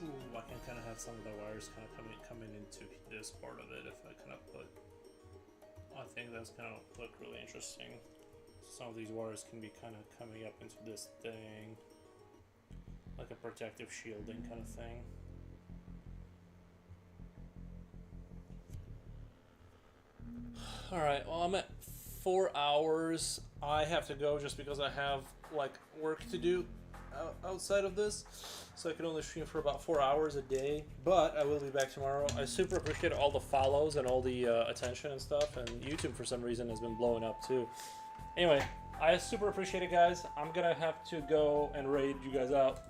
Ooh, I can kind of have some of the wires kind of coming into this part of it if I kind of put. I think that's kind of look really interesting. Some of these wires can be kind of coming up into this thing, like a protective shielding kind of thing. All right, well, I'm at 4 hours. I have to go just because I have like work to do outside of this, so I can only stream for about 4 hours a day, but I will be back tomorrow. I super appreciate all the follows and all the attention and stuff, and YouTube for some reason has been blowing up too. Anyway, I super appreciate it, guys. I'm gonna have to go and raid you guys out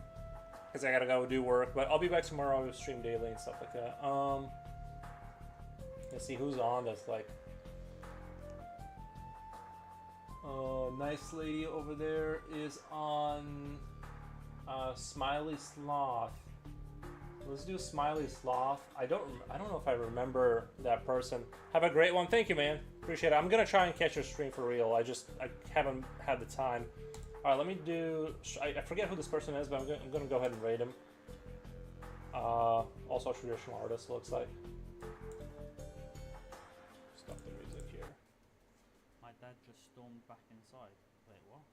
because I gotta go do work, but I'll be back tomorrow with stream daily and stuff like that. Let's see who's on. That's like nice lady over there is on Smiley Sloth. Let's do Smiley Sloth. I don't know if I remember that person. Have a great one. Thank you, man. Appreciate it. I'm gonna try and catch your stream for real. I haven't had the time. All right, let me do. I forget who this person is, but I'm gonna go ahead and raid him. Also a traditional artist, looks like. Stop the music here. My dad just stormed back inside. Wait, what?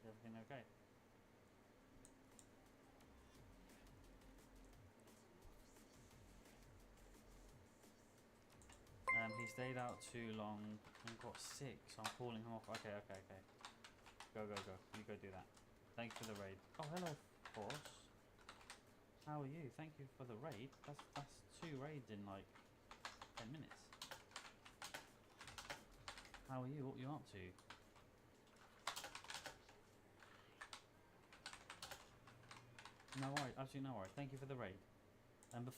Is everything okay? He stayed out too long and got sick, so I'm calling him off. Okay. Go. You go do that. Thanks for the raid. Oh, hello, Force. How are you? Thank you for the raid. That's 2 raids in like 10 minutes. How are you? What are you up to? No worries, absolutely no worries. Thank you for the raid. And before